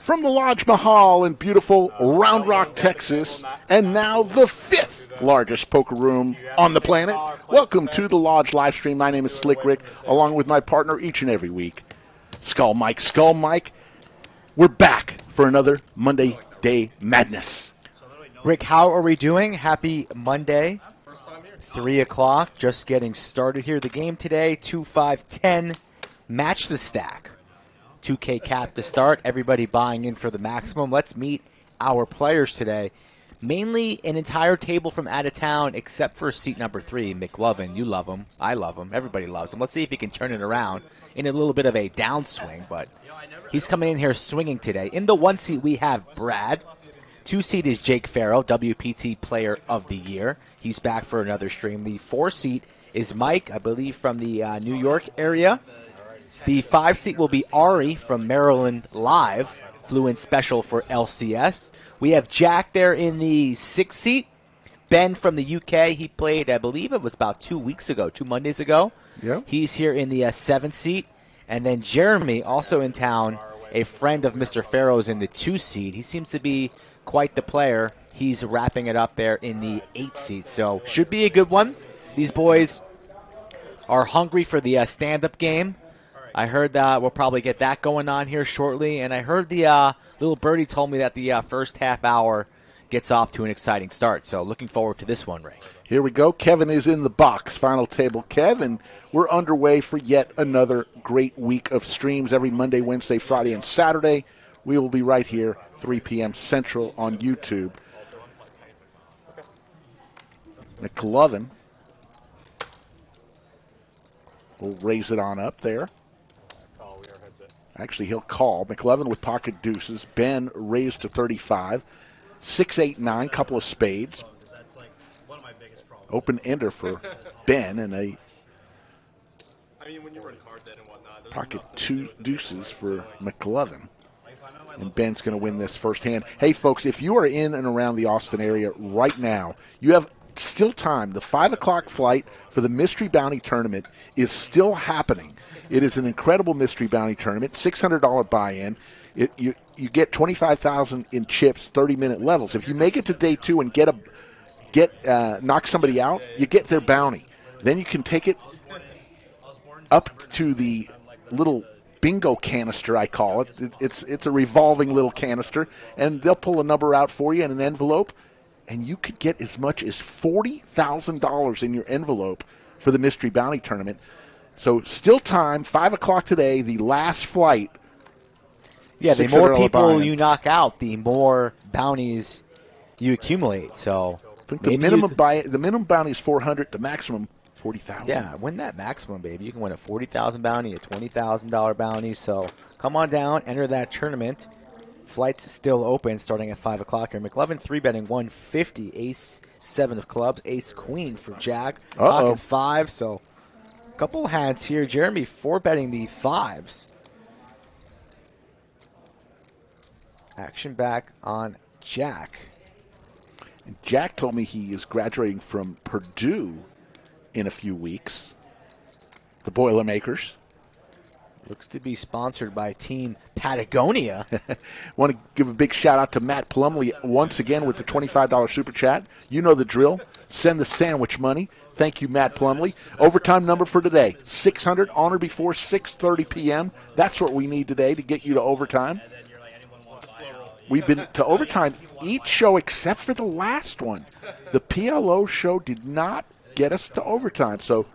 From the Lodge Mahal in beautiful Round Rock, Texas, and now the 5th largest poker room on the planet. Welcome to the Lodge live stream. My name is Slick Rick, along with my partner each and every week, Skull Mike. Skull Mike, we're back for another Monday Day Madness. Rick, how are we doing? Happy Monday, 3 o'clock, just getting started here. The game today, 2, 5, 10, match the stack. 2K cap to start, everybody buying in for the maximum. Let's meet our players today. Mainly an entire table from out of town, except for seat number 3, McLovin. You love him. I love him. Everybody loves him. Let's see if he can turn it around in a little bit of a downswing, but he's coming in here swinging today. In the 1 seat, we have Brad. 2 seat is Jake Ferro, WPT Player of the Year. He's back for another stream. The 4 seat is Mike, I believe from the New York area. The 5 seat will be Ari from Maryland Live, flew in special for LCS. We have Jack there in the 6 seat. Ben from the UK, he played, I believe it was about 2 weeks ago, 2 Mondays ago. Yep. He's here in the 7 seat. And then Jeremy, also in town, a friend of Mr. Ferro's in the 2 seat. He seems to be quite the player. He's wrapping it up there in the 8 seat. So should be a good one. These boys are hungry for the stand-up game. I heard we'll probably get that going on here shortly. And I heard the little birdie told me that the first half hour gets off to an exciting start. So looking forward to this one, Ray. Here we go. Kevin is in the box. Final table, Kevin. We're underway for yet another great week of streams every Monday, Wednesday, Friday, and Saturday. We will be right here, 3 p.m. Central on YouTube. McLovin will raise it on up there. Actually, he'll call. McLovin with pocket deuces. Ben raised to 35. 6, 8, 9, couple of spades. Open ender for Ben and a pocket 2 deuces for McLovin. And Ben's going to win this first hand. Hey, folks, if you are in and around the Austin area right now, you have still time. The 5 o'clock flight for the Mystery Bounty Tournament is still happening. It is an incredible Mystery Bounty Tournament, $600 buy-in. You get $25,000 in chips, 30-minute levels. If you make it to day 2 and knock somebody out, you get their bounty. Then you can take it up to the little bingo canister, I call it. It's a revolving little canister, and they'll pull a number out for you in an envelope, and you could get as much as $40,000 in your envelope for the Mystery Bounty Tournament. So still time, 5 o'clock today, the last flight. Yeah, the more people you knock out, the more bounties you accumulate. So I think the minimum bounty is 400, the maximum 40,000. Yeah, win that maximum, baby. You can win a 40,000 bounty, a $20,000 bounty. So come on down, enter that tournament. Flights still open starting at 5 o'clock here. McLovin 3-betting 150, ace 7 of clubs, ace queen for Jack, pocket 5. So a couple hands here. Jeremy 4-betting the 5s. Action back on Jack. And Jack told me he is graduating from Purdue in a few weeks. The Boilermakers. Looks to be sponsored by Team Patagonia. Want to give a big shout out to Matt Plumley once again with the $25 super chat. You know the drill. Send the sandwich money. Thank you, Matt Plumley. Overtime number for today, 600 on or before 6:30 p.m. That's what we need today to get you to overtime. We've been to overtime each show except for the last one. The PLO show did not get us to overtime. So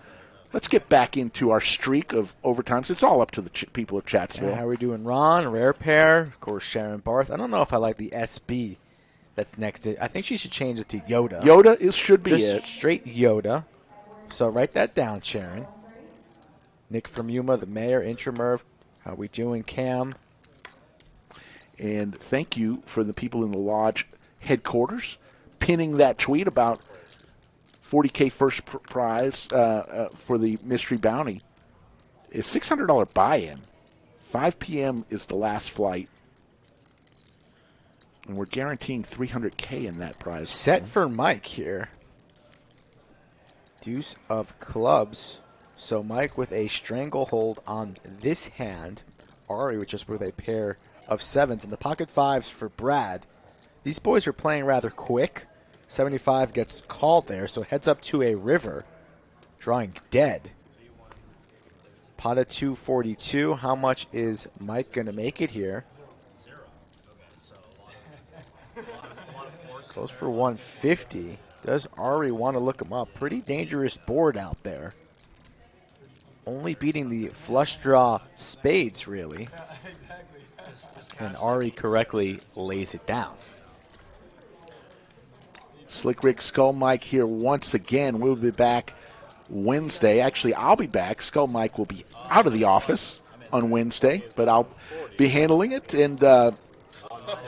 let's get back into our streak of overtimes. It's all up to the people of Chatsville. Yeah, how are we doing, Ron? Rare pair. Of course, Sharon Barth. I don't know if I like the SB that's next to it. I think she should change it to Yoda. Yoda should be just it. Straight Yoda. So write that down, Sharon. Nick from Yuma, the mayor, Intramerv. How we doing, Cam? And thank you for the people in the Lodge headquarters pinning that tweet about 40K first prize for the Mystery Bounty. It's $600 buy-in. 5 p.m. is the last flight. And we're guaranteeing $300K in that prize. Set for Mike here. Deuce of clubs. So Mike with a stranglehold on this hand. Ari with just with a pair of sevens, and the pocket fives for Brad. These boys are playing rather quick. 75 gets called there, so heads up to a river, drawing dead. Pot of 242. How much is Mike going to make it here? Goes for 150. Does Ari want to look him up? Pretty dangerous board out there. Only beating the flush draw spades, really. And Ari correctly lays it down. Slick Rick Skull Mike here once again. We'll be back Wednesday. Actually, I'll be back. Skull Mike will be out of the office on Wednesday, but I'll be handling it, and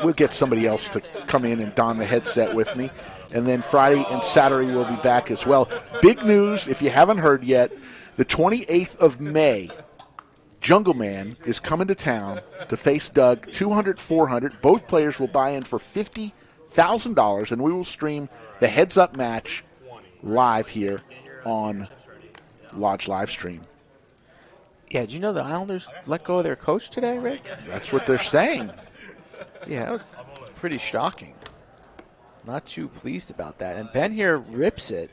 we'll get somebody else to come in and don the headset with me. And then Friday and Saturday we'll be back as well. Big news, if you haven't heard yet, the 28th of May, Jungle Man is coming to town to face Doug, 200-400. Both players will buy in for $50,000, and we will stream the heads-up match live here on Lodge Livestream. Yeah, did you know the Islanders let go of their coach today, Rick? That's what they're saying. Yeah, that was pretty shocking. Not too pleased about that. And Ben here rips it.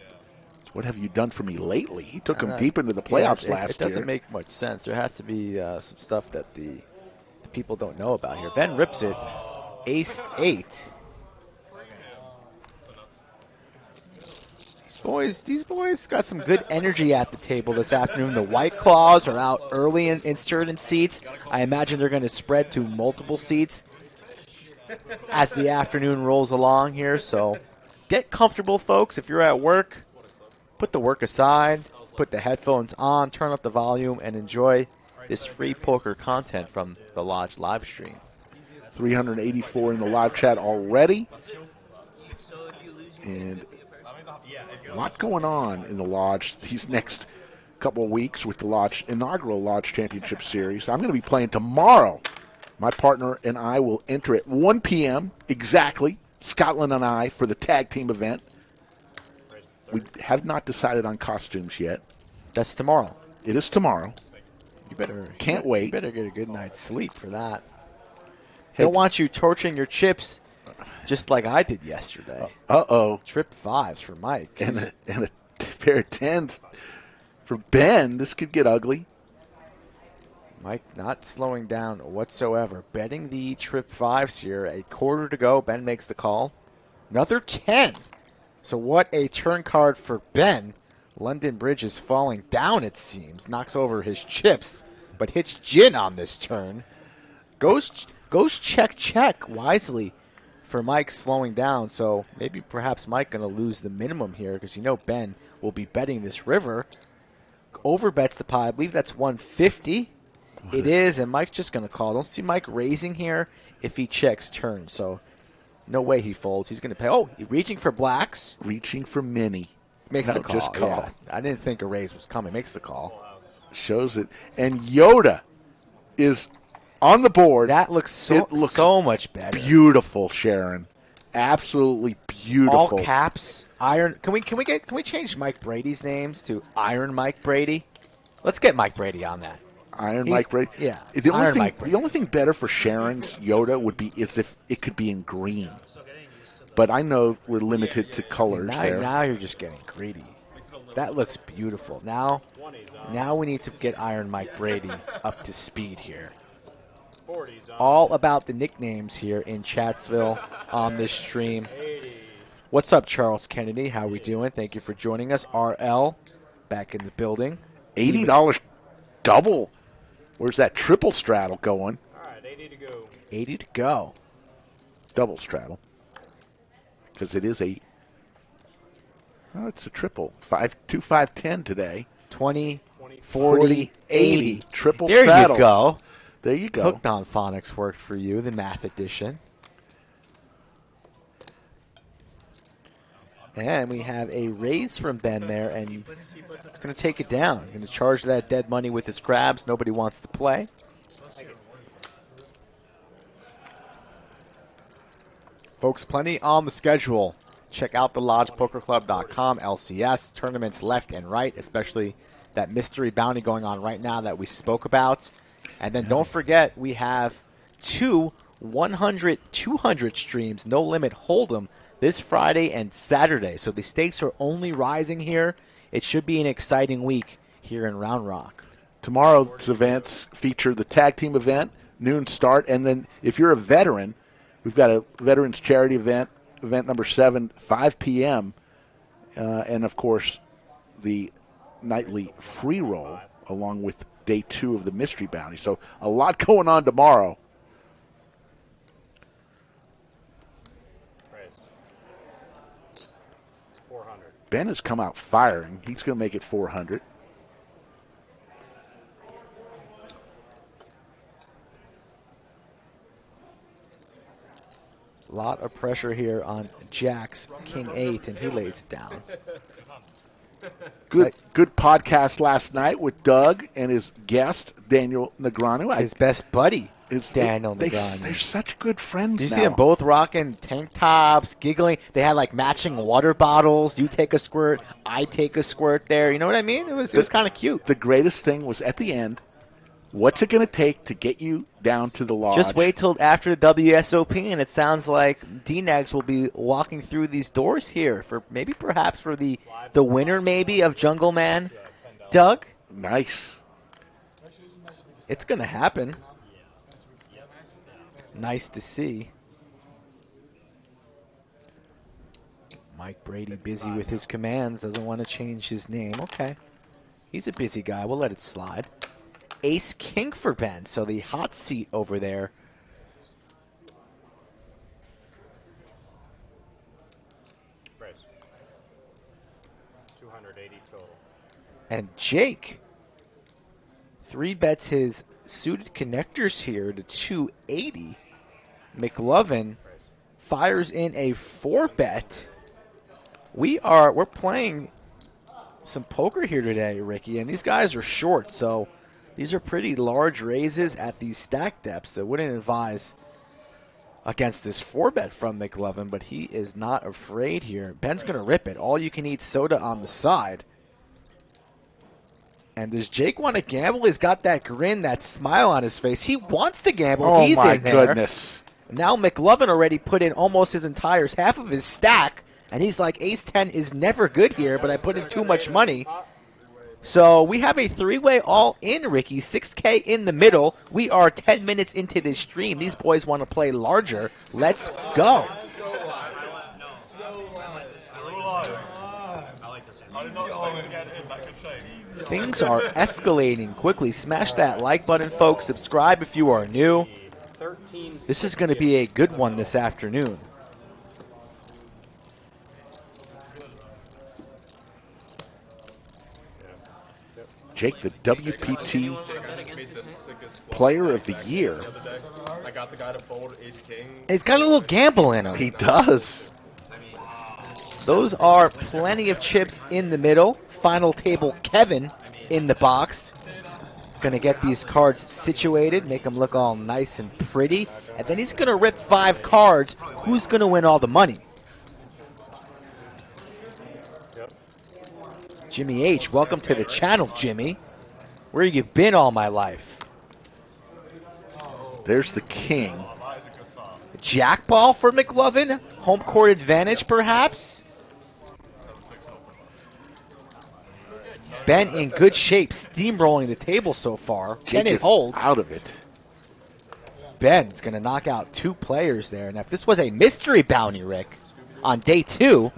What have you done for me lately? He took him deep into the playoffs last year. It doesn't make much sense. There has to be some stuff that the people don't know about here. Ben rips it. Ace-8. These boys got some good energy at the table this afternoon. The White Claws are out early in certain seats. I imagine they're going to spread to multiple seats as the afternoon rolls along here. So get comfortable, folks. If you're at work, put the work aside, put the headphones on, turn up the volume, and enjoy this free poker content from the Lodge live stream. 384 in the live chat already. And a lot going on in the Lodge these next couple of weeks with the Lodge inaugural Lodge Championship Series. I'm going to be playing tomorrow. My partner and I will enter at 1 p.m. exactly, Scotland and I, for the tag team event. We have not decided on costumes yet. That's tomorrow. It is tomorrow. Can't wait. You better get a good night's sleep for that. Don't want you torching your chips just like I did yesterday. Uh-oh. Trip fives for Mike. And a pair of tens for Ben. This could get ugly. Mike not slowing down whatsoever. Betting the trip fives here. A quarter to go. Ben makes the call. Another 10. So what a turn card for Ben. London Bridge is falling down, it seems. Knocks over his chips, but hits gin on this turn. Goes check wisely for Mike slowing down. So maybe perhaps Mike going to lose the minimum here because you know Ben will be betting this river. Overbets the pot. I believe that's 150. It is, and Mike's just going to call. Don't see Mike raising here if he checks turn. So no way he folds. He's going to pay. Oh, reaching for blacks. Reaching for mini. Makes the call. Just call. Yeah. I didn't think a raise was coming. Makes the call. Shows it. And Yoda is on the board. That looks so much better. Beautiful, Sharon. Absolutely beautiful. All caps. Iron. Can we change Mike Brady's names to Iron Mike Brady? Let's get Mike Brady on that. Mike Brady. Yeah. The only thing better for Sharon's Yoda would be is if it could be in green. But I know we're limited to colors there. Now you're just getting greedy. That looks beautiful. Now we need to get Iron Mike Brady up to speed here. All about the nicknames here in Chatsville on this stream. What's up, Charles Kennedy? How we doing? Thank you for joining us. RL back in the building. $80 double. Where's that triple straddle going? All right, 80 to go. 80 to go. Double straddle. Because it is it's a triple. 2, 5, 10 today. 20, 40, 80. Triple there straddle. You go. There you go. Hooked on Phonics worked for you, the math edition. And we have a raise from Ben there, and he's going to take it down. Going to charge that dead money with his crabs. Nobody wants to play. Folks, plenty on the schedule. Check out the LodgePokerClub.com, LCS, tournaments left and right, especially that mystery bounty going on right now that we spoke about. And then don't forget, we have 2 100, 200 streams, no limit hold'em this Friday and Saturday. So the stakes are only rising here. It should be an exciting week here in Round Rock. Tomorrow's events feature the tag team event, noon start, and then if you're a veteran, we've got a veterans charity event number 7, 5 p.m., and of course the nightly free roll along with day 2 of the mystery bounty. So a lot going on tomorrow. Ben has come out firing. He's going to make it 400. A lot of pressure here on Jack's King 8, and he lays it down. Good podcast last night with Doug and his guest, Daniel Negreanu. His best buddy is Daniel Negreanu. They're such good friends now. Did you see them both rocking tank tops, giggling? They had like matching water bottles. You take a squirt, I take a squirt there. You know what I mean? It was kind of cute. The greatest thing was at the end, what's it going to take to get you down to the lodge? Just wait till after the WSOP, and it sounds like D-Nags will be walking through these doors here for perhaps for the winner maybe of Jungle Man. Doug? Nice. It's going to happen. Nice to see. Mike Brady busy with his commands. Doesn't want to change his name. Okay. He's a busy guy. We'll let it slide. Ace King for Ben. So the hot seat over there. Raise. 280 total. And Jake 3-bets his suited connectors here to 280. McLovin fires in a 4-bet. We're playing some poker here today, Ricky, and these guys are short, so these are pretty large raises at these stack depths. So I wouldn't advise against this 4-bet from McLovin, but he is not afraid here. Ben's going to rip it. All you can eat soda on the side. And does Jake want to gamble? He's got that grin, that smile on his face. He wants to gamble. Oh, He's my in there. goodness. Now McLovin already put in almost his entire half of his stack, and he's like, Ace-10 is never good here, but I put in too much money. So we have a 3-way all-in, Ricky. 6K in the middle. We are 10 minutes into this stream. These boys want to play larger. Let's go. Things are escalating quickly. Smash that like button, folks. Subscribe if you are new. This is going to be a good one this afternoon. Jake, the WPT Player of the Year. I got the guy to fold Ace King. He's got a little gamble in him. He does. Those are plenty of chips in the middle. Final table Kevin in the box. Going to get these cards situated, make them look all nice and pretty. And then he's going to rip 5 cards. Who's going to win all the money? Jimmy H., welcome to the channel, Jimmy. Where you been all my life? There's the king. Jackball for McLovin? Home court advantage, perhaps? Ben in good shape, steamrolling the table so far. Can Jake it is hold? out of it. Ben's going to knock out 2 players there. And if this was a mystery bounty, Rick, on day 2,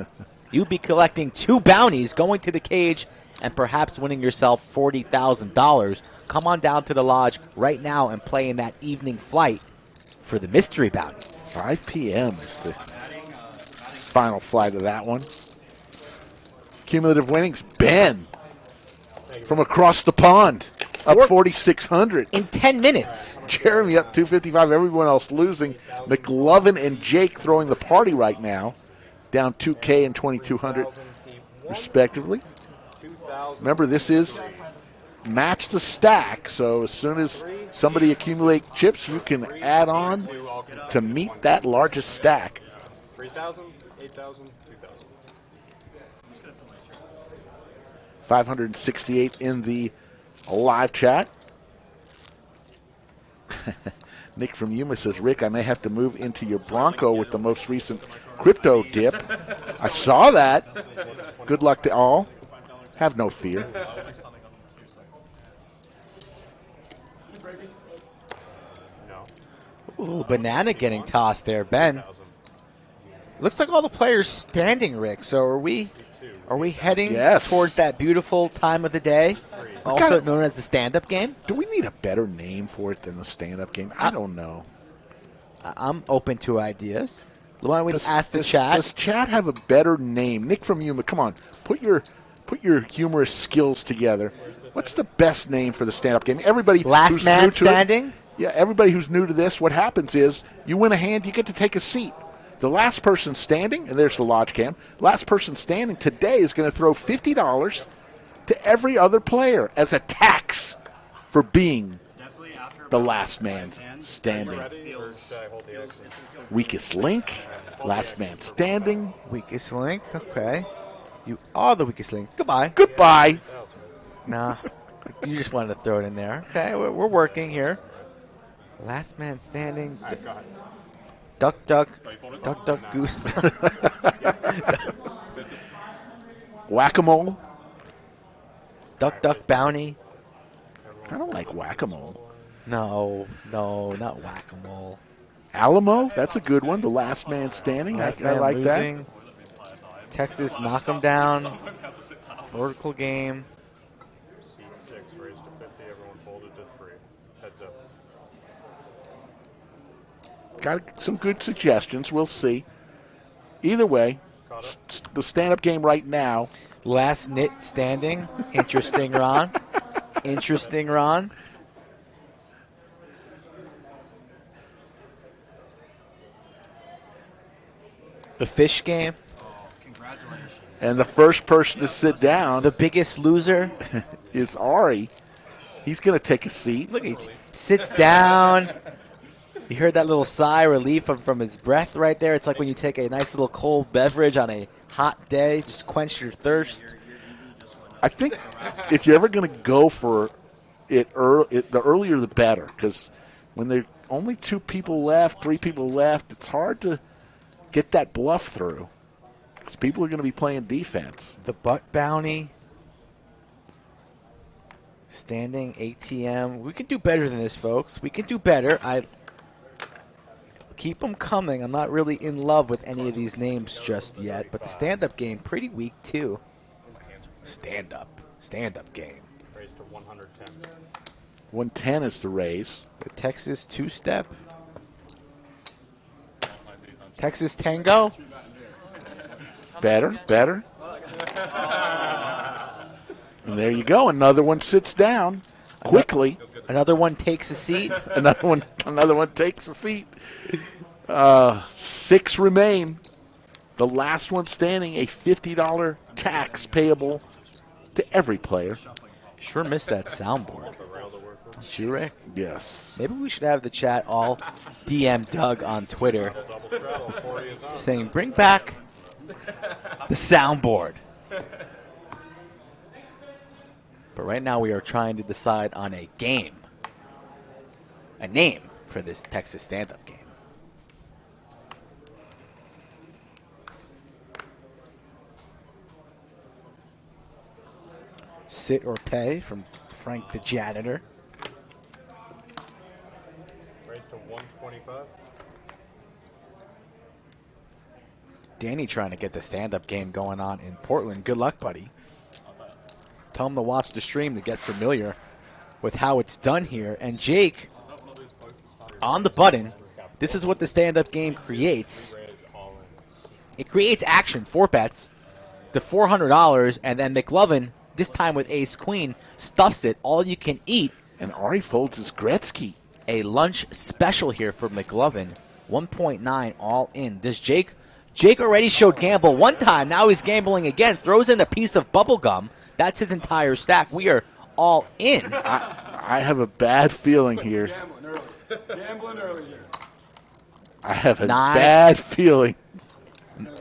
you'd be collecting 2 bounties, going to the cage, and perhaps winning yourself $40,000. Come on down to the lodge right now and play in that evening flight for the mystery bounty. 5 p.m. is the final flight of that one. Cumulative winnings, Ben from across the pond, up 4,600. In 10 minutes. Jeremy up 255, everyone else losing. McLovin and Jake throwing the party right now, down 2K and 2,200 respectively. Remember, this is match the stack, so as soon as somebody accumulates chips, you can add on to meet that largest stack. 3,000, 8,000, 2,000. 568 in the live chat. Nick from Yuma says, Rick, I may have to move into your Bronco with the most recent crypto dip. I saw that. Good luck to all. Have no fear. Ooh, banana getting tossed there, Ben. Looks like all the players standing, Rick. So are we heading towards that beautiful time of the day, also known as the stand-up game? Do we need a better name for it than the stand-up game? I don't know. I'm open to ideas. Why don't we ask the chat? Does chat have a better name? Nick from Yuma, come on. Put your humorous skills together. What's the best name for the stand-up game? Everybody Last man standing? Yeah, everybody who's new to this, what happens is you win a hand, you get to take a seat. The last person standing, and there's the lodge cam, last person standing today is going to throw $50 to every other player as a tax for being the last man standing. Weakest link, last man standing. Weakest link, okay. You are the weakest link. Goodbye. Goodbye. Nah, you just wanted to throw it in there. Okay, we're working here. Last man standing. Duck, duck, duck, duck, goose. Whack-a-mole. Duck, duck, bounty. I don't like whack-a-mole. No, not whack-a-mole. Alamo, that's a good one. The last man standing. I like losing. that. Texas, knock them down. Vertical game. Seat 6 raised to 50. Everyone folded to 3. Heads up. Got some good suggestions. We'll see. Either way, the stand-up game right now. Last nit standing. Interesting, Ron. Interesting, Ron. The fish game. And the first person to sit down. The biggest loser. is Ari. He's going to take a seat. Look, he sits down. You heard that little sigh of relief from his breath right there. It's like when you take a nice little cold beverage on a hot day, just quench your thirst. I think if you're ever going to go for it, the earlier the better, because when there are only 2 people left, 3 people left, it's hard to get that bluff through because people are going to be playing defense. The butt bounty. Standing ATM. We can do better than this, folks. We can do better. I keep them coming. I'm not really in love with any of these names just yet, but the stand-up game, pretty weak, too. Stand-up game. Raised to 110. 110 is the raise. The Texas two-step. Texas Tango. Better. And there you go. Another one sits down quickly. Another one takes a seat. Another one takes a seat. 6 remain. The last one standing, a $50 tax payable to every player. Sure missed that soundboard. Sure, Rick? Yes. Maybe we should have the chat all DM Doug on Twitter saying, bring back the soundboard. But right now we are trying to decide on a game, a name for this Texas stand-up game. Sit or pay from Frank the janitor. Raised to 125. Danny trying to get the stand-up game going on in Portland. Good luck, buddy. Tell him to watch the stream to get familiar with how it's done here. And Jake, on the button, this is what the stand-up game creates. It creates action, 4 bets to $400, and then McLovin, this time with ace-queen, stuffs it, all you can eat. And Ari folds his Gretzky. A lunch special here for McLovin, 1.9 all in. Does Jake already showed gamble one time, now he's gambling again, throws in a piece of bubble gum. That's his entire stack. We are all in. I have a bad feeling here. Gambling early here. I have a bad feeling.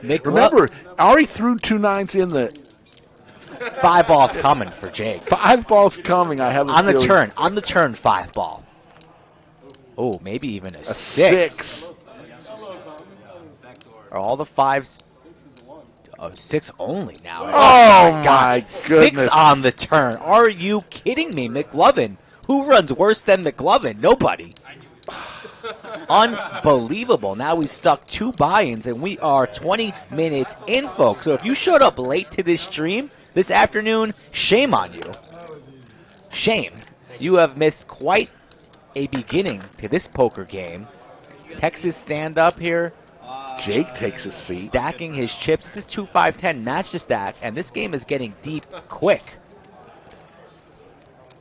Remember, Ari threw 2 9s in the 5 balls coming for Jake. 5 balls coming. I have a on feeling. the turn, 5 ball. Oh, maybe even a A six. 6. Are all the fives? Oh, 6 only now. Oh, my goodness. 6 on the turn. Are you kidding me, McLovin? Who runs worse than McLovin? Nobody. Unbelievable. Now we stuck 2 buy-ins, and we are 20 minutes in, folks. So if you showed up late to this stream this afternoon, shame on you. Shame. You have missed quite a beginning to this poker game. Texas stand up here. Jake takes a seat. Stacking his chips. This is 2-5-10, match the stack, and this game is getting deep quick.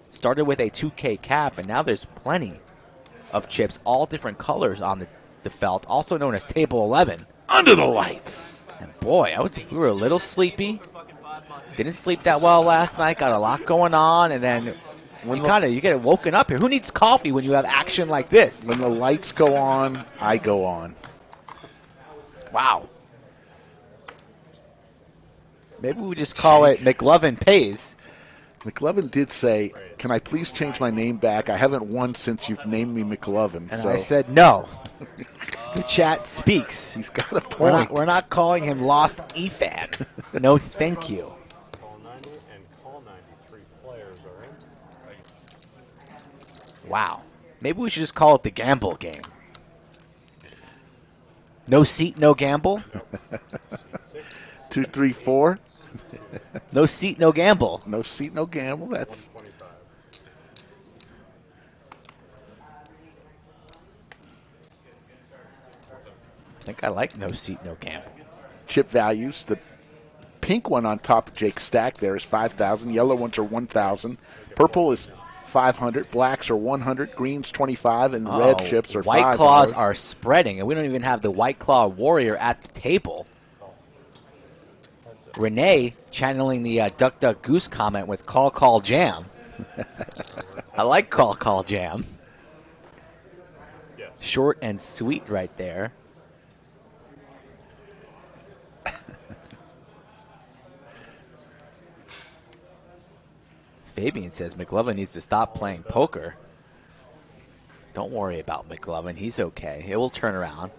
Started with a 2K cap, and now there's plenty of chips, all different colors on the felt, also known as table 11. Under the lights. And boy, we were a little sleepy. Didn't sleep that well last night. Got a lot going on, and then you get woken up here. Who needs coffee when you have action like this? When the lights go on, I go on. Wow. Maybe we just call it McLovin Pays. McLovin did say, "Can I please change my name back? I haven't won since you've named me McLovin." And so I said, no. The chat speaks. he's got a point. We're not calling him Lost Efan. No, thank you. Call 90 and call 93 players are in. Wow. Maybe we should just call it the gamble game. No seat, no gamble. 2, 3, 4. No seat, no gamble. No seat, no gamble. That's 25. I think I like no seat, no gamble. chip values. The pink one on top of Jake's stack there is 5,000. Yellow ones are 1,000. Purple is 500. Blacks are 100. Greens 25, and red chips are White $5. Claws are spreading, and we don't even have the White Claw Warrior at the table. Renee channeling the Duck Duck Goose comment with Call Call Jam. I like Call Call Jam. Short and sweet right there. Fabian says McLovin needs to stop playing poker. Don't worry about McLovin. He's okay. It will turn around.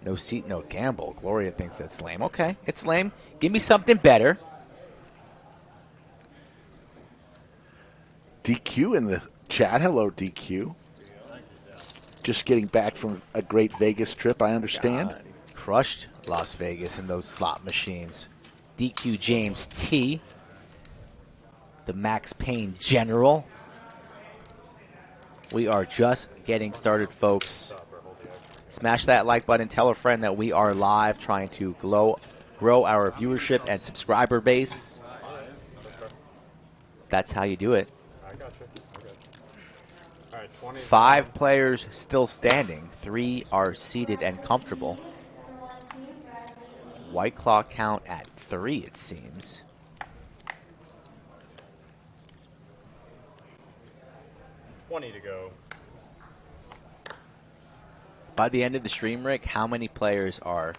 No seat, no gamble. Gloria thinks that's lame. Okay, it's lame. Give me something better. DQ in the chat. Hello, DQ. Just getting back from a great Vegas trip, I understand. God, crushed Las Vegas in those slot machines. DQ James T, the Max Payne General. We are just getting started, folks. Smash that like button. Tell a friend that we are live, trying to grow our viewership and subscriber base. That's how you do it. I got you. Okay. All right, 20. 5 players still standing. 3 are seated and comfortable. White Claw count at 3, it seems. $20 to go. By the end of the stream, Rick, how many players are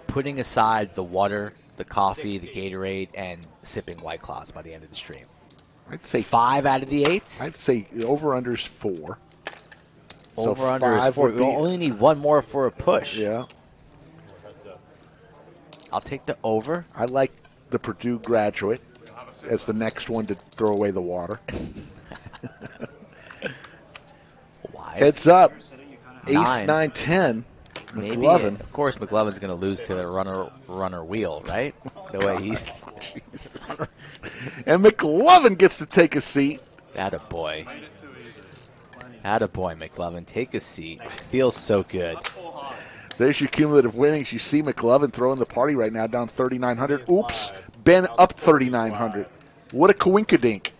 putting aside the water, the coffee, the Gatorade, and sipping White Claws by the end of the stream? I'd say 5 out of the 8? I'd say over-under is 4. Over-under is 5 4. would We only need one more for a push. Yeah. I'll take the over. I like the Purdue graduate as the next one to throw away the water. Wise. Heads up. Ace, 9. 9, 10. Maybe. McLovin. Of course, McLovin's going to lose to the runner wheel, right? The way he's... And McLovin gets to take a seat. Attaboy. Attaboy, McLovin. Take a seat. Feels so good. There's your cumulative winnings. You see McLovin throwing the party right now, down 3,900. Oops. Ben up 3,900. What a coinkadink.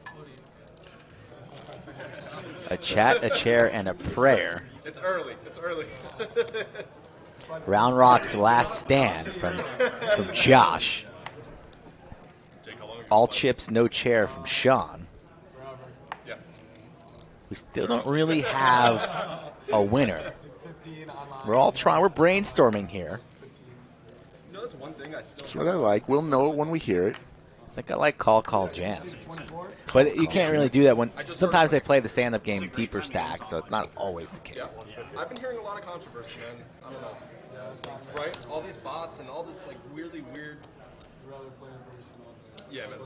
A chat, a chair, and a prayer. It's early. It's early. Round Rock's last stand from Josh. All chips, no chair from Sean. Yeah. We still don't really have a winner. We're all trying. We're brainstorming here. You know, that's one thing I still. That's what I like. We'll know it when we hear it. I think I like call jam. But you can't really do that when sometimes they play the stand-up game deeper stack, so it's not always the case. Yeah. I've been hearing a lot of controversy, man. I don't know. Right? All these bots and all this like weirdly weird. Yeah, man.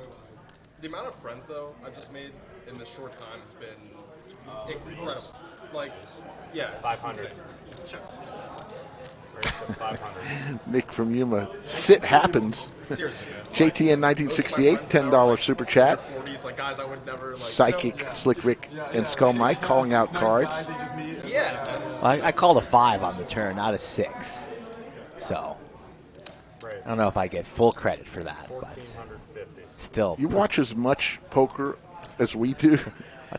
The amount of friends though I've just made in this short time has been incredible. Like, yeah, it's 500. 500. Nick from Yuma. Sit happens. seriously, man. JT in 1968, $10 super chat. 40s, like guys I would never like. Psychic, Slick Rick, and Skull Mike calling out cards. Yeah. I called a 5 on the turn, not a 6. So I don't know if I get full credit for that, but 1450. still. You watch as much poker as we do.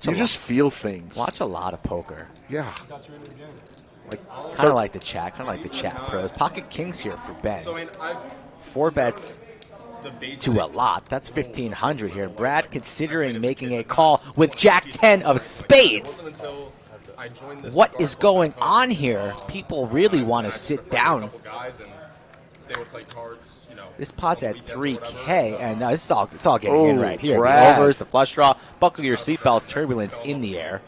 You just feel things. Watch a lot of poker. Yeah. Kind of like the chat. Kind of like the chat pros. Pocket kings here for Ben. So I mean, I've 4 bets the basic. to a lot. That's 1,500 here. Brad considering making a call with Jack 10 of spades. Until I joined this What is going on here? People really want to sit down. Guys and they would play cards, you know. This pot's at 3K, and now it's all getting in right here. Brad. The overs, the flush draw, buckle your seatbelt, turbulence in the air.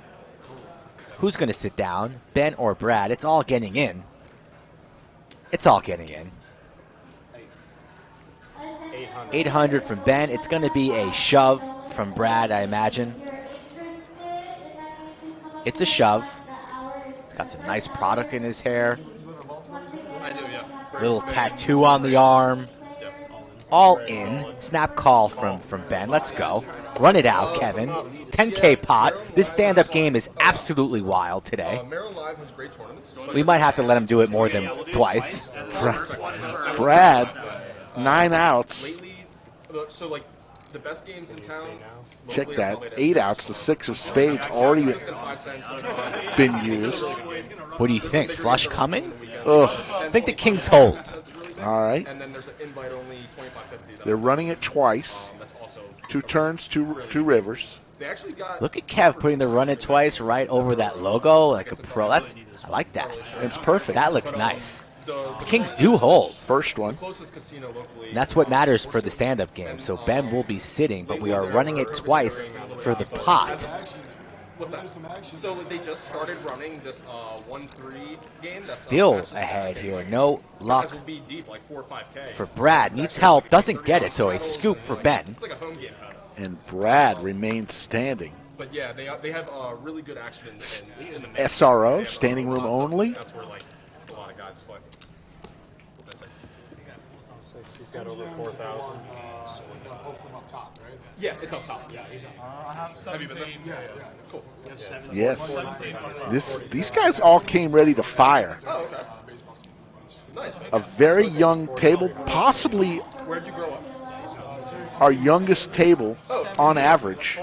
Who's going to sit down, Ben or Brad? It's all getting in. It's all getting in. 800 from Ben. It's going to be a shove from Brad, I imagine. It's a shove. He's got some nice product in his hair. I do, yeah. Little tattoo on the arm. All in. Snap call from Ben. Let's go. Run it out, Kevin. 10K pot. This stand-up game is absolutely wild today. Maryland Live has great tournaments. We might have to let him do it more than twice. Brad, 9 outs. Lately, so like the best games in town. Check that. 8 outs. The 6 of spades already been used. What do you think? Flush coming? Ugh. I think the kings hold. All right. And then there's an invite only 2550. They're running it twice. That's also 2 turns, two rivers. they actually got. Look at Kev putting the run it twice right over that logo like a pro. I like that. It's perfect. That looks nice. The Kings do hold. First one. closest casino locally. And that's what matters for the stand-up game. So Ben will be sitting, but we are running it twice for the pot. What's that? So they just started running this 1-3 game. That's Still matches ahead Saturday. here. No luck Guys will be deep, like 4 or 5K. for Brad. Needs help. Doesn't get it, so a scoop for Ben. It's like a home game kind of. And Brad remains standing. But yeah, they have really good action in the mix. SRO, standing room only. That's where like a lot of guys play. She's got over 4,000. Yeah, it's up top. Yeah, have you been there? Cool. Yes. These guys all came ready to fire. Oh, okay. Nice. A very young table, possibly Where'd you grow up? our youngest table on average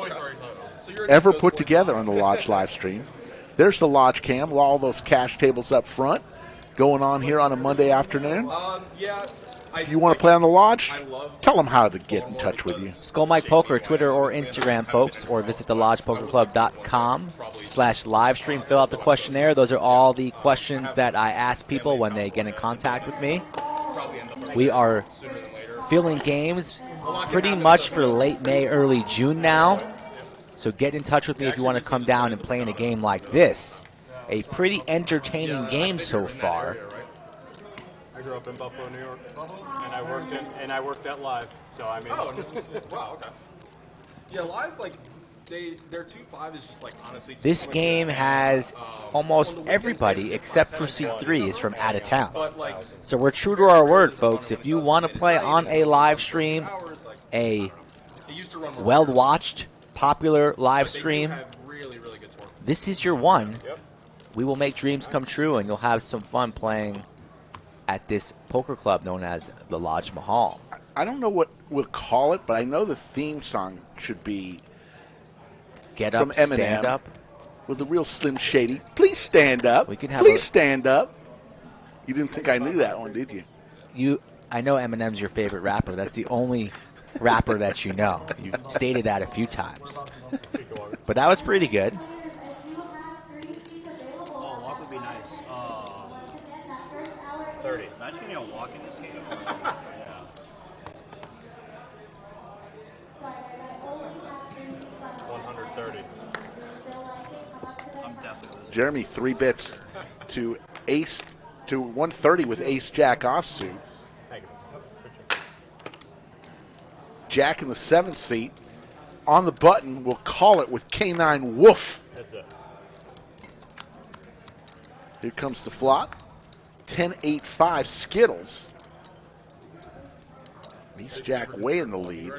So you're ever put together on the Lodge live stream. There's the Lodge cam, all those cash tables up front going on here on a Monday afternoon. yeah. If you want to play on the Lodge, I love tell them how to get in touch with you. Skull Mike Poker, Twitter or Instagram, folks, or visit thelodgepokerclub.com/livestream. Fill out the questionnaire. Those are all the questions that I ask people when they get in contact with me. We are filling games pretty much for late May, early June now. So get in touch with me if you want to come down and play in a game like this. A pretty entertaining game so far. I grew up in Buffalo, New York, and I worked at Live. So I mean, wow. Okay. Yeah, live like their 2-5 is just like honestly. This game has almost everybody except for C3 is from out of town. But like So we're true to our word, folks. If you want to play on a live stream, hours, like a they used to run more. well-watched, popular live They do stream, have really good tournaments. this is your one. Yep. We will make dreams come true, and you'll have some fun playing at this poker club known as the Lodge Mahal. I don't know what we'll call it, but I know the theme song should be Get From up, Eminem. stand up. with a real Slim Shady. Please stand up. We can have Please a- stand up. You didn't think I knew that one, did you? I know Eminem's your favorite rapper. That's the only rapper that you know. You stated that a few times. But that was pretty good. Oh, walk would be nice. 30. Imagine getting a walk in this game. Jeremy 3 bets to ace to 130 with ace jack offsuit. Thank you. Jack in the 7th seat. On the button, we'll call it with K9 Woof. That's it. Here comes the flop. 10-8-5 Skittles. Ace Jack way in the lead.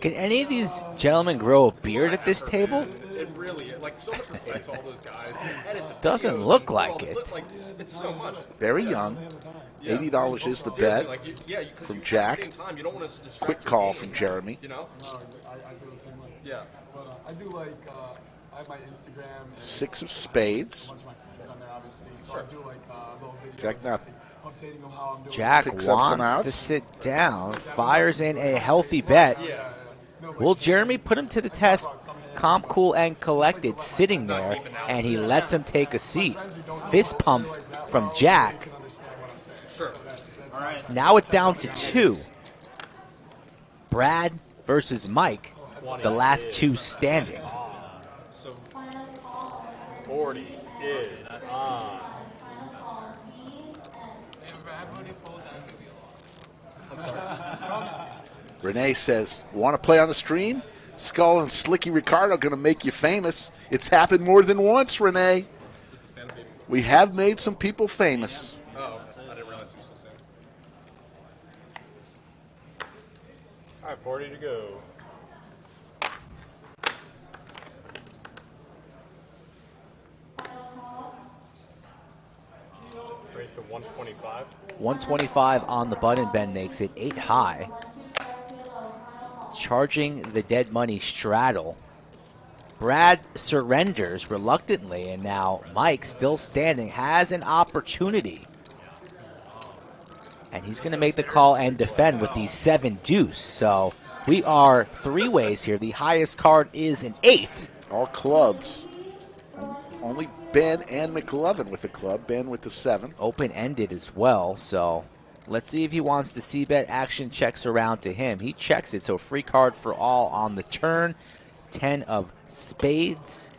Can any of these gentlemen grow a beard at this table? It really, like, so much respect to all those guys. Doesn't look like it. Like, it's so much. Very young. $80 is the bet Like, from Jack. At the same time, you don't want to distract Quick your call game, from Jeremy. You know? I feel the same way. Yeah. But I do like, I have my Instagram. And 6 of spades. a bunch of my friends on there, obviously. So I do like little videos. Jack not. Updating them how I'm doing. Jack Picks up some wants outs. to sit down, fires in a healthy bet. Will Jeremy put him to the test? Calm, cool, and collected, sitting there, and he lets him take a seat. Fist pump from Jack. Sure. Now it's down to 2. Brad versus Mike, the last 2 standing. So, 40 is on. Renee says, want to play on the stream? Skull and Slicky Ricardo going to make you famous. It's happened more than once, Renee. We have made some people famous. oh, I didn't realize you were so soon. All right, 40 to go. Raise to 125. 125 on the button. Ben makes it 8 high. Charging the dead money straddle. Brad surrenders reluctantly, and now Mike, still standing, has an opportunity. And he's going to make the call and defend with the 7 deuce. So we are 3 ways here. The highest card is an 8. All clubs. Only Ben and McLovin with the club. Ben with the 7. Open-ended as well, so let's see if he wants to c-bet. Action checks around to him. He checks it, so free card for all on the turn. 10 of spades.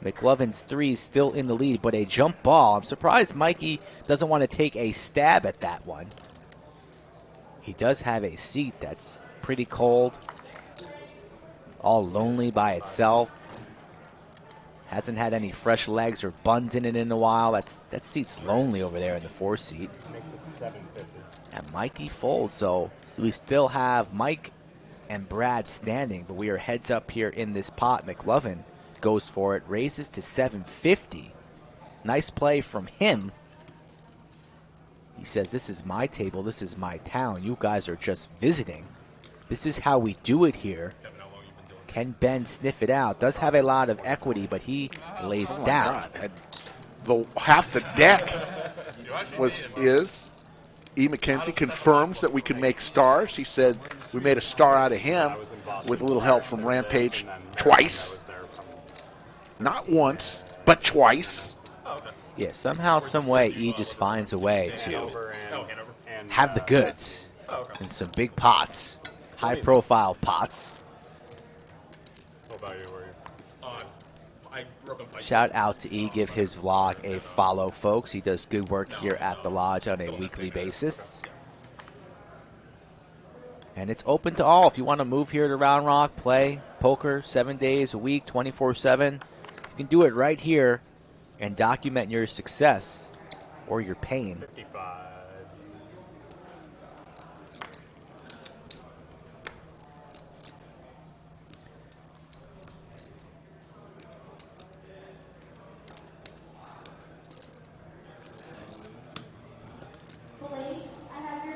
McLovin's 3 is still in the lead, but a jump ball. I'm surprised Mikey doesn't want to take a stab at that one. He does have a seat that's pretty cold. All lonely by itself. Hasn't had any fresh legs or buns in it in a while. That seat's lonely over there in the 4 seat. Makes it 750. And Mikey folds, so we still have Mike and Brad standing, but we are heads up here in this pot. McLovin goes for it, raises to 750. Nice play from him. He says, this is my table, this is my town. You guys are just visiting. This is how we do it here. Can Ben sniff it out? Does have a lot of equity, but he lays down. God. Half the deck is. E. McKenzie confirms that we can make stars. He said we made a star out of him with a little help from Rampage twice. Not once, but twice. Yeah, somehow, some way, E just finds a way to Hanover and have the goods in some big pots, high-profile pots. What about you? Were you? I grew up in Pike. Shout out to E. Give his vlog a follow, folks. He does good work here at the Lodge on a weekly basis. And it's open to all. If you want to move here to Round Rock, play poker 7 days a week, 24/7, you can do it right here and document your success or your pain. 55.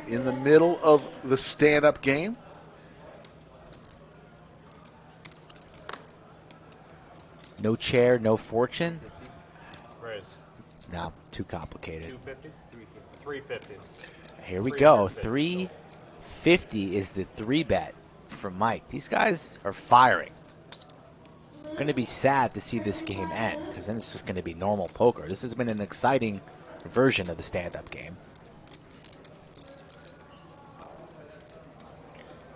In the middle of the stand-up game. No chair, no fortune. Raise. No, too complicated. 250? 350. Here we go. 350 is the 3-bet from Mike. These guys are firing. Going to be sad to see this game end, because then it's just going to be normal poker. This has been an exciting version of the stand-up game.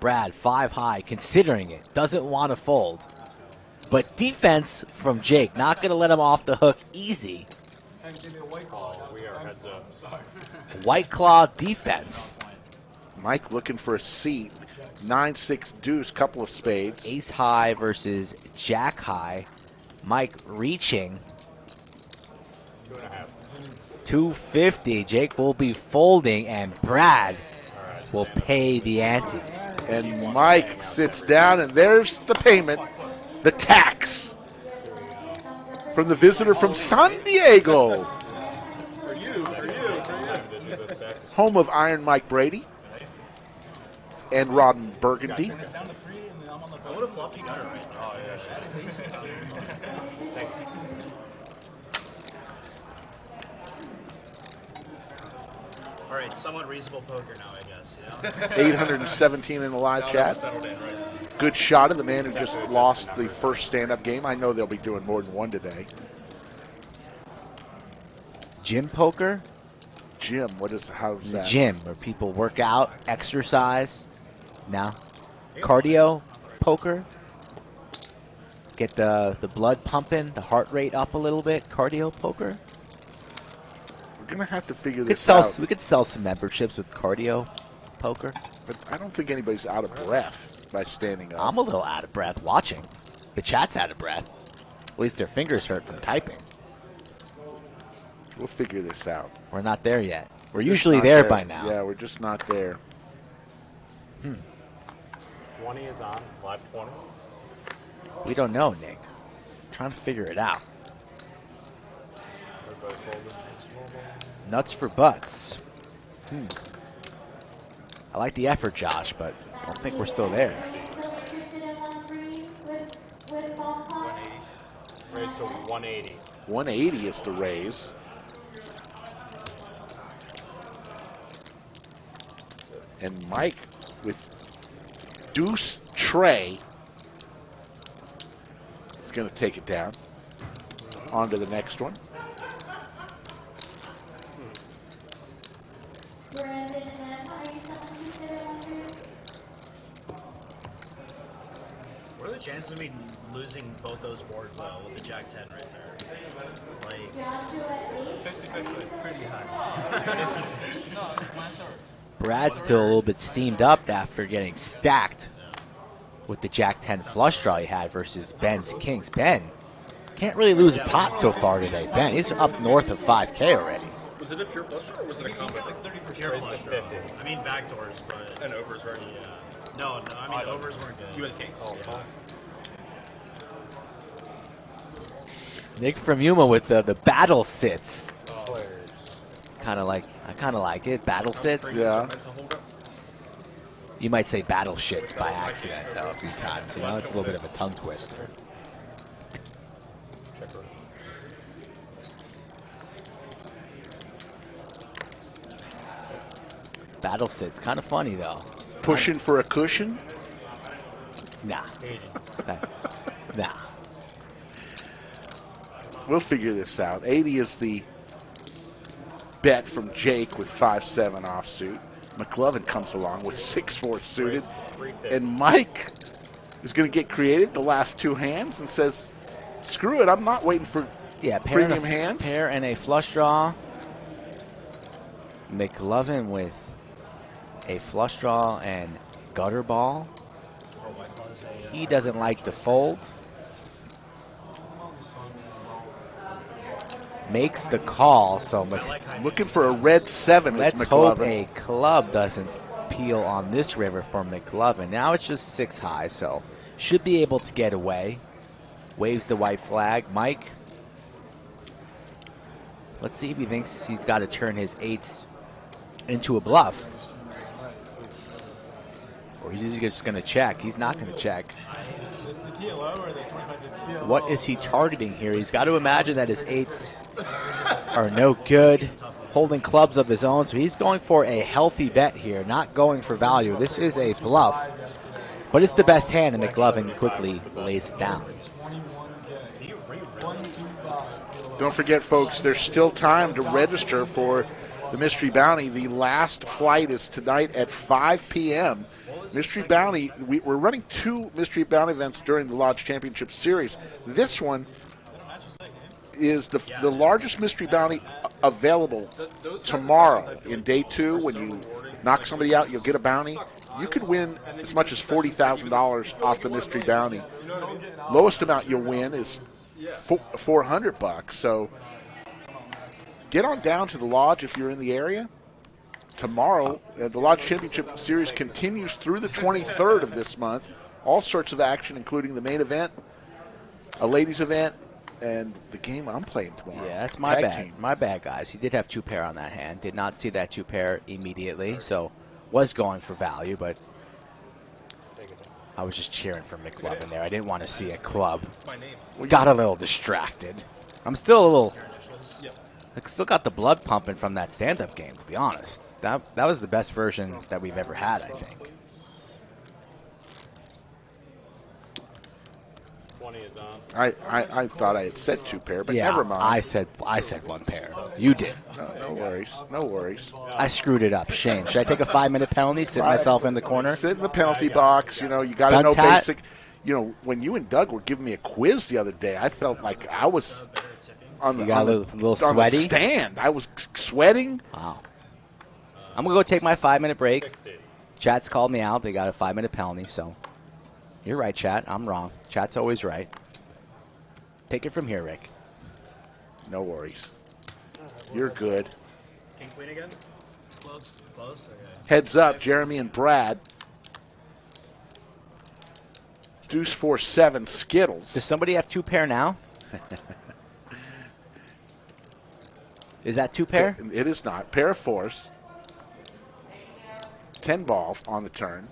Brad, 5 high, considering it, doesn't want to fold, but defense from Jake. Not going to let him off the hook easy. And give me a white claw. We are heads up. Sorry. White claw defense. Mike looking for a seat. 9-6 deuce, couple of spades. Ace high versus jack high. Mike reaching. 2.5. 250. Jake will be folding, and Brad will pay the ante. And Mike sits down, and there's the payment, the tax from the visitor from San Diego, For you. home of Iron Mike Brady and Rodden Burgundy. I would have flopped you gutter right now. Oh, yeah. All right, somewhat reasonable poker now, I guess. 817 in the live chat. Settled in, right? Good shot of the man who just lost the first stand-up game. I know they'll be doing more than one today. Gym poker? Jim, how's that? Gym, where people work out, exercise. Now, cardio poker. Get the blood pumping, the heart rate up a little bit. Cardio poker. We're going to have to figure We this out. could sell some memberships with cardio poker. But I don't think anybody's out of breath by standing up. I'm a little out of breath watching. The chat's out of breath. At least their fingers hurt from typing. We'll figure this out. We're not there yet. We're Just usually not there by now. Yeah, we're just not there. 20 is on. Live 20. We don't know, Nick. Trying to figure it out. Everybody folded. Nuts for butts. I like the effort, Josh, but I don't think we're still there. Raise to 180. 180 is the raise. And Mike with deuce tray is going to take it down. On to the next one. What are the chances of me losing both those boards, though, with the Jack 10 right there? Like, 50-50. pretty high. Brad's still a little bit steamed up after getting stacked with the Jack 10 flush draw he had versus Ben's Kings. Ben can't really lose a pot so far today. Ben, he's up north of 5K already. Was it a pure flush draw or was it a combo? Like 30% Pure flush draw. I mean, backdoors, but... and overs, right? Yeah. No, I mean, overs weren't good. You had kings? Yeah. Nick from Yuma with the battle sits. I kind of like it. Battle sits. Yeah. You might say battle shits by accident, though, a few times. You know, it's a little bit of a tongue twister. Battle sits. Kind of funny, though. Pushing for a cushion? Nah. Nah. We'll figure this out. 80 is the bet from Jake with 5-7 offsuit. McLovin comes along with 6-4 suited. And Mike is going to get creative the last two hands and says, screw it, I'm not waiting for premium hands. Pair and a flush draw. McLovin with a flush draw and gutter ball. He doesn't like the fold. Makes the call, so looking for a red 7. Let's hope a club doesn't peel on this river for McLovin. Now it's just 6 high, so should be able to get away. Waves the white flag. Mike, let's see if he thinks he's got to turn his 8s into a bluff. Or he's just going to check. He's not going to check. What is he targeting here? He's got to imagine that his 8s are no good. Holding clubs of his own, so he's going for a healthy bet here, not going for value. This is a bluff, but it's the best hand, and McLovin quickly lays it down. Don't forget, folks, there's still time to register for the Mystery Bounty. The last flight is tonight at 5 p.m. Mystery Bounty, we're running 2 Mystery Bounty events during the Lodge Championship Series. This one is the largest Mystery Bounty available tomorrow in day 2. When you knock somebody out, you'll get a bounty. You could win as much as $40,000 off the Mystery Bounty. Lowest amount you'll win is $400. So get on down to the Lodge if you're in the area. Tomorrow, the Lodge Championship Series continues through the 23rd of this month. All sorts of action, including the main event, a ladies event, and the game I'm playing tomorrow. Yeah, that's my Tag bad. team. My bad, guys. He did have 2 pair on that hand. Did not see that 2 pair immediately, so was going for value, but I was just cheering for McLovin there. I didn't want to see a club. Got a little distracted. I'm still a little... I still got the blood pumping from that stand-up game, to be honest. That was the best version that we've ever had, I think. 20 is on. I thought I had said 2 pair, but Yeah, never mind. I said 1 pair. You did. No worries. No worries. I screwed it up. Shame. Should I take a 5-minute penalty, sit myself in the corner? Sit in the penalty box. You know, you got to know basic. You know, when you and Doug were giving me a quiz the other day, I felt like I was on the, got on a little on sweaty? the stand. I was sweating. Wow. I'm going to go take my 5-minute break. Chat's called me out. They got a 5-minute penalty, so you're right, Chat. I'm wrong. Chat's always right. Take it from here, Rick. No worries. You're good. King queen again? Close. Close? Okay. Heads up, Jeremy and Brad. Deuce 4-7 Skittles. Does somebody have 2 pair now? Is that 2 pair? It is not. Pair of 4s. 10 ball on the turn.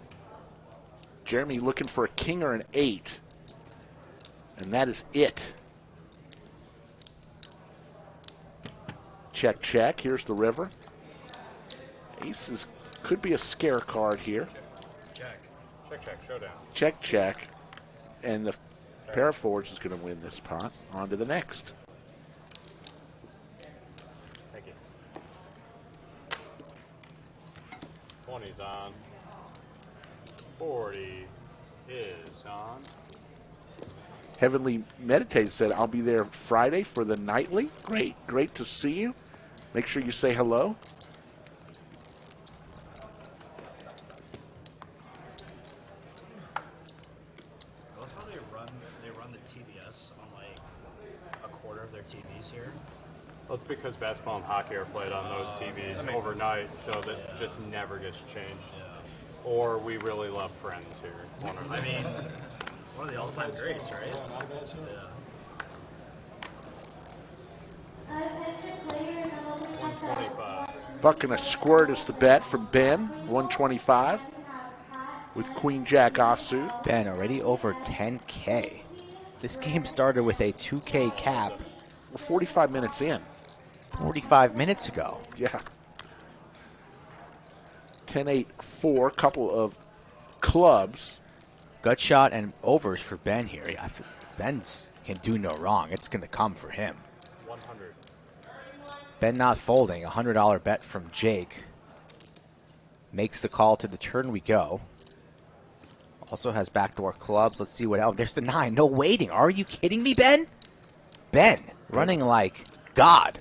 Jeremy looking for a king or an 8. And that is it. Check, check. Here's the river. Aces could be a scare card here. Check. Check, check, showdown. Check, check. And the pair of 4s is going to win this pot. On to the next. Thank you. 20's on. 40 is on. Heavenly Meditated said, I'll be there Friday for the nightly. Great to see you. Make sure you say hello. That's how they run the TBS on like a quarter of their TVs here. Well, it's because basketball and hockey are played on those TVs overnight, so that just never gets changed. Or we really love Friends here. I mean, one of the all-time greats, right? Yeah. Buck and a squirt is the bet from Ben. 125 with Queen Jack offsuit. Ben, already over 10K. This game started with a 2K cap. We're 45 minutes in. 45 minutes ago. Yeah. 10-8-4, couple of clubs. Gut shot and overs for Ben here. Ben's can do no wrong. It's going to come for him. 100. Ben not folding. $100 bet from Jake. Makes the call. To the turn we go. Also has backdoor clubs. Let's see what else. There's the 9. No waiting. Are you kidding me, Ben? Ben running like God.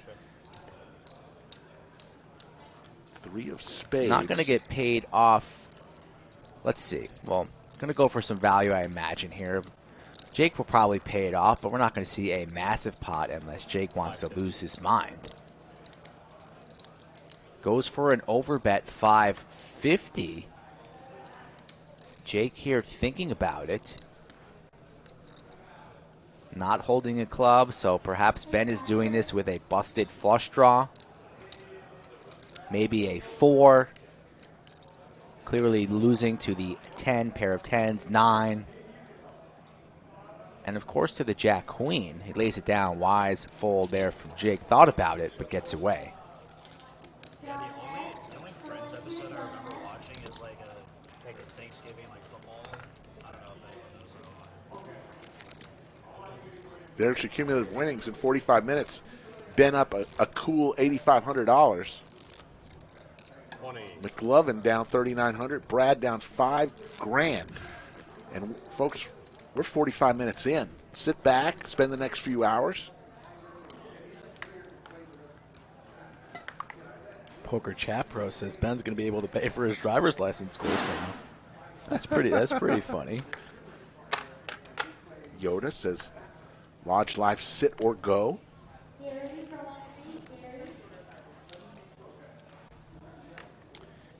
3 of spades. Not going to get paid off. Let's see. Well, going to go for some value, I imagine, here. Jake will probably pay it off, but we're not going to see a massive pot unless Jake wants to lose his mind. Goes for an overbet 550. Jake here thinking about it. Not holding a club, so perhaps Ben is doing this with a busted flush draw. Maybe a 4. Clearly losing to the 10, pair of 10s, 9. And of course to the Jack Queen. He lays it down. Wise fold there from Jake. Thought about it, but gets away. Yeah, the only Friends episode I remember watching is like a Thanksgiving like football. I don't know if anyone knows it. There's your cumulative winnings in 45 minutes. Ben up a cool $8,500. 20. McLovin down 3,900. Brad down $5,000. And folks, we're 45 minutes in. Sit back, spend the next few hours. Poker Chat Pro says Ben's going to be able to pay for his driver's license course now. That's pretty funny. Yoda says, Lodge Life, sit or go.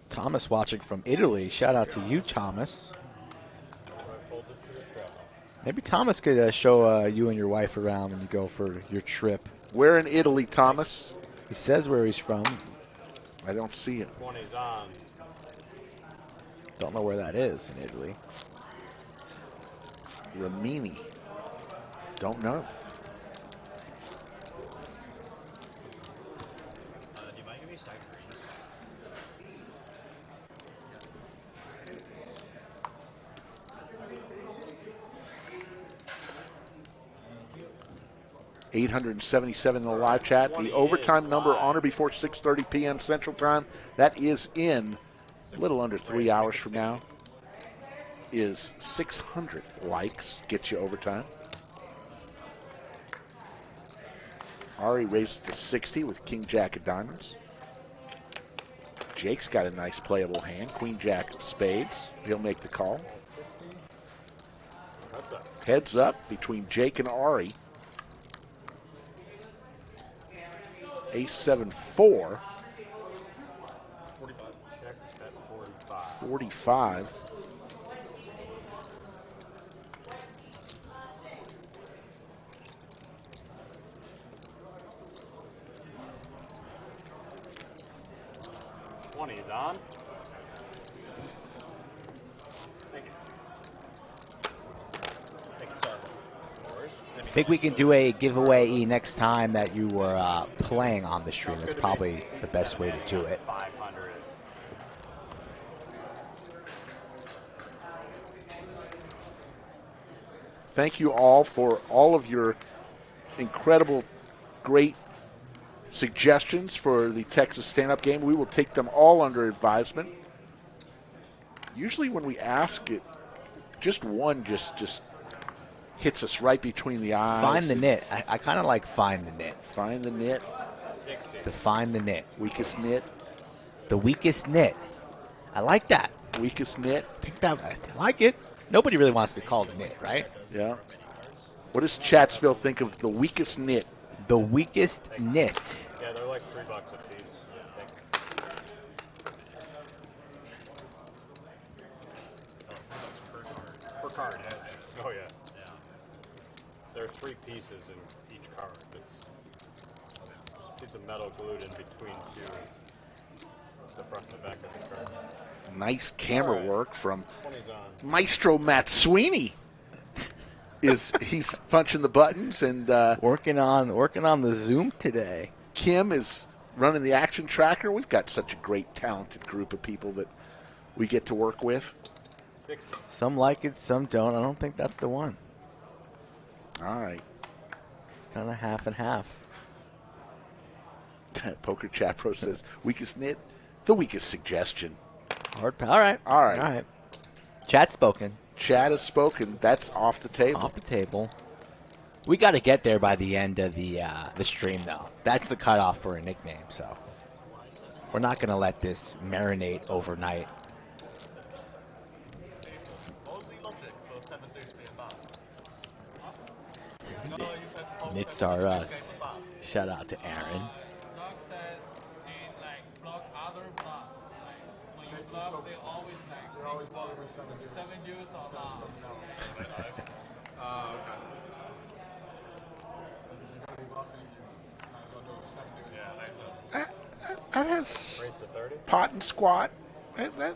Thomas watching from Italy. Shout out to you, Thomas. Maybe Thomas could show you and your wife around when you go for your trip. Where in Italy, Thomas? He says where he's from. I don't see it. 20's on. Don't know where that is in Italy. Rimini. Don't know. Do you mind giving me stack greens? $877 in the live chat. The overtime number on or before 6:30 p.m. Central Time, that is in a little under 3 hours from now, is 600 likes. Gets you overtime. Ari raises to 60 with King Jack of diamonds. Jake's got a nice playable hand. Queen Jack of spades. He'll make the call. Heads up between Jake and Ari. Ace 7 4. 45. Is on. Thank you. Thank you, sir. I think we can do a giveaway next time that you were playing on the stream. That's probably the best way to do it. 500. Thank you all for all of your incredible, great suggestions for the Texas stand-up game. We will take them all under advisement. Usually when we ask it, just one just hits us right between the eyes. Find the nit. I kind of like find the nit. Find the nit. 60. To find the nit. Weakest nit. The weakest nit. I like that. Weakest nit. I like it. Nobody really wants to be called a nit, right? Yeah. What does Chatsville think of the weakest nit? The weakest nit. Yeah, they're like $3 a piece. I think. Per card, yeah. Oh, yeah. There are 3 pieces in each card. It's a piece of metal glued in between the front and the back of the card. Nice camera work from 20's on. Maestro Matt Sweeney. He's punching the buttons and working on the Zoom today. Kim is running the action tracker. We've got such a great, talented group of people that we get to work with. 60. Some like it, some don't. I don't think that's the one. All right. It's kind of half and half. Poker Chat Pro says, weakest nit, the weakest suggestion. All right. Chat spoken. Chat has spoken. That's off the table. Off the table. We got to get there by the end of the stream, though. That's the cutoff for a nickname, so we're not going to let this marinate overnight. What was the logic for 7 deuce being bad? Nits are us. Shout out to Aaron. Doc said they like block other bluffs. Like when you bluff, they always like You're always blocking with 7 deuce. 7 deuce or instead of something else. Okay. So if you're going to be bluffing, you might as well do it with 7 deuce. That has Raise to 30. pot and squat. That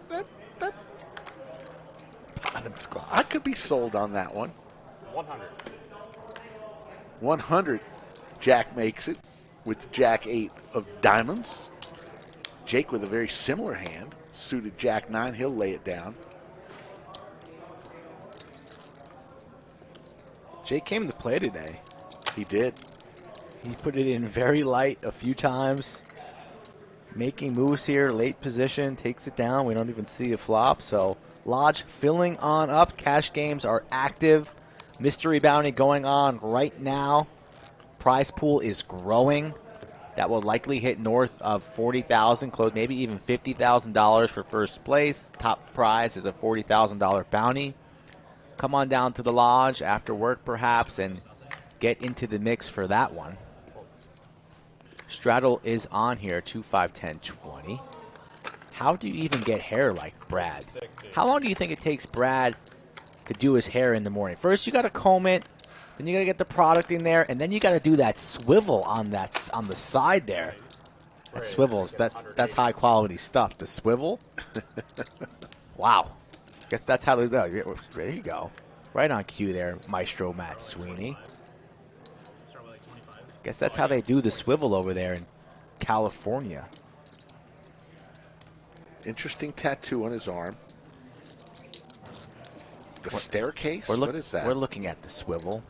Pot and squat. I could be sold on that one. 100. 100. Jack makes it with Jack 8 of diamonds. Jake with a very similar hand. Suited Jack 9. He'll lay it down. Jake came to play today. He did. He put it in very light a few times. making moves here. Late position, takes it down. We don't even see a flop. So Lodge filling on up. Cash games are active. Mystery bounty going on right now. Prize pool is growing. That will likely hit north of $40,000, close maybe even $50,000 for first place. Top prize is a $40,000 bounty. Come on down to the Lodge after work perhaps and get into the mix for that one. Straddle is on here, 2, 5, 10, 20. How do you even get hair like Brad? How long do you think it takes Brad to do his hair in the morning? First, you got to comb it, then you got to get the product in there, and then you got to do that swivel on the side there. That swivels. That's high quality stuff. The swivel. Wow. Guess that's how they go. There you go. Right on cue there, Maestro Matt Sweeney. Guess that's how they do the swivel over there in California. Interesting tattoo on his arm. The staircase? What is that? We're looking at the swivel.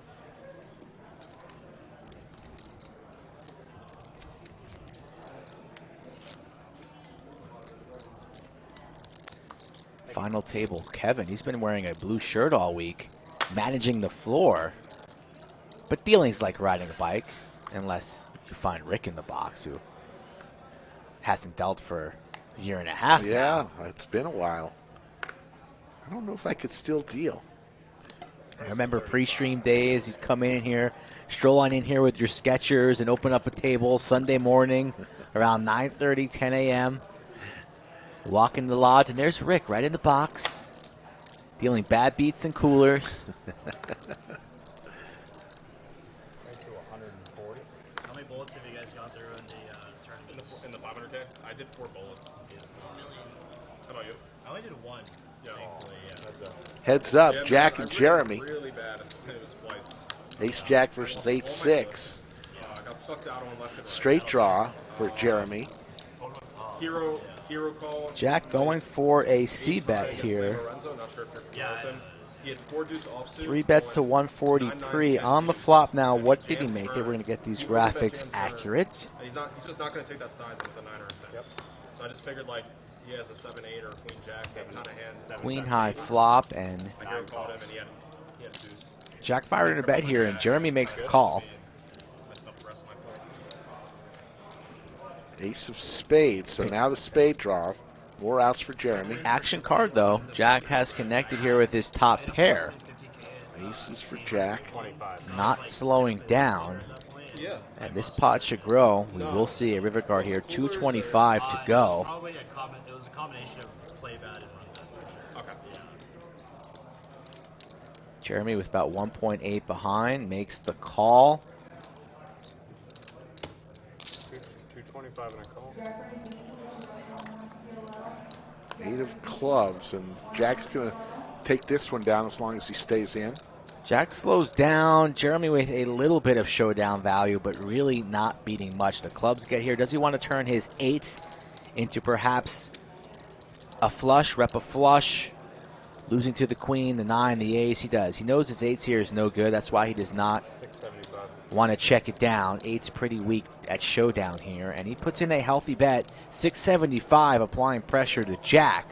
Final table, Kevin. He's been wearing a blue shirt all week, managing the floor. But dealing's like riding a bike, unless you find Rick in the box, who hasn't dealt for a year and a half now. Yeah, it's been a while. I don't know if I could still deal. I remember pre-stream days. You'd come in here, stroll on in here with your Skechers and open up a table Sunday morning around 9:30, 10 a.m. Walk in the Lodge, and there's Rick right in the box, dealing bad beats and coolers. How many bullets have you guys gone through in the tournament? In the 500K, I did 4 bullets. How about you? I only did 1, thankfully, yeah. Heads up, Jack and Jeremy. Really bad. It was flights. Ace Jack versus 8-6. Got sucked out on left and right. Straight draw for Jeremy. Hero call. Jack going for a C-bet here. Lorenzo, not sure if you're familiar with him. He had 4 deuce offsuit. 3 bets to 140 pre on the flop now. What did he make it? We're going to get these graphics accurate. He's just not going to take that size with a 9 or a 10. Yep. So I just figured like he has a 7-8 or a queen jack kind of hand. Queen high flop, and I hero called him and he had deuce. Jack fired in a bet here, and Jeremy makes the call. Ace of spades, so now the spade draw. More outs for Jeremy. Action card, though. Jack has connected here with his top pair. Aces for Jack. Not slowing down. And this pot should grow. We will see a river card here. 225 to go. Probably it was a combination of play bad and run bad. Okay. Jeremy with about 1.8 behind makes the call. 225 and a call. 8 of clubs, and Jack's going to take this one down as long as he stays in. Jack slows down. Jeremy with a little bit of showdown value, but really not beating much. The clubs get here. Does he want to turn his 8s into perhaps a flush, rep a flush, losing to the queen, the 9, the ace? He does. He knows his 8s here is no good. That's why he does not want to check it down. 8's pretty weak at showdown here, and he puts in a healthy bet. 675, applying pressure to Jack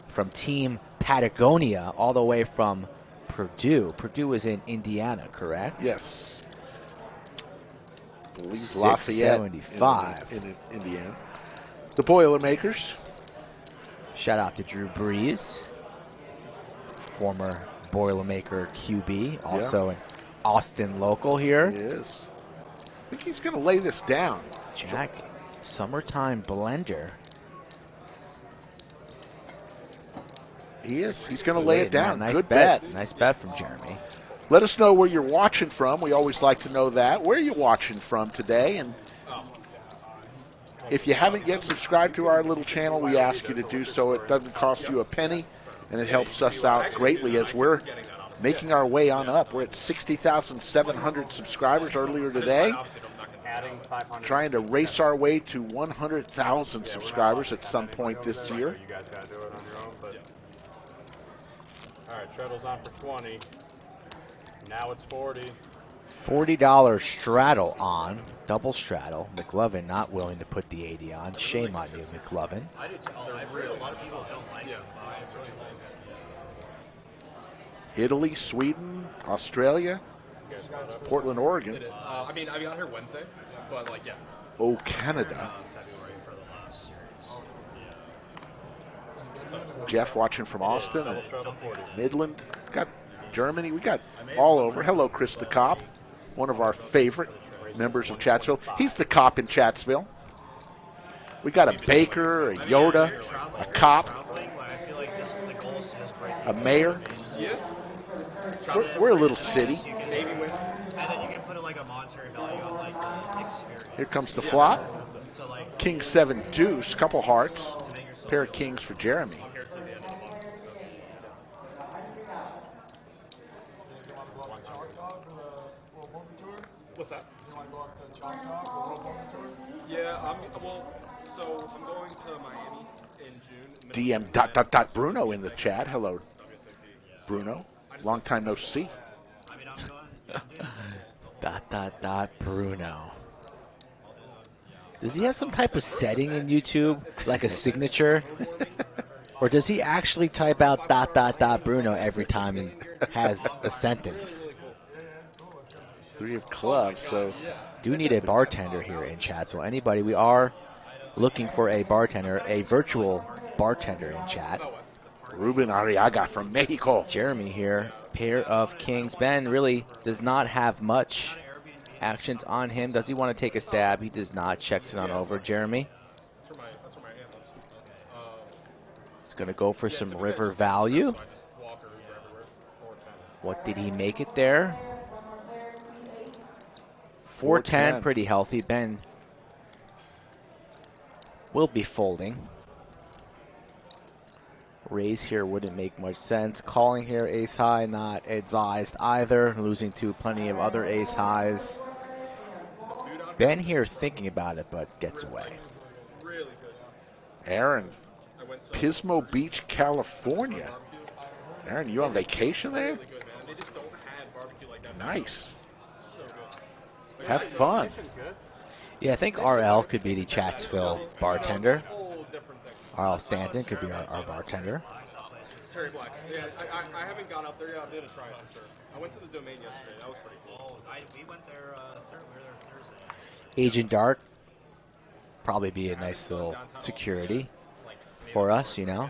from Team Patagonia, all the way from Purdue. Purdue is in Indiana, correct? Yes. I believe Lafayette in Indiana. The Boilermakers. Shout out to Drew Brees, former Boilermaker QB, also an Austin local here. He is. I think he's going to lay this down. Jack, summertime blender. He is. He's going to lay it down. Nice Good bet. bet. Nice bet from Jeremy. Let us know where you're watching from. We always like to know that. Where are you watching from today? And if you haven't yet subscribed to our little channel, we ask you to do so. It doesn't cost you a penny, and it helps us out greatly as we're making our way on up. We're at 60,700 subscribers earlier today. Trying to race our way to 100,000 subscribers at some point this year. You guys got to do it on your own, but all right, Treadle's on for 20. Now it's 40. $40 straddle on, double straddle. McLovin not willing to put the 80 on. Shame on you, McLovin. I do too. I've heard a lot of people don't like them. Italy, Sweden, Australia, Portland, Oregon. I mean, I got here Wednesday, but like, yeah. Oh, Canada. February for the last series. Jeff watching from Austin and Midland. Got Germany. We got all over. Hello, Chris the Cop, one of our favorite members of Chatsville. He's the cop in Chatsville. We got a baker, a Yoda, a cop, a mayor. We're a little city. And then you can put like a monetary value on like the experience. Here comes the flop. So like King 7 deuce, couple hearts. Pair of kings for Jeremy. What's that? You want to go up to Choctaw for World Poker Tour? Yeah, I'm going to Miami in June. DM ... Bruno in the chat. Hello, Bruno. Long time no see. Bruno. Does he have some type of setting in YouTube, like a signature? Or does he actually type out ... Bruno every time he has a sentence? 3 of clubs, so do need a bartender here in Chatsville. Anybody, we are looking for a bartender, a virtual bartender in chat. Ruben Arriaga from Mexico. Jeremy here, pair of kings. Ben really does not have much actions on him. Does he want to take a stab? He does not. Checks it on over. Jeremy. He's going to go for some river value. What did he make it there? 410, pretty healthy. Ben will be folding. Raise here wouldn't make much sense. Calling here ace high, not advised either. Losing to plenty of other ace highs. Ben here thinking about it, but gets away. Aaron, Pismo Beach, California. Aaron, you on vacation there? Nice. Have fun. Yeah, I think RL could be the Chatsville bartender. RL Stanton could be our bartender. Terry Blacks. Yeah, I haven't gone up there yet. I'm going to try it for sure. I went to the domain yesterday. That was pretty cool. We went there, we were there Thursday. Agent Dark, probably be a nice little security for us, you know.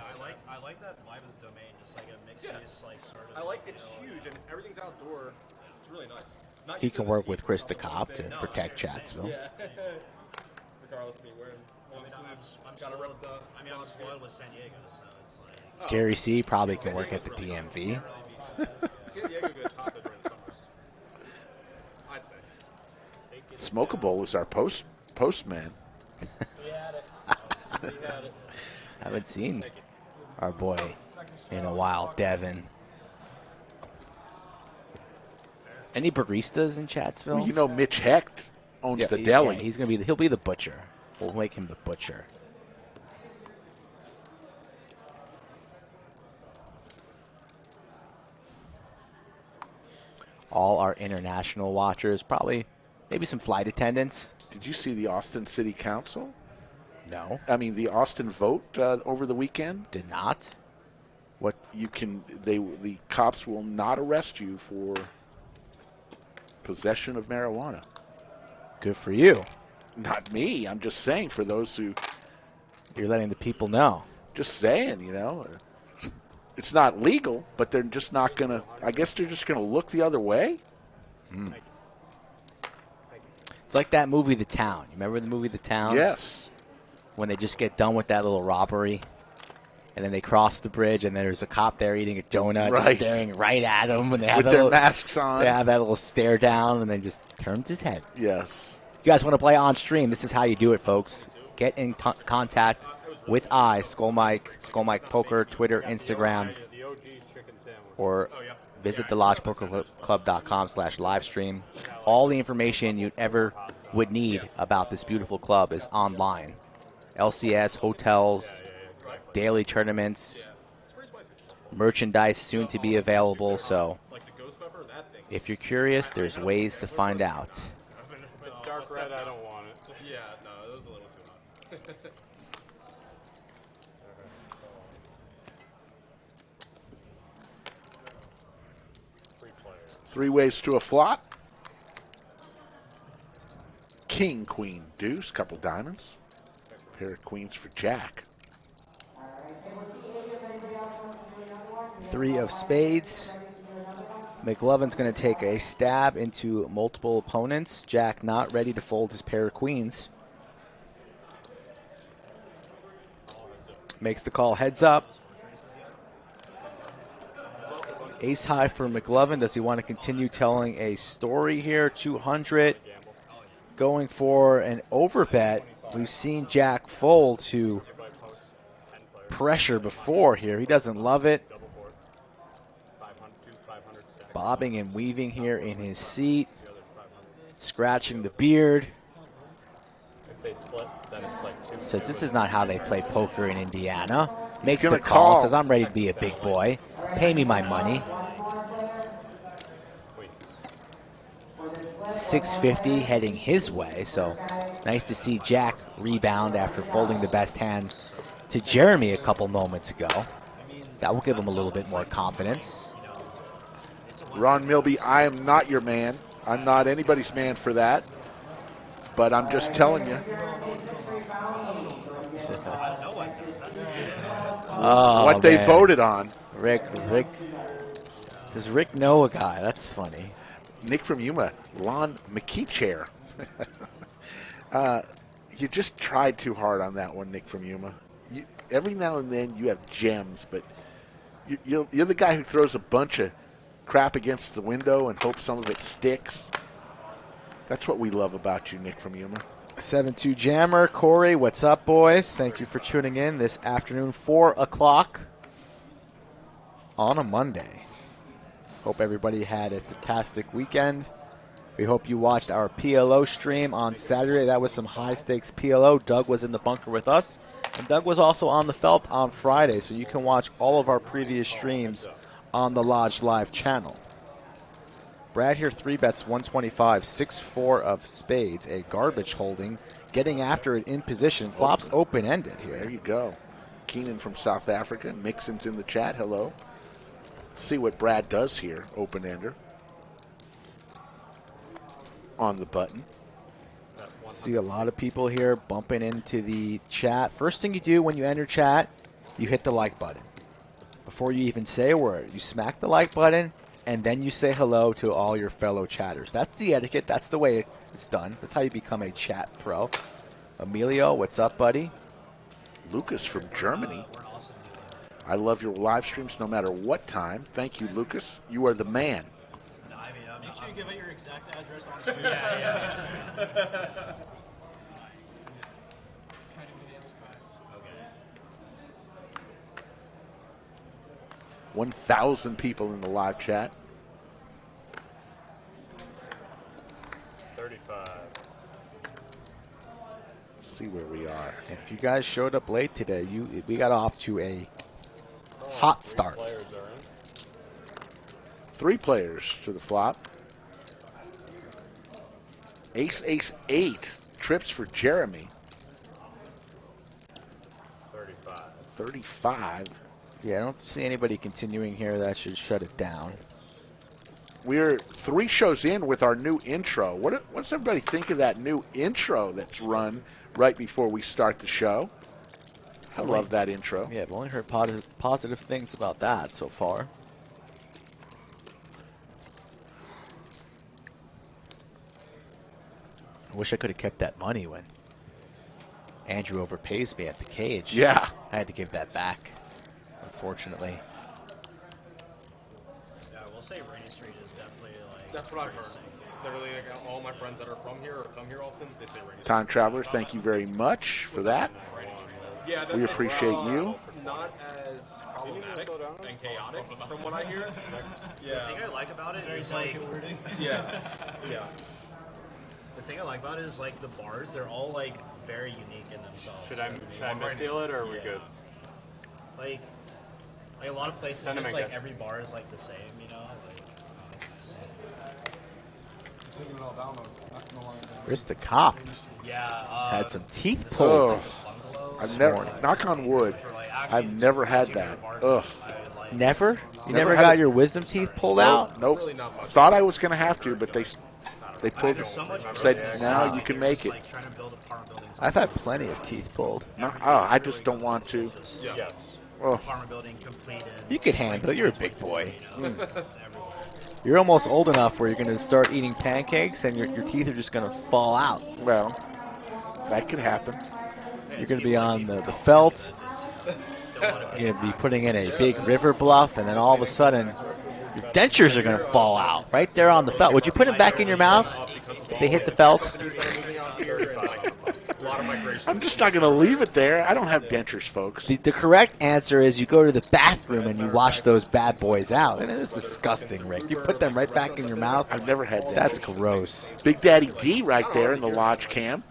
I like that vibe of the domain, just like a mixed use, like sort of. I like it's huge and everything's outdoor. It's really nice. He can work with Chris the Cop to protect Chatsville. Yeah. Regardless of me wearing long sleeves. I'm spoiled with San Diego, so it's like. Gary C probably can work at the DMV. San Diego gets hot during the summers. I'd say. Smokable is our postman. Haven't seen our boy in a while, Devin. Any baristas in Chatsville? Well, you know Mitch Hecht owns the deli. Yeah, he'll be the butcher. We'll make him the butcher. All our international watchers, probably maybe some flight attendants. Did you see the Austin City Council? No. I mean, the Austin vote over the weekend? Did not. What? The cops will not arrest you for possession of marijuana. Good for you. Not me. I'm just saying for those who... You're letting the people know. Just saying, you know. It's not legal, but they're just not going to... I guess they're just going to look the other way? It's like that movie, The Town. You remember the movie, The Town? Yes. When they just get done with that little robbery, and then they cross the bridge, and there's a cop there eating a donut, just staring right at them. When they have with their masks on. They have that little stare down, and then just turns his head. Yes. You guys want to play on stream? This is how you do it, folks. Get in contact with Skull Mike Poker, Twitter, Instagram, or visit thelodgepokerclub.com/livestream. All the information you ever would need about this beautiful club is online. LCS, hotels, daily tournaments, merchandise soon to be available. So If you're curious, there's ways to find out. If it's dark red, I don't want it. Yeah, no, it was a little too hot. Three ways to a flop. King, queen, deuce, couple diamonds. Pair of queens for Jack. 3 of spades. McLovin's going to take a stab into multiple opponents. Jack not ready to fold his pair of queens. Makes the call heads up. Ace high for McLovin. Does he want to continue telling a story here? 200. Going for an overbet. We've seen Jack fold to pressure before here. He doesn't love it. Bobbing and weaving here in his seat. Scratching the beard. Says this is not how they play poker in Indiana. Makes the call. Says I'm ready to be a big boy. Pay me my money. 650 heading his way. So nice to see Jack rebound after folding the best hand to Jeremy a couple moments ago. That will give him a little bit more confidence. Ron Milby, I am not your man. I'm not anybody's man for that. But I'm just telling you. Oh, what they voted on. Rick. Does Rick know a guy? That's funny. Nick from Yuma, Lon McKee you just tried too hard on that one, Nick from Yuma. Every now and then you have gems, but you're the guy who throws a bunch of crap against the window and hopes some of it sticks. That's what we love about you, Nick from Yuma. 7-2 Jammer. Corey, what's up, boys? Thank you for tuning in this afternoon, 4 o'clock on a Monday. Hope everybody had a fantastic weekend. We hope you watched our PLO stream on Saturday. That was some high-stakes PLO. Doug was in the bunker with us. And Doug was also on the felt on Friday, so you can watch all of our previous streams on the Lodge Live channel. Brad here 3-bets 125, 6-4 of spades, a garbage holding, getting after it in position. Flops open-ended here. There you go. Keenan from South Africa. Mixon's in the chat. Hello. Let's see what Brad does here. Open-ender. On the button. See a lot of people here bumping into the chat. First thing you do when you enter chat, you hit the like button. Before you even say a word, you smack the like button, and then you say hello to all your fellow chatters. That's the etiquette. That's the way it's done. That's how you become a chat pro. Emilio, what's up, buddy? Lucas from Germany. I love your live streams no matter what time. Thank you, Lucas. You are the man. No, I mean, make sure you give it your exact address on the screen. Yeah. 1,000 people in the live chat. 35. Let's see where we are. If you guys showed up late today, we got off to a hot start. 3 players to the flop. Ace, ace, 8. Trips for Jeremy. 35. Yeah, I don't see anybody continuing here. That should shut it down. We're 3 shows in with our new intro. What's everybody think of that new intro that's run right before we start the show? I love that intro. Yeah, I've only heard positive things about that so far. I wish I could have kept that money when Andrew overpays me at the cage. Yeah. I had to give that back, unfortunately. Yeah, I will say Rainy Street is definitely like... That's what I've heard. Literally, like, all my friends that are from here or come here often, they say Rainy Street. Time Traveler, thank you very much for that. Yeah, We appreciate you. Not as problematic and chaotic from what I hear. The thing I like about it is like... Yeah. The thing I like about it is like the bars, they're all like very unique in themselves. Should I misdeal it or are we good? Like a lot of places, Sentiment, just like guys. every bar is like the same, you know? taking it all down, though. It's not no longer. Chris the Cop Yeah. had some teeth pulled. I've never, knock on wood, I've never had that. Ugh. Never? You Never never had got it. your wisdom teeth pulled out? Nope. Thought I was going to have to, but they pulled it. Said, now you can make it. I've had plenty of teeth pulled. No, I just don't want to. Yes. Oh, You could handle it. You're a big boy. You're almost old enough where you're going to start eating pancakes and your teeth are just going to fall out. well, that could happen. You're going to be on the felt. You're going to be putting in a big river bluff, and then all of a sudden, your dentures are going to fall out right there on the felt. Would you put them back in your mouth if they hit the felt? I'm just not going to leave it there. I don't have dentures, folks. The correct answer is you go to the bathroom and you wash those bad boys out. I mean, it's disgusting, Rick. You put them right back in your mouth. I've never had dentures. That's gross. Big Daddy D right there in the lodge cam,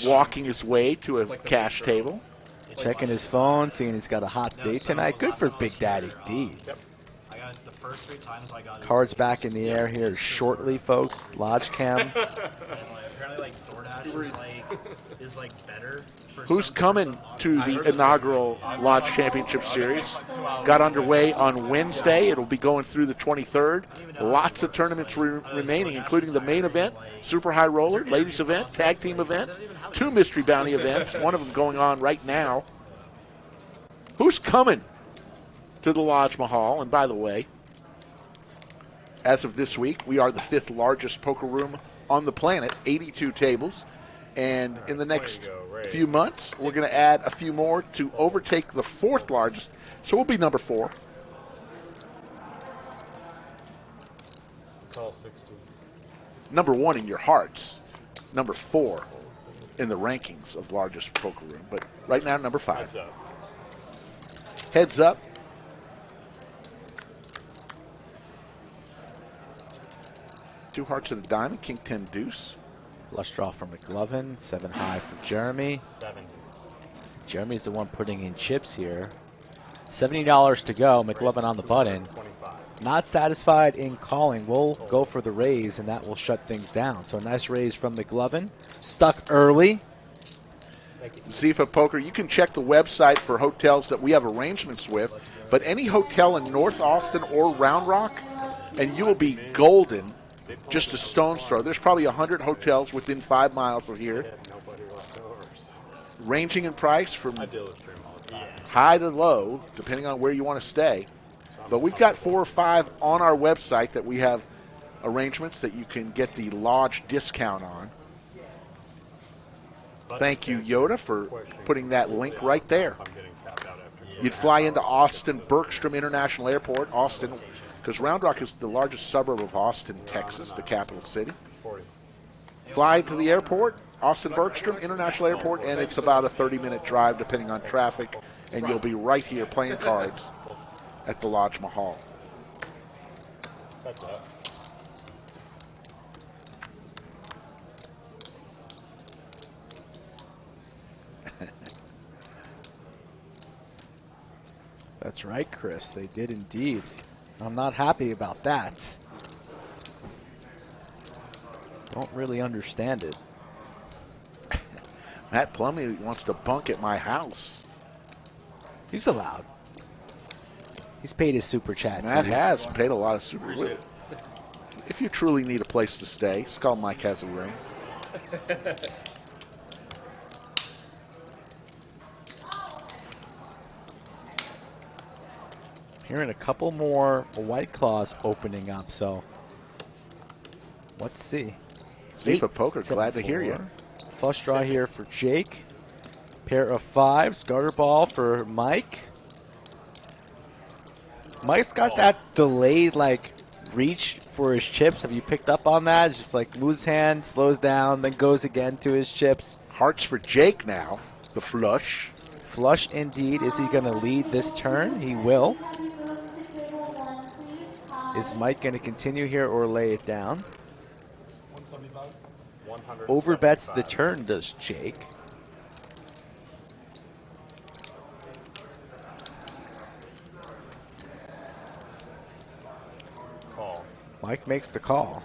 walking his way to a cash table. Checking his phone, seeing he's got a hot date tonight. Good for Big Daddy D. Cards back in the air here shortly, folks. Lodge cam. Who's coming to the inaugural Lodge Championship Series? Got underway on Wednesday. It'll be going through the 23rd. Lots of tournaments remaining, including the main event, Super High Roller, ladies event, tag team event, 2 mystery bounty events, one of them going on right now. Who's coming to the Lodge Mahal? And by the way, as of this week, we are the 5th largest poker room on the planet, 82 tables. And in the next few months, we're going to add a few more to overtake the 4th largest. So we'll be number 4. Call 16. Number 1 in your hearts. Number 4 in the rankings of largest poker room. But right now, number 5. Heads up. Heads up. Two hearts of the diamond, King 10 deuce. Flush draw for McLovin, 7 high for Jeremy. 7. Jeremy's the one putting in chips here. $70 to go. McLovin on the button. 25. Not satisfied in calling. We'll go for the raise, and that will shut things down. So nice raise from McLovin. Stuck early. Zifa Poker, you can check the website for hotels that we have arrangements with, but any hotel in North Austin or Round Rock, and you will be golden, just a stone's throw. There's probably 100 hotels within 5 miles of here, ranging in price from high to low, depending on where you want to stay. But we've got 4 or 5 on our website that we have arrangements that you can get the lodge discount on. Thank you, Yoda, for putting that link right there. You'd fly into Austin Bergstrom International Airport, Austin, because Round Rock is the largest suburb of Austin, Texas, the capital city. Fly to the airport, Austin Bergstrom International Airport, and it's about a 30-minute drive, depending on traffic, and you'll be right here playing cards at the Lodge Mahal. That's right, Chris. They did indeed. I'm not happy about that. Don't really understand it. Matt Plumley wants to bunk at my house. He's allowed. He's paid his super chat. Matt fees. has paid a lot of super. If you truly need a place to stay, Skull Mike has a room. Hearing a couple more White Claws opening up, so let's see. Zifa Poker, glad to hear you. Flush draw here for Jake. Pair of 5s, gutter ball for Mike. Mike's got that delayed, like, reach for his chips. Have you picked up on that? It's just like moves hand, slows down, then goes again to his chips. Hearts for Jake now, the flush. Flush indeed. Is he going to lead this turn? He will. Is Mike going to continue here or lay it down? 175. Overbets the turn, does Jake. Call. Mike makes the call.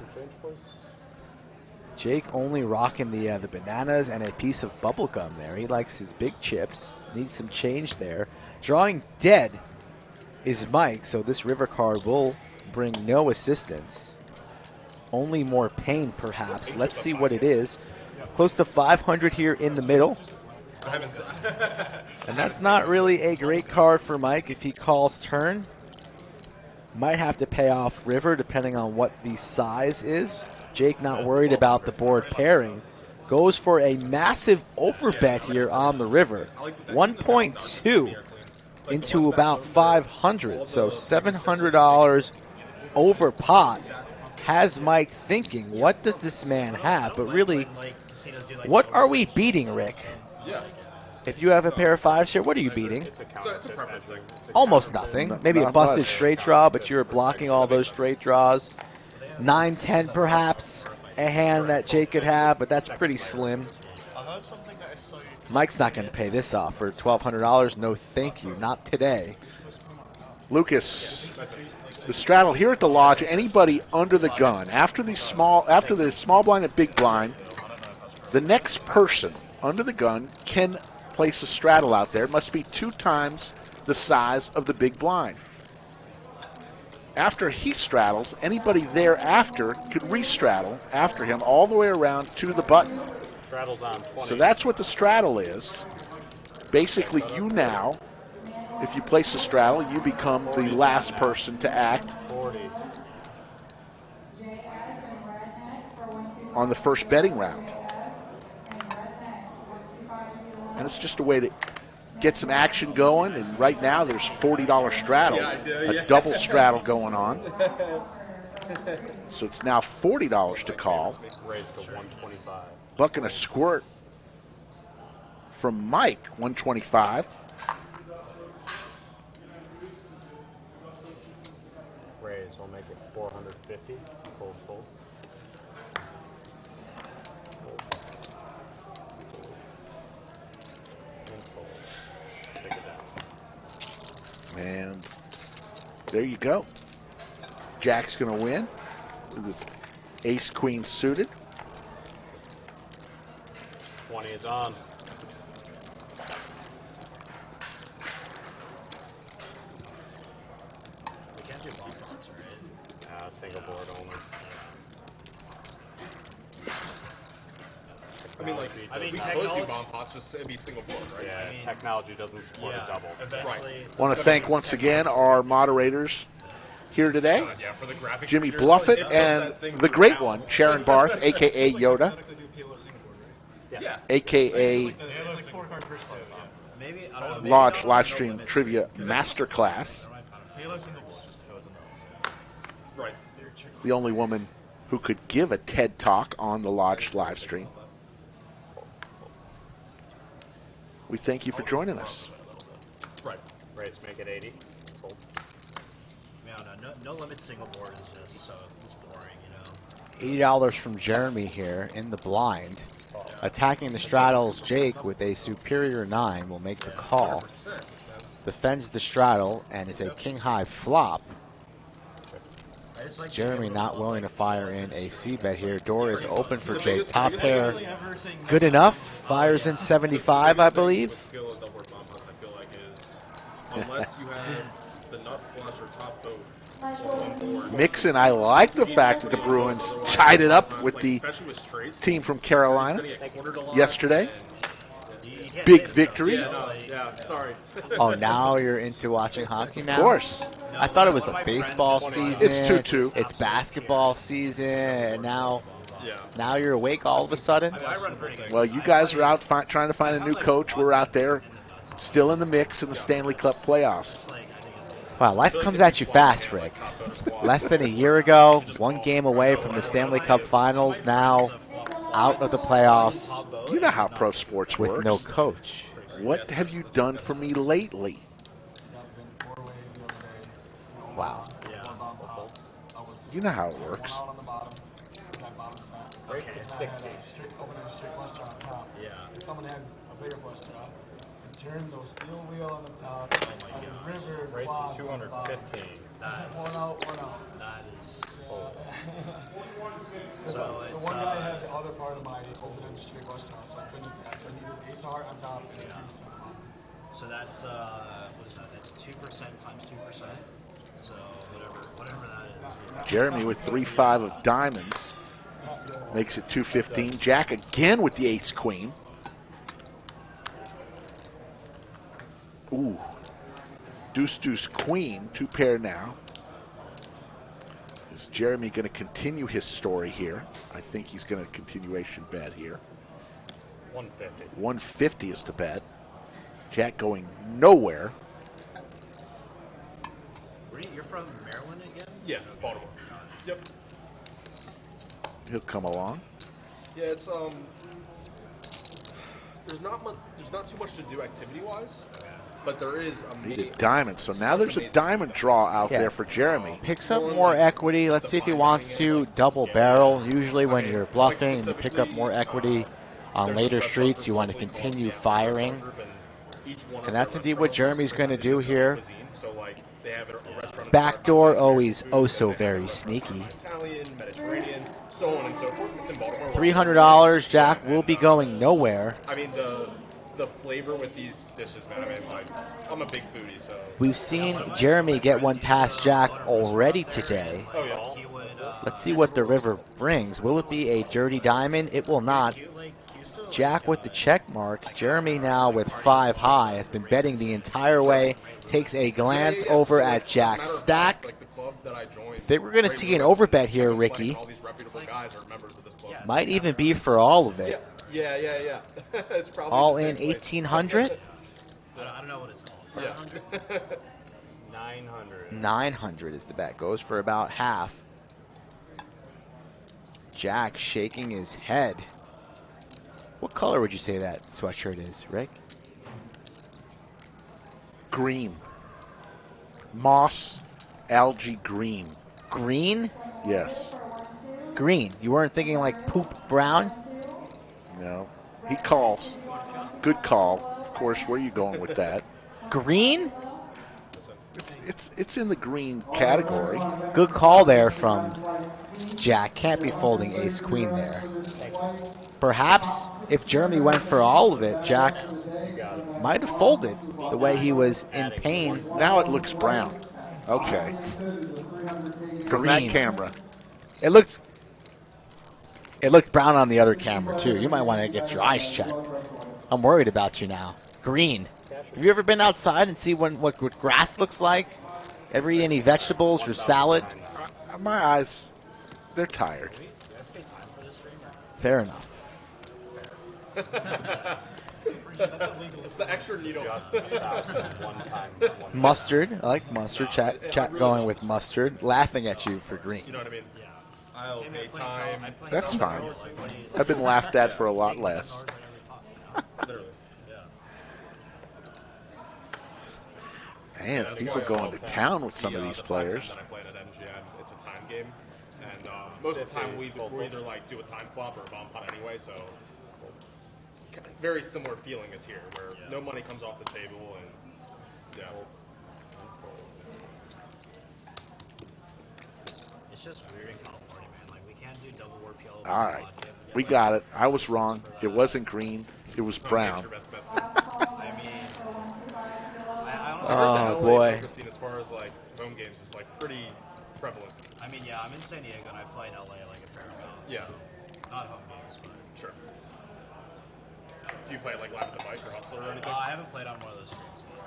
Jake only rocking the bananas and a piece of bubble gum there. He likes his big chips. Needs some change there. Drawing dead is Mike, so this river card will bring no assistance. Only more pain, perhaps. Let's see what it is. Close to 500 here in the middle. And that's not really a great card for Mike if he calls turn. Might have to pay off river depending on what the size is. Jake not worried about the board pairing. Goes for a massive overbet here on the river. 1.2 into about 500. So $700 over pot has Mike thinking, what does this man have? But really, what are we beating, Rick? If you have a pair of fives here, what are you beating? It's a preference thing. Almost nothing. Maybe a busted straight draw, but you're blocking all those straight draws. 9-10 perhaps, a hand that Jake could have, but that's pretty slim. Mike's not going to pay this off for $1,200. No, thank you. Not today. Lucas, the straddle here at the lodge, anybody under the gun, after the small blind and big blind, the next person under the gun can place a straddle out there. It must be 2 times the size of the big blind. After he straddles, anybody thereafter could re-straddle after him all the way around to the button. Straddle's on 20. So that's what the straddle is. Basically, you now, if you place a straddle, you become the last person to act 40. on the first betting round. And it's just a way to get some action going. And right now, there's $40 straddle, a double straddle going on. So it's now $40 to call. Raised to 125. Buck and a squirt from Mike, 125. Raise will make it 450. Fold, fold. And there you go. Jack's going to win with his ace-queen suited. 20 is on. We can't do bomb pots, right? Single board only. I mean, we could do bomb pots, just it'd be single board, right? Yeah, technology doesn't support a double. Eventually, Want to thank once again our moderators here today, Yeah, for the graphic Jimmy computers, Bluffett it does and that thing the for great now. one, Sharon Barth, a.k.a. Yoda, Yeah. a.k.a. it's like 4 card first two. Maybe, I don't know. Lodge Livestream Trivia Masterclass, Halo single board, just goes in those. Right. the only woman who could give a TED Talk on the Lodge Livestream. We thank you for joining us. Right. Raise, make it 80. Fold. Yeah, no limit single board is just so it's boring, you know. $80 from Jeremy here in the blind. Attacking the straddles, Jake with a superior 9 will make the call. Defends the straddle and is a king-high flop. Jeremy not willing to fire in a C-bet here. Door is open for Jake. Top pair, good enough. Fires in 75, I believe. Skill of double bomb pots, I feel like, is unless you have the nut flush or top boat on board. Mixon, I like the fact that the Bruins tied it up with the Especially with straights. team from Carolina Gonna get cornered a lot. yesterday. You can't Big say so. victory. Yeah, no, yeah, sorry. Oh, now you're into watching hockey now? Of course. I thought it was a baseball season. It's 2-2. It's basketball season, and now Yeah. you're awake all of a sudden? I run for things. Well, you guys are out trying to find a new coach. We're out there still in the mix in the Stanley Cup playoffs. Wow, life comes at you fast, Rick. Less than a year ago, 1 game away from the Stanley Cup Finals, now out of the playoffs You know how pro sports with works. no coach. What have you done for me lately? Wow. You know how it works. On the bottom, that bottom side. Raise to 60. Straight open and straight flush draw on top. Yeah. And someone had a bigger flush draw. And turned those steel wheel on the top. And river Raise quads to on the bottom. 215. That's, One out. that is. The So one it's. guy had the other part of my open-ended straight flush draw, so I couldn't do that. So I needed ace of heart on top and a deuce on the bottom. So that's what is that? That's 2% times 2%. So whatever that is. Jeremy with 3-5 of diamonds makes it 215. Jack again with the ace queen. Ooh. Deuce, deuce, queen. 2 pair now. Is Jeremy going to continue his story here? I think he's going to continuation bet here. 150. 150 is the bet. Jack going nowhere. You're from Maryland again? Yeah, Baltimore. Yep. He'll come along. Yeah, it's there's not too much to do activity-wise, but there is a He mini. did diamond, so now there's a diamond draw out there for Jeremy. Picks up more equity. Let's see if he wants to double barrel. Usually when you're bluffing and you pick up more equity on later streets, you want to continue firing. And that's indeed what Jeremy's going to do here. Backdoor always oh so very sneaky. Italian, Mediterranean, so on and so forth. It's in Baltimore. $300. Jack will be going nowhere. I mean, the flavor with these dishes, man. I mean, like, I'm a big foodie, so. We've seen Jeremy get one past Jack already today. Oh, yeah. Let's see what the river brings. Will it be a dirty diamond? It will not. Jack with the check mark. Jeremy now with 5 high has been betting the entire way. Takes a glance over at Jack's stack. If they were going to see an overbet here, Ricky, might even be for all of it. Yeah. It's probably All in 1,800? I don't know what it's called. Yeah. 900. 900 is the bet. Goes for about half. Jack shaking his head. What color would you say that sweatshirt is, Rick? Green. Moss algae green. Green? Yes. Green. You weren't thinking like poop brown? No. He calls. Good call. Of course, where are you going with that? Green? It's in the green category. Good call there from Jack. Can't be folding ace queen there. Perhaps if Jeremy went for all of it, Jack might have folded the way he was in pain. Now it looks brown. Okay. From that Green. camera. It looked brown on the other camera too. You might want to get your eyes checked. I'm worried about you now. Green. Have you ever been outside and see what grass looks like? Ever eat any vegetables or salad? My eyes, they're tired. Fair enough. It's the extra needle. Mustard. I like mustard. Chat going with mustard. Laughing at you for green. You know what I mean? I'll pay time. That's fine. I've been laughed at for a lot less. Literally. Man, people going to town with some of these players. That I played at MGM, it's a time game, and most of the time we either like do a time flop or a bomb pot anyway. So very similar feeling as here, where no money comes off the table, and yeah. It's just weird in California, man. Like, we can't do double warp yellow. All right. We got it. I was wrong. It wasn't green. It was brown. I mean, Oh, boy. As far as like home games, it's like pretty prevalent. I mean, yeah, I'm in San Diego and I play in LA like a fair amount. Yeah. So not home games, but Sure. Do you play like Live at the Bike or Hustler or anything? I haven't played on one of those streams yet.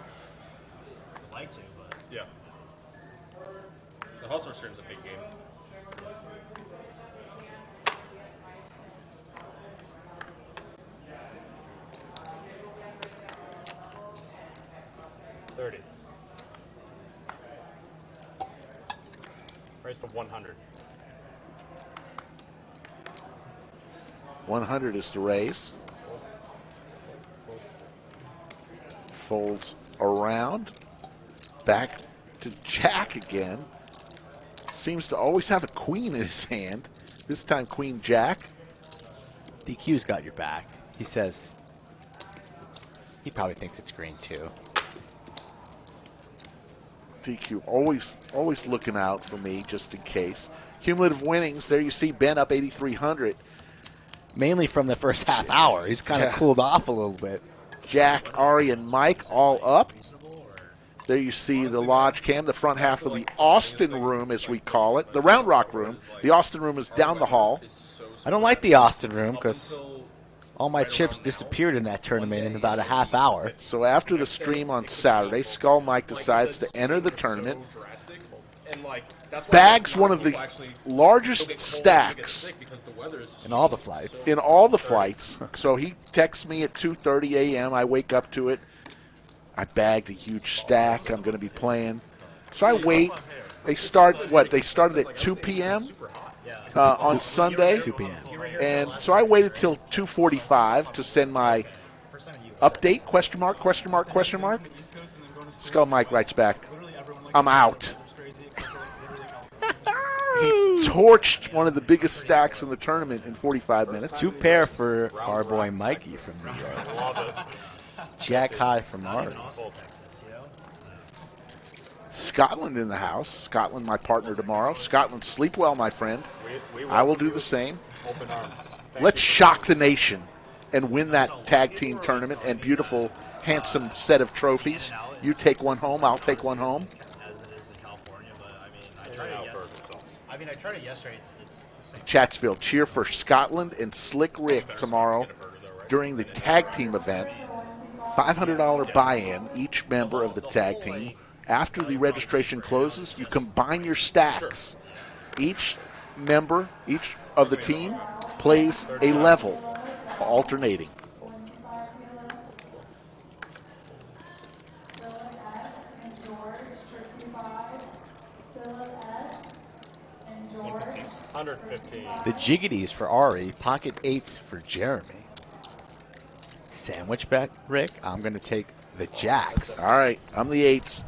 I'd like to, but Yeah. The Hustler stream's a big game. $30. Raised to 100. 100 is the raise. Folds around. Back to Jack again. Seems to always have a queen in his hand. This time Queen Jack. DQ's got your back. He says he probably thinks it's green too. DQ, always looking out for me just in case. Cumulative winnings, there you see Ben up 8,300. Mainly from the first half hour. He's kind of cooled off a little bit. Jack, Ari, and Mike all up. There you see the Lodge Cam, the front half of the Austin room, as we call it, the Round Rock room. The Austin room is down the hall. I don't like the Austin room because all my chips disappeared in that tournament in about a half hour. So after the stream on Saturday, Skull Mike decides to enter the tournament. Bags one of the largest stacks in all the flights. So he texts me at 2:30 a.m. I wake up to it. I bagged a huge stack. I'm going to be playing. So I wait. They started at 2 p.m. On Sunday. 2 p.m. And so I waited till 2:45 to send my update, question mark. Skull Mike writes back, I'm out. He torched one of the biggest stacks in the tournament in 45 minutes. 2 pair for our boy Mikey from New York. Jack high from Ari. Scotland in the house. Scotland, my partner tomorrow. Scotland, sleep well, my friend. I will do the same. Let's shock the nation and win that tag team tournament and beautiful, handsome set of trophies. You take one home, I'll take one home. As it is in California, but I tried it yesterday. It's the same. Chatsville, cheer for Scotland and Slick Rick tomorrow during the tag team event. $500 buy-in, each member of the tag team. After the registration closes, you combine your stacks. Each member, each of the team, plays a level, alternating. The jiggities for Ari, pocket 8s for Jeremy. Sandwich bet, Rick. I'm going to take the jacks. All right, I'm the 8s.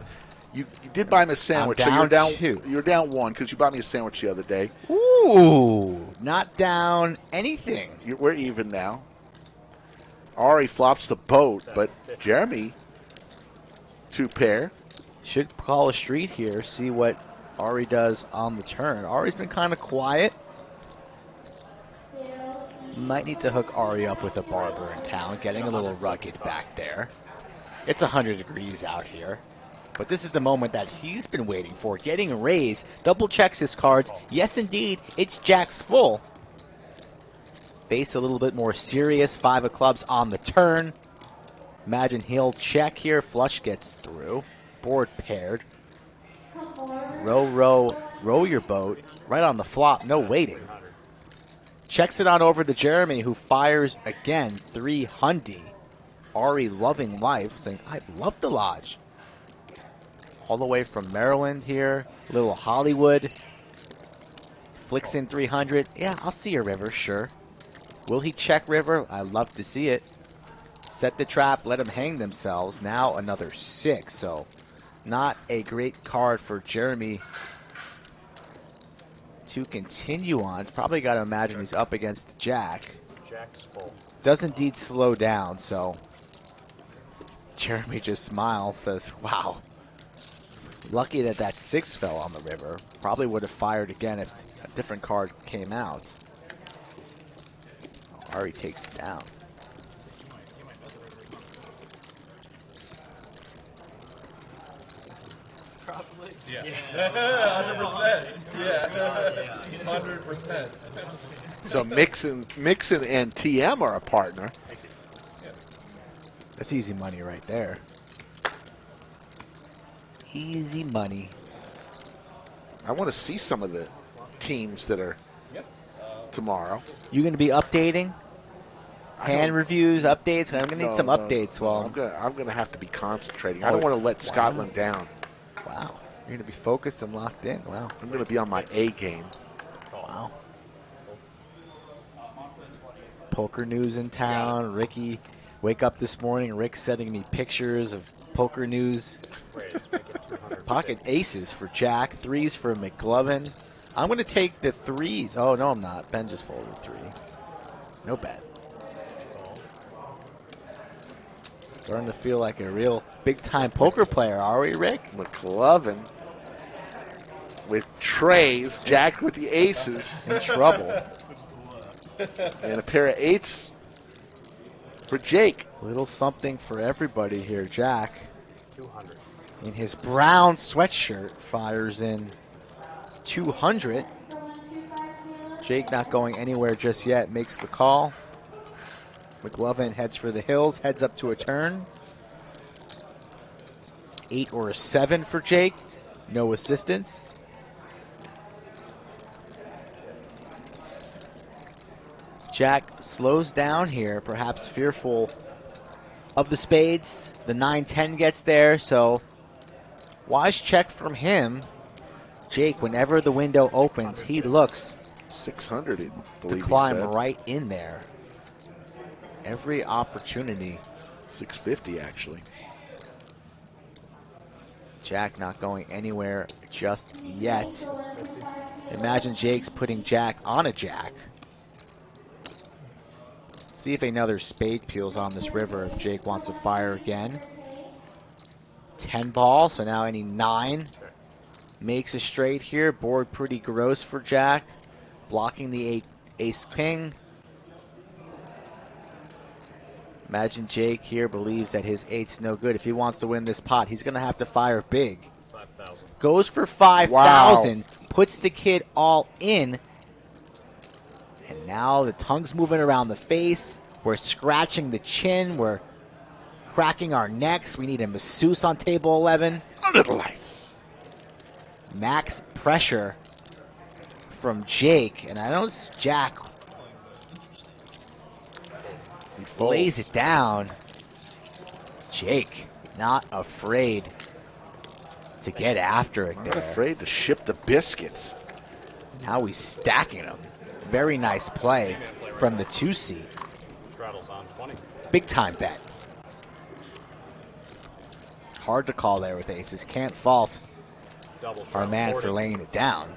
You did buy me a sandwich. I'm down so 2. You're down 1 because you bought me a sandwich the other day. Ooh, not down anything. We're even now. Ari flops the boat, but Jeremy, 2 pair. Should call a street here, see what Ari does on the turn. Ari's been kind of quiet. Might need to hook Ari up with a barber in town, getting a little rugged back there. It's 100 degrees out here. But this is the moment that he's been waiting for, getting raised. Double checks his cards. Yes, indeed, it's jacks full. Face a little bit more serious. 5 of clubs on the turn. Imagine he'll check here. Flush gets through. Board paired. Row your boat. Right on the flop, no waiting. Checks it on over to Jeremy, who fires again. 300. Ari loving life, saying, I love the lodge. All the way from Maryland here. Little Hollywood. Flicks in 300. Yeah, I'll see your river, sure. Will he check river? I'd love to see it. Set the trap, let them hang themselves. Now another 6, so not a great card for Jeremy to continue on. Probably got to imagine he's up against Jack. Jack's full. Does indeed slow down, so Jeremy just smiles, says, wow. Lucky that that 6 fell on the river. Probably would have fired again if a different card came out. Ari takes it down. Probably. Yeah. 100%. Yeah. 100%. So Mixon and TM are a partner. That's easy money right there. Easy money. I want to see some of the teams that are tomorrow. You going to be updating? Hand reviews, updates? I'm going to need some updates. Well, I'm going to have to be concentrating. I don't want to let Scotland down. Wow. You're going to be focused and locked in. Wow. I'm going to be on my A game. Wow. Poker news in town. Ricky, wake up this morning. Rick's sending me pictures of poker news. Pocket aces for Jack. 3s for McLovin. I'm going to take the 3s. Oh, no, I'm not. Ben just folded 3. No bet. Starting to feel like a real big-time poker player, are we, Rick? McLovin with trays, Jack with the aces. In trouble. And a pair of eights for Jake. Little something for everybody here. Jack, 200. in his brown sweatshirt, fires in 200. Jake not going anywhere just yet, makes the call. McLovin heads for the hills, heads up to a turn. 8 or a 7 for Jake. No assistance. Jack slows down here, perhaps fearful of the spades. The 9-10 gets there, so wise check from him. Jake, whenever the window opens, he looks 600, I believe to he climb said. right in there. Every opportunity. 650, actually. Jack not going anywhere just yet. Imagine Jake's putting Jack on a jack. See if another spade peels on this river if Jake wants to fire again. 10 ball, so now any 9 makes a straight here. Board pretty gross for Jack. Blocking the ace-king. Imagine Jake here believes that his 8's no good. If he wants to win this pot, he's going to have to fire big. 5,000. Goes for 5,000. Puts the kid all in. And now the tongue's moving around the face. We're scratching the chin. We're cracking our necks. We need a masseuse on table 11. Under the lights. Max pressure from Jake. And I know Jack lays it down. Jake not afraid to get after it Not there. afraid to ship the biscuits. Now he's stacking them. Very nice play from the 2 seat. Straddle's on 20. Big time bet. Hard to call there with aces. Can't fault Double our straddle man 40. for laying it down.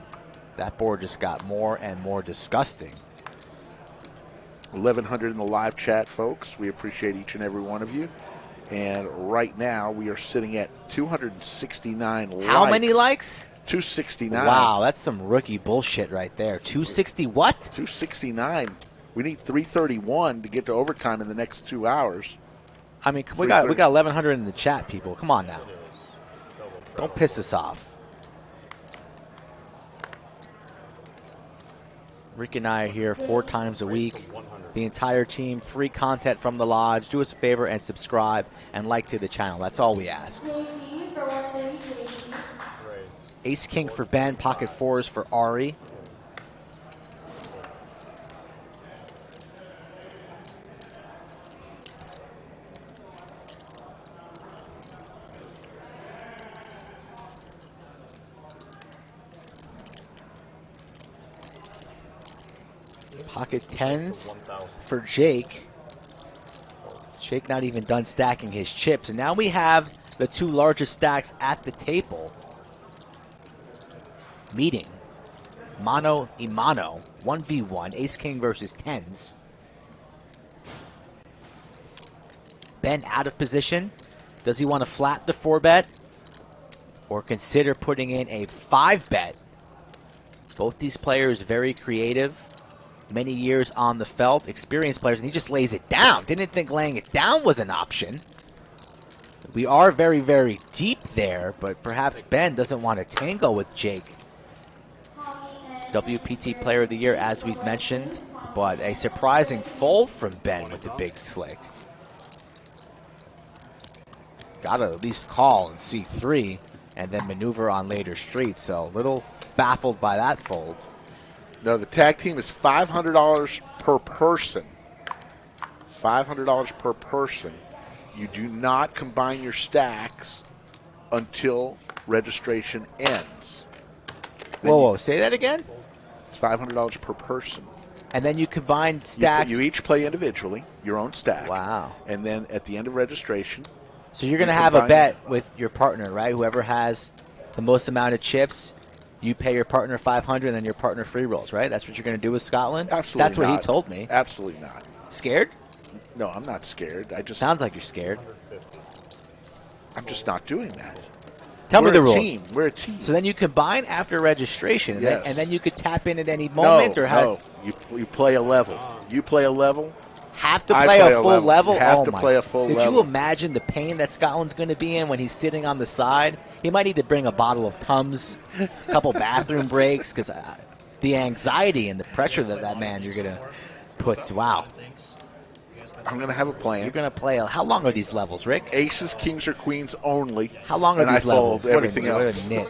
That board just got more and more disgusting. 1,100 in the live chat, folks. We appreciate each and every one of you. And right now, we are sitting at 269 likes. How many likes? 269. Wow, that's some rookie bullshit right there. 260 what? 269. We need 331 to get to overtime in the next 2 hours. I mean, we got 1,100 in the chat, people. Come on now. Don't piss us off. Rick and I are here 4 times a week. The entire team, free content from the lodge. Do us a favor and subscribe and like to the channel. That's all we ask. Ace King for Ben, pocket 4s for Ari. Pocket 10s for Jake. Jake not even done stacking his chips. And now we have the 2 largest stacks at the table meeting. Mano y mano. 1v1. Ace King versus 10s. Ben out of position. Does he want to flat the 4-bet? Or consider putting in a 5-bet? Both these players very creative. Many years on the felt, experienced players, and he just lays it down. Didn't think laying it down was an option. We are very, very deep there, but perhaps Ben doesn't want to tango with Jake. WPT Player of the Year, as we've mentioned, but a surprising fold from Ben with the big slick. Got to at least call in C3 and then maneuver on later streets, so a little baffled by that fold. No, the tag team is $500 per person. $500 per person. You do not combine your stacks until registration ends. Then Whoa, say that again? It's $500 per person. And then you combine stacks. You each play individually, your own stack. Wow. And then at the end of registration. So you're going to have a bet with your partner, right? Whoever has the most amount of chips, you pay your partner $500 and then your partner free rolls, right? That's what you're going to do with Scotland? Absolutely That's what not. he told me. Absolutely not. Scared? No, I'm not scared. Sounds like you're scared. I'm just not doing that. Tell me the We're a rules. team. We're a team. So then you combine after registration, and, Yes. then you could tap in at any moment, or No. You play a level. You play a level. Have to I play play a full level. You have oh to my. play a full Could level. you imagine the pain that Scotland's going to be in when he's sitting on the side? He might need to bring a bottle of Tums, a couple bathroom breaks, because the anxiety and the pressure that man you're going to put. Wow. I'm going to have a plan. You're going to play. How long are these levels, Rick? Aces, kings, or queens only. How long are and these I levels? fold everything What a else. nit.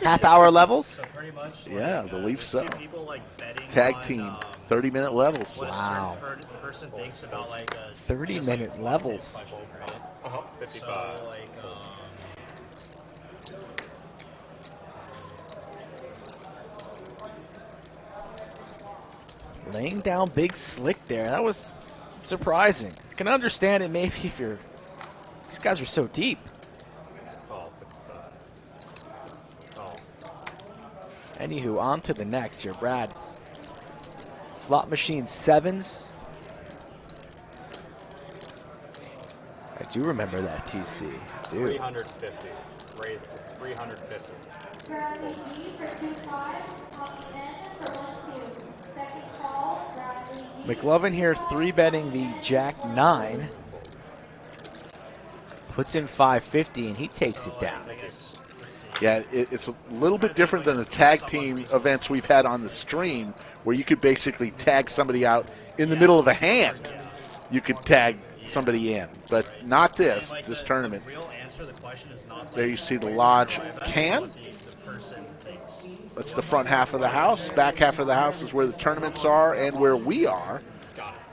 Half-hour levels? So pretty much, Yeah, I believe so. people like betting Tag on, team, 30-minute levels. what Wow. a certain person thinks about like a 30-minute levels. question, right? 55. So like, Laying down big slick there. That was surprising. I can understand it maybe if you're... These guys are so deep. Call 55. Call. Anywho, on to the next here, Brad. Slot machine sevens. I do remember that TC. Dude. 350. Raised to 350. McLovin here 3-betting the Jack-9. Puts in 550, and he takes it down. Yeah, it's a little bit different than the tag team events we've had on the stream, where you could basically tag somebody out in the middle of a hand. You could tag somebody in, but not this tournament. real answer, the question is not There you see the Lodge can. the person thinks. That's the front half of the house. Back half of the house is where the tournaments are and where we are.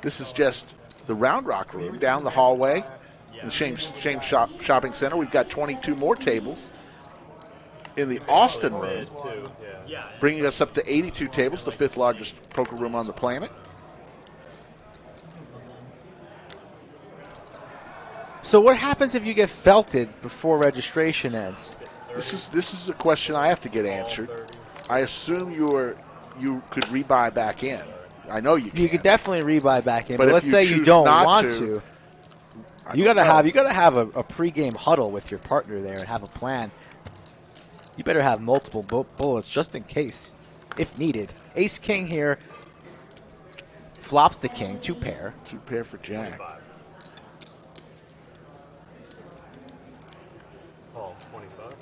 This is just the Round Rock room down the hallway in the Shames Shopping Center. We've got 22 more tables in the Austin room, bringing us up to 82 tables, the fifth largest poker room on the planet. So what happens if you get felted before registration ends? This is a question I have to get answered. I assume you could rebuy back in. I know you can. You could definitely rebuy back in, But but if let's you say you choose don't not want to, to. I You don't gotta know. have a pregame huddle with your partner there and have a plan. You better have multiple bullets just in case, if needed. Ace King here flops the king, 2 pair. 2 pair for Jack. Call 25.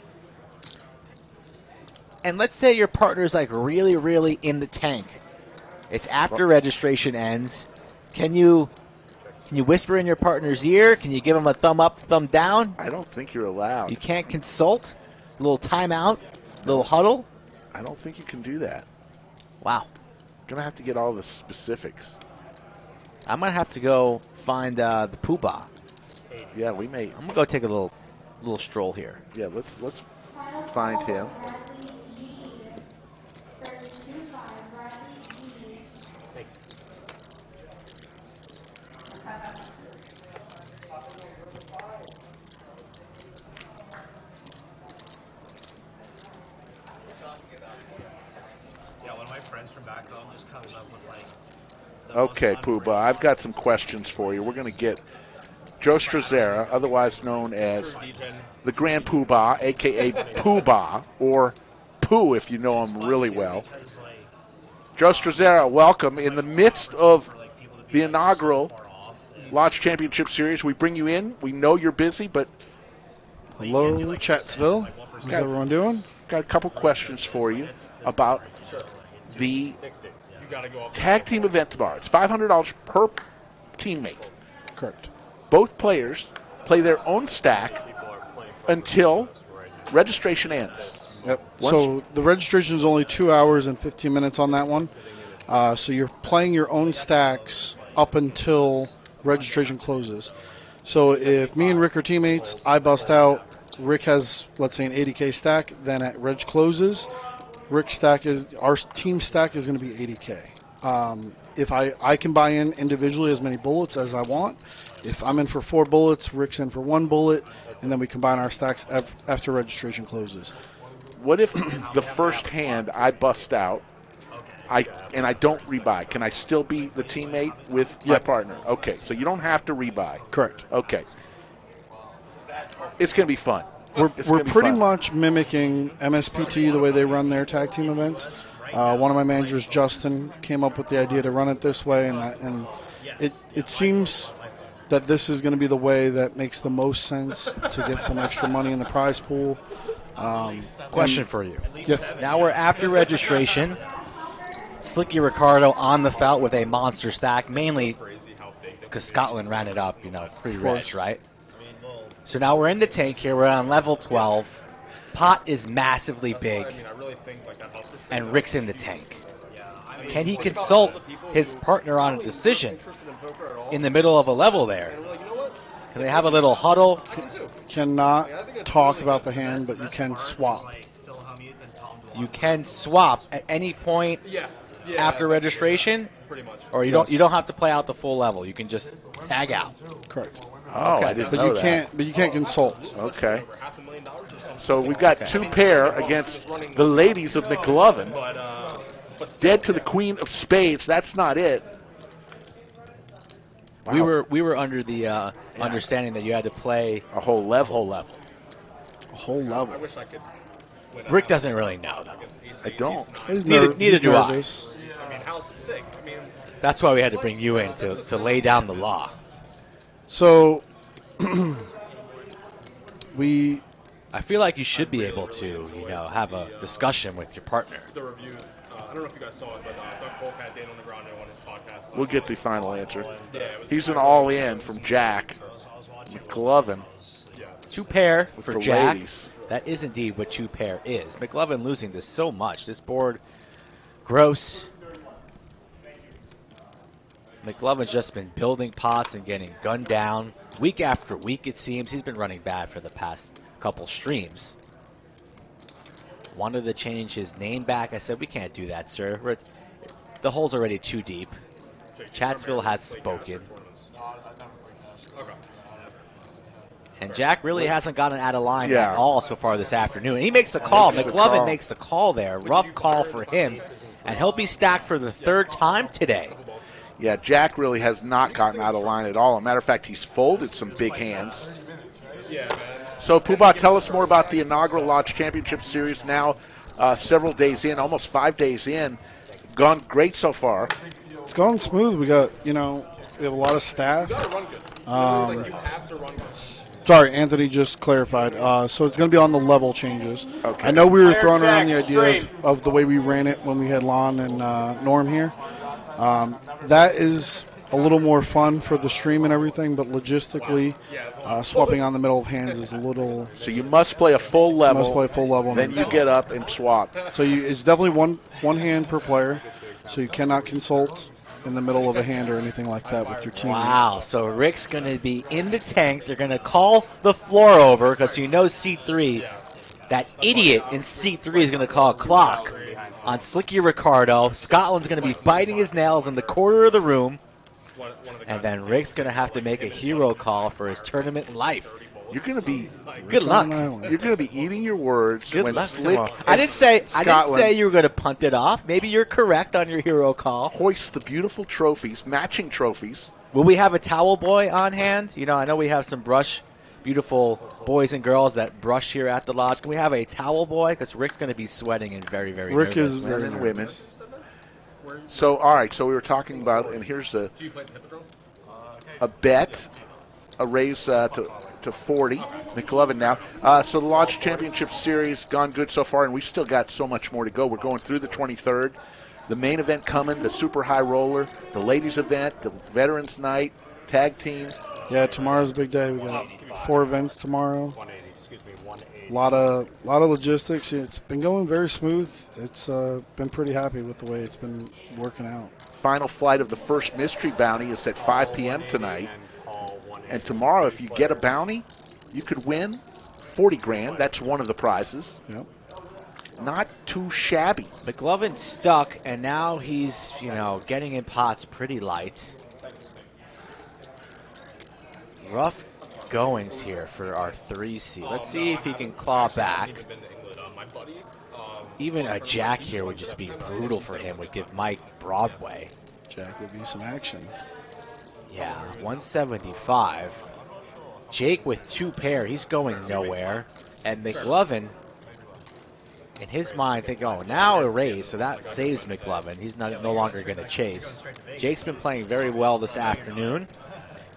And let's say your partner's like really, really in the tank. It's after registration ends. Can you whisper in your partner's ear? Can you give him a thumb up, thumb down? I don't think you're allowed. You can't consult? A little timeout? A little huddle? I don't think you can do that. Wow. Gonna have to get all the specifics. I might have to go find the poobah. Yeah, we may. I'm gonna go take a little stroll here. Yeah, let's find him. Yeah, one of my friends from back home just comes up with like. Okay, Poobah, I've got some questions for you. We're going to get Joe Strazzera, otherwise known as the Grand Poobah, a.k.a. Poobah, or Pooh if you know him really well. Joe Strazzera, welcome. In the midst of the inaugural Lodge Championship Series, we bring you in. We know you're busy, but... Hello, Chatsville. How's everyone doing? Got a couple questions for you about the tag team event tomorrow. It's $500 per teammate. Correct. Both players play their own stack until registration ends. Yep. So the registration is only 2 hours and 15 minutes on that one. So you're playing your own stacks up until registration closes. So if me and Rick are teammates, I bust out. Rick has, let's say, an 80K stack. Then at reg closes, our team stack is going to be 80K. If I can buy in individually as many bullets as I want. If I'm in for 4 bullets, Rick's in for 1 bullet, and then we combine our stacks after registration closes. What if the first hand I bust out I don't rebuy, can I still be the teammate with my partner? Okay, so you don't have to rebuy. Correct. Okay. It's going to be fun. We're pretty much mimicking MSPT, the way they run their tag team events. One of my managers, Justin, came up with the idea to run it this way, and it seems that this is going to be the way that makes the most sense to get some extra money in the prize pool. Question for you. Yeah. Now we're after registration. Slicky Ricardo on the felt with a monster stack, mainly because Scotland ran it up. It's pretty rich, right? So now we're in the tank here. We're on level 12. Pot is massively big, and Rick's in the tank. Can he consult his partner on a decision in the middle of a level there? Can they have a little huddle? Cannot talk about the hand, but you can swap. You can swap at any point after registration, or you don't have to play out the full level. You can just tag out. Correct. Oh, okay. I didn't know that. But you can't consult. Okay. So we've got 2 pair against the ladies of McLovin. Dead to the queen of spades. That's not it. Wow. We were under the understanding that you had to play a whole level. A whole level. I wish I could. Rick doesn't really know. I don't. Neither do I. I mean, how sick? I mean, that's why we had to bring you in to lay down the law. So I feel like you should be able to, have a discussion with your partner. The review. I don't know if you guys saw it, but Doug Polk had Dan on the ground on his podcast. We'll get the final answer. Yeah, he's an all-in from Jack McLovin. 2 pair for Jack. Ladies. That is indeed what 2 pair is. McLovin losing this so much. This board, gross. McLovin's just been building pots and getting gunned down week after week, it seems. He's been running bad for the past couple streams. Wanted to change his name back. I said, we can't do that, sir. The hole's already too deep. Chatsville has spoken. And Jack really hasn't gotten out of line at all so far this afternoon. And he makes the call. McLovin makes the call there. Rough call for him. And he'll be stacked for the 3rd time today. Yeah, Jack really has not gotten out of line at all. As a matter of fact, he's folded some big hands. So, Poobah, tell us more about the inaugural Lodge Championship Series now several days in, almost 5 days in. Gone great so far. It's gone smooth. We got, we have a lot of staff. Sorry, Anthony just clarified. So it's going to be on the level changes. Okay. I know we were throwing around the idea of the way we ran it when we had Lon and Norm here. That is a little more fun for the stream and everything, but logistically, swapping on the middle of hands is a little. So you must play a full level. Must play a full level. Then you get up and swap. So it's definitely one hand per player. So you cannot consult in the middle of a hand or anything like that with your team. Wow, so Rick's going to be in the tank. They're going to call the floor over because C3, that idiot in C3 is going to call a clock on Slicky Ricardo. Scotland's going to be biting his nails in the corner of the room. And then Rick's going to have to make a hero call for his tournament life. You're going to be good luck. You're going to be eating your words. Good when luck Slick I didn't say you were going to punt it off. Maybe you're correct on your hero call. Hoist the beautiful trophies, matching trophies. Will we have a towel boy on hand? I know we have some beautiful boys and girls that brush here at the lodge. Can we have a towel boy? Because Rick's going to be sweating and very, very Rick nervous. Is men and women. So, all right. So we were talking about, and here's a bet, a raise to 40. McLovin now. So the Lodge Championship Series gone good so far, and we still got so much more to go. We're going through the 23rd. The main event coming, the Super High Roller, the ladies event, the Veterans Night, tag team. Yeah, tomorrow's a big day. We got 4 events tomorrow. A lot of logistics. It's been going very smooth. It's been pretty happy with the way it's been working out. Final flight of the first mystery bounty is at 5 p.m. tonight. And tomorrow, if you get a bounty, you could win 40 grand. That's one of the prizes. Yep. Not too shabby. McLovin's stuck, and now he's, getting in pots pretty light. Rough goings here for our 3 seed. Let's see if he can claw back. My buddy, Even a jack here would just be brutal for him. Would give Mike Broadway. Jack would be some action. Yeah, 175. Jake with 2 pair. He's going nowhere. And McLovin, in his mind, thinking, oh, now a raise, so that saves McLovin. He's no longer going to chase. Jake's been playing very well this afternoon.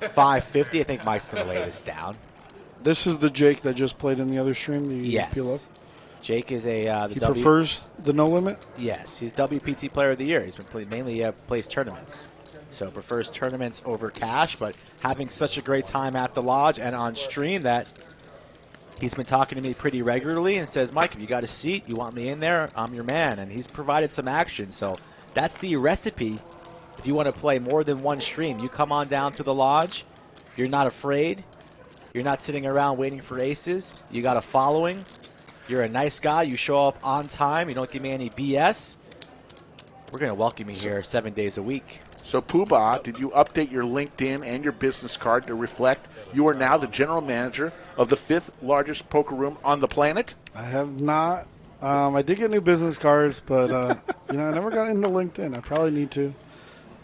550. I think Mike's going to lay this down. This is the Jake that just played in the other stream. Yes. Jake is a he prefers the no limit. Yes, he's WPT Player of the Year. He's been mainly plays tournaments, so prefers tournaments over cash. But having such a great time at the lodge and on stream that he's been talking to me pretty regularly and says, Mike, if you got a seat, you want me in there, I'm your man. And he's provided some action. So that's the recipe. If you want to play more than one stream, you come on down to the lodge. You're not afraid. You're not sitting around waiting for aces. You got a following. You're a nice guy. You show up on time. You don't give me any BS. We're going to welcome you here 7 days a week. So, Poobah, did you update your LinkedIn and your business card to reflect you are now the general manager of the 5th largest poker room on the planet? I have not. I did get new business cards, but I never got into LinkedIn. I probably need to.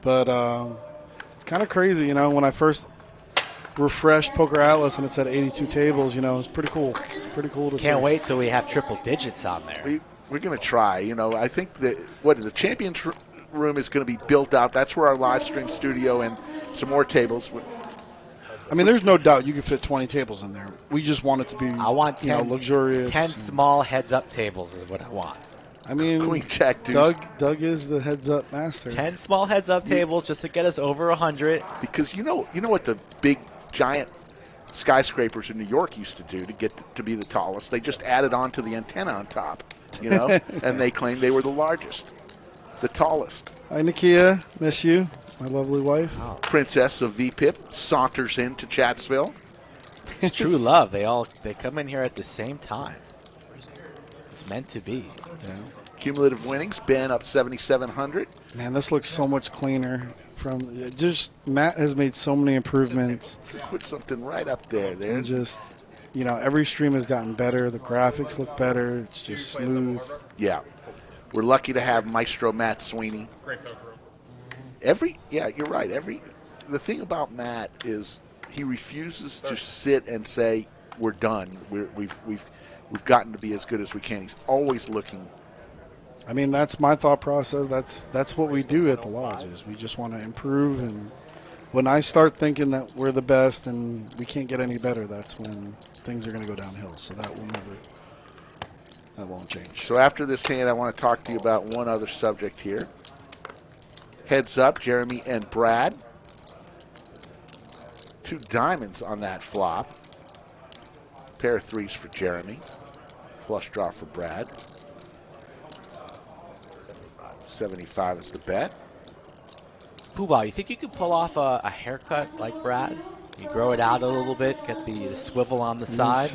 But it's kind of crazy, when I first refreshed Poker Atlas and it said 82 tables, it's pretty cool. Pretty cool to see. Can't wait till we have triple digits on there. We're going to try. I think that the Champions Room is going to be built out. That's where our live stream studio and some more tables. I mean, there's no doubt you could fit 20 tables in there. We just want it to be I want 10, luxurious. 10 small heads-up tables is what I want. I mean, Queen Jack deuce. Doug is the heads-up master. 10 small heads-up tables just to get us over 100. Because you know what the big giant skyscrapers in New York used to do to get to be the tallest? They just added on to the antenna on top, and they claimed they were the largest, the tallest. Hi, Nakia. Miss you, my lovely wife. Oh. Princess of VPIP saunters into Chatsville. It's true love. They come in here at the same time. It's meant to be. Yeah. Cumulative winnings, Ben up 7,700. Man, this looks so much cleaner. Matt has made so many improvements. Put something right up there. And just, every stream has gotten better. The graphics look better. It's just smooth. Yeah. We're lucky to have Maestro Matt Sweeney. Great poker room. You're right. The thing about Matt is he refuses to sit and say, we're done. We've gotten to be as good as we can. He's always looking. I mean, that's my thought process. That's what we do at the lodges. We just want to improve, and when I start thinking that we're the best and we can't get any better, that's when things are going to go downhill. So that won't change. So after this hand, I want to talk to you about one other subject here. Heads up, Jeremy and Brad. 2 diamonds on that flop. Pair of 3s for Jeremy. Flush draw for Brad. 75 is the bet. Poobah, you think you could pull off a haircut like Brad? You grow it out a little bit, get the swivel on the side.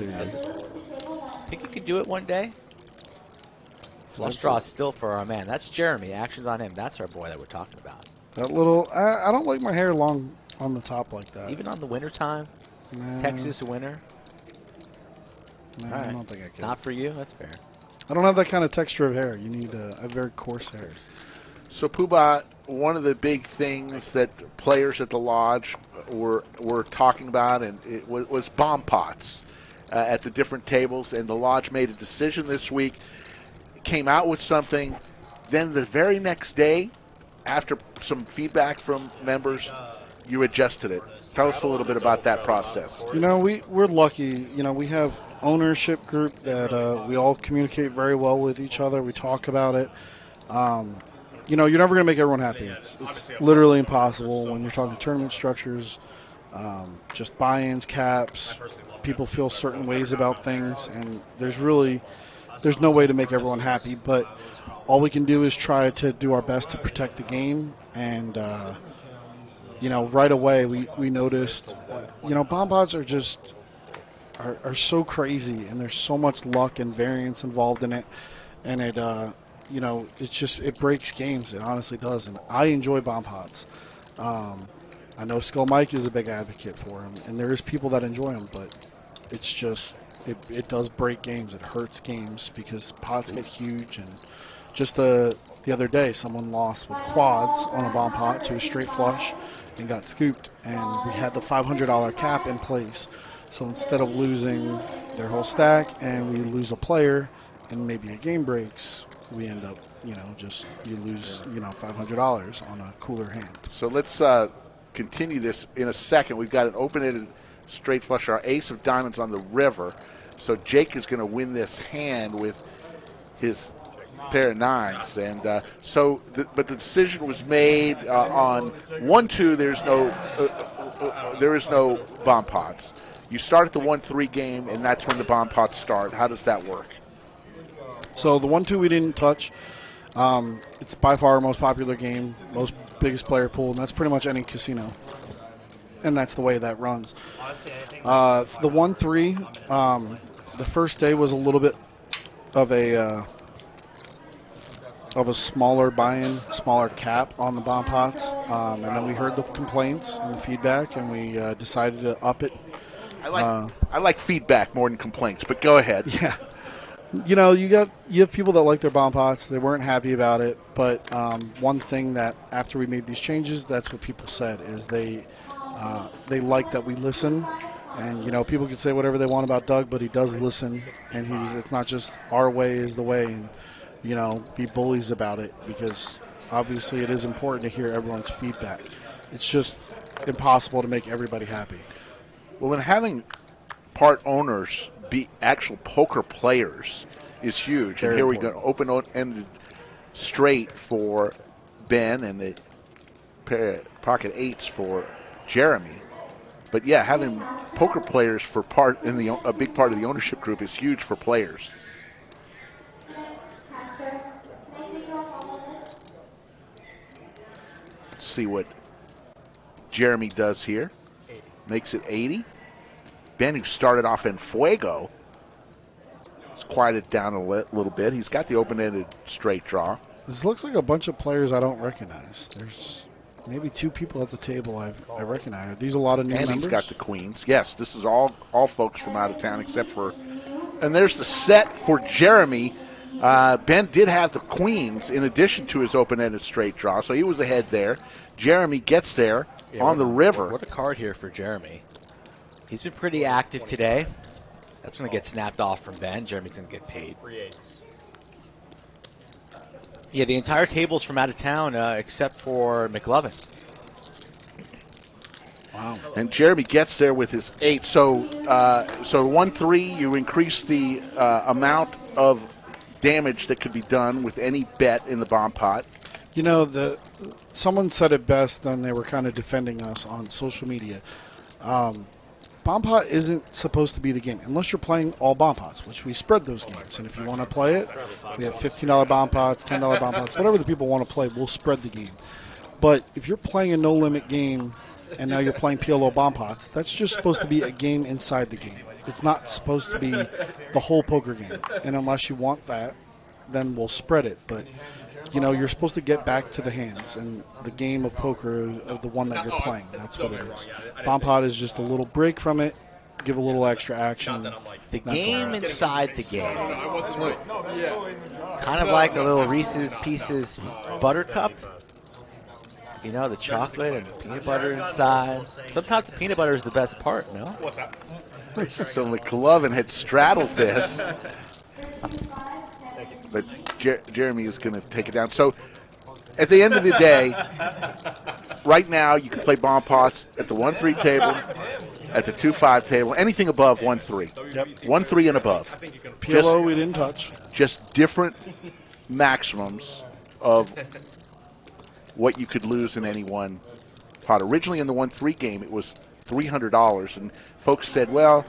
Think you could do it one day? Flush draw still for our man. That's Jeremy. Action's on him. That's our boy that we're talking about. That little, I don't like my hair long on the top like that. Even on the winter time? Nah. Texas winter? Nah, I don't think I could. Not for you? That's fair. I don't have that kind of texture of hair. You need a very coarse hair. So, Poobah, one of the big things that players at the lodge were talking about and it was bomb pots at the different tables, and the lodge made a decision this week, came out with something. Then the very next day, after some feedback from members, you adjusted it. Tell us a little bit about that process. We're lucky. We have ownership group that we all communicate very well with each other. We talk about it. You're never going to make everyone happy. It's literally impossible when you're talking tournament structures, just buy-ins, caps. People feel certain ways about things, and there's no way to make everyone happy. But all we can do is try to do our best to protect the game. And right away we noticed, bomb pots are just are so crazy, and there's so much luck and variance involved in it, and it it breaks games. It honestly does, and I enjoy bomb pots. I know Skull Mike is a big advocate for them, and there is people that enjoy them, but it's just it does break games. It hurts games because pots get huge. And just the other day, someone lost with quads on a bomb pot to a straight flush and got scooped. And we had the $500 cap in place. So instead of losing their whole stack and we lose a player and maybe a game breaks, we end up, you lose, $500 on a cooler hand. So let's continue this in a second. We've got an open-ended straight flush, our ace of diamonds on the river. So Jake is going to win this hand with his pair of nines. And but the decision was made on 1-2. There is no bomb pots. You start at the 1-3 game, and that's when the bomb pots start. How does that work? So the 1-2 we didn't touch. It's by far our most popular game, biggest player pool, and that's pretty much any casino. And that's the way that runs. The 1-3, the first day was a little bit of a smaller buy-in, smaller cap on the bomb pots, and then we heard the complaints and the feedback, and we decided to up it. I like feedback more than complaints, but go ahead. Yeah. You have people that like their bomb pots. They weren't happy about it, but one thing that after we made these changes, that's what people said is they like that we listen. And people can say whatever they want about Doug, but he does listen, and it's not just our way is the way, and be bullies about it, because obviously it is important to hear everyone's feedback. It's just impossible to make everybody happy. Well, and having part owners be actual poker players is huge. Very and here important. we go, open-ended straight for Ben and the pair of pocket eights for Jeremy. But yeah, having poker players for a big part of the ownership group is huge for players. Let's see what Jeremy does here. Makes it 80. Ben, who started off in Fuego, has quieted down a little bit. He's got the open-ended straight draw. This looks like a bunch of players I don't recognize. There's maybe two people at the table I recognize. Are these a lot of new and members? He's got the queens. Yes, this is all folks from out of town except for... And there's the set for Jeremy. Ben did have the queens in addition to his open-ended straight draw, so he was ahead there. Jeremy gets there on the river. What a card here for Jeremy. He's been pretty active today. That's going to get snapped off from Ben. Jeremy's going to get paid. Yeah, the entire table's from out of town except for McLovin. Wow. And Jeremy gets there with his 8. So 1-3, you increase the amount of damage that could be done with any bet in the bomb pot. Someone said it best, and they were kind of defending us on social media. Bomb pot isn't supposed to be the game unless you're playing all bomb pots, which we spread those games. And if you want to play it, we have $15 bomb pots, $10 bomb pots, whatever the people want to play, we'll spread the game. But if you're playing a no-limit game and now you're playing PLO bomb pots, that's just supposed to be a game inside the game. It's not supposed to be the whole poker game. And unless you want that, then we'll spread it. But you're supposed to get back to the hands and the game of poker of the one that you're playing. That's what it is. Bomb pot is just a little break from it, give a little extra action. The game inside the game. Kind of like a little Reese's Pieces buttercup. The chocolate and peanut butter inside. Sometimes the peanut butter is the best part, no? So McLovin had straddled this. But Jeremy is going to take it down. So at the end of the day, right now you can play bomb pots at the 1-3 table, at the 2-5 table, anything above 1-3. Yep. 1-3 and above. PLO we didn't touch. Just different maximums of what you could lose in any one pot. Originally in the 1-3 game it was $300, and folks said, well,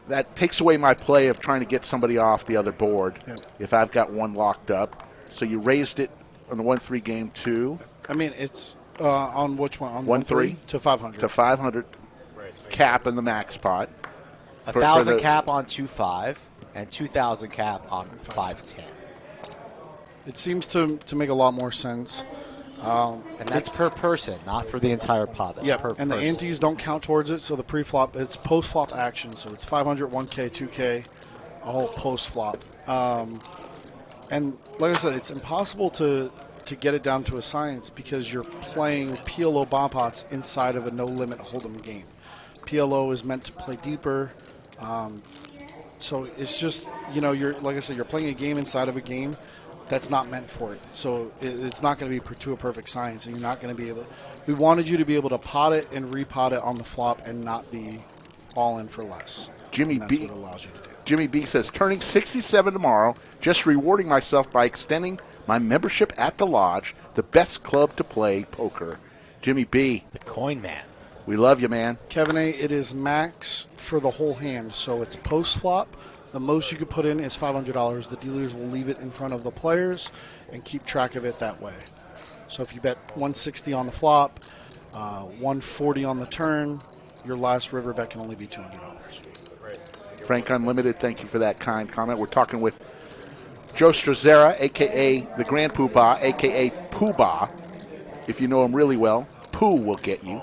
that takes away my play of trying to get somebody off the other board if I've got one locked up. So you raised it on the 1-3 game to? I mean, it's on which one? On 1-3 to 500. To 500 cap in the max pot. 1,000 cap on 2-5 and 2,000 cap on 5-10. It seems to make a lot more sense And that's per person, not for the entire pot. That's Yeah, per and the person. antes don't count towards it, so the pre-flop, it's post-flop action, so it's 500, 1K, 2K, all post-flop. And like I said, it's impossible to get it down to a science because you're playing PLO bomb pots inside of a no-limit hold'em game. PLO is meant to play deeper, so it's just, you're like I said, you're playing a game inside of a game that's not meant for it. So it's not going to be to a perfect science, and you're not going to be able. We wanted you to be able to pot it and repot it on the flop and not be all in for less. Jimmy That's B. what it allows you to do. Jimmy B says, turning 67 tomorrow, just rewarding myself by extending my membership at the Lodge, the best club to play poker. Jimmy B. The coin man. We love you, man. Kevin A., it is max for the whole hand, so it's post-flop. The most you could put in is $500. The dealers will leave it in front of the players and keep track of it that way. So if you bet 160 on the flop, 140 on the turn, your last river bet can only be $200. Frank Unlimited, thank you for that kind comment. We're talking with Joe Strazera, a.k.a. the Grand Poobah, a.k.a. Poobah. If you know him really well, Pooh will get you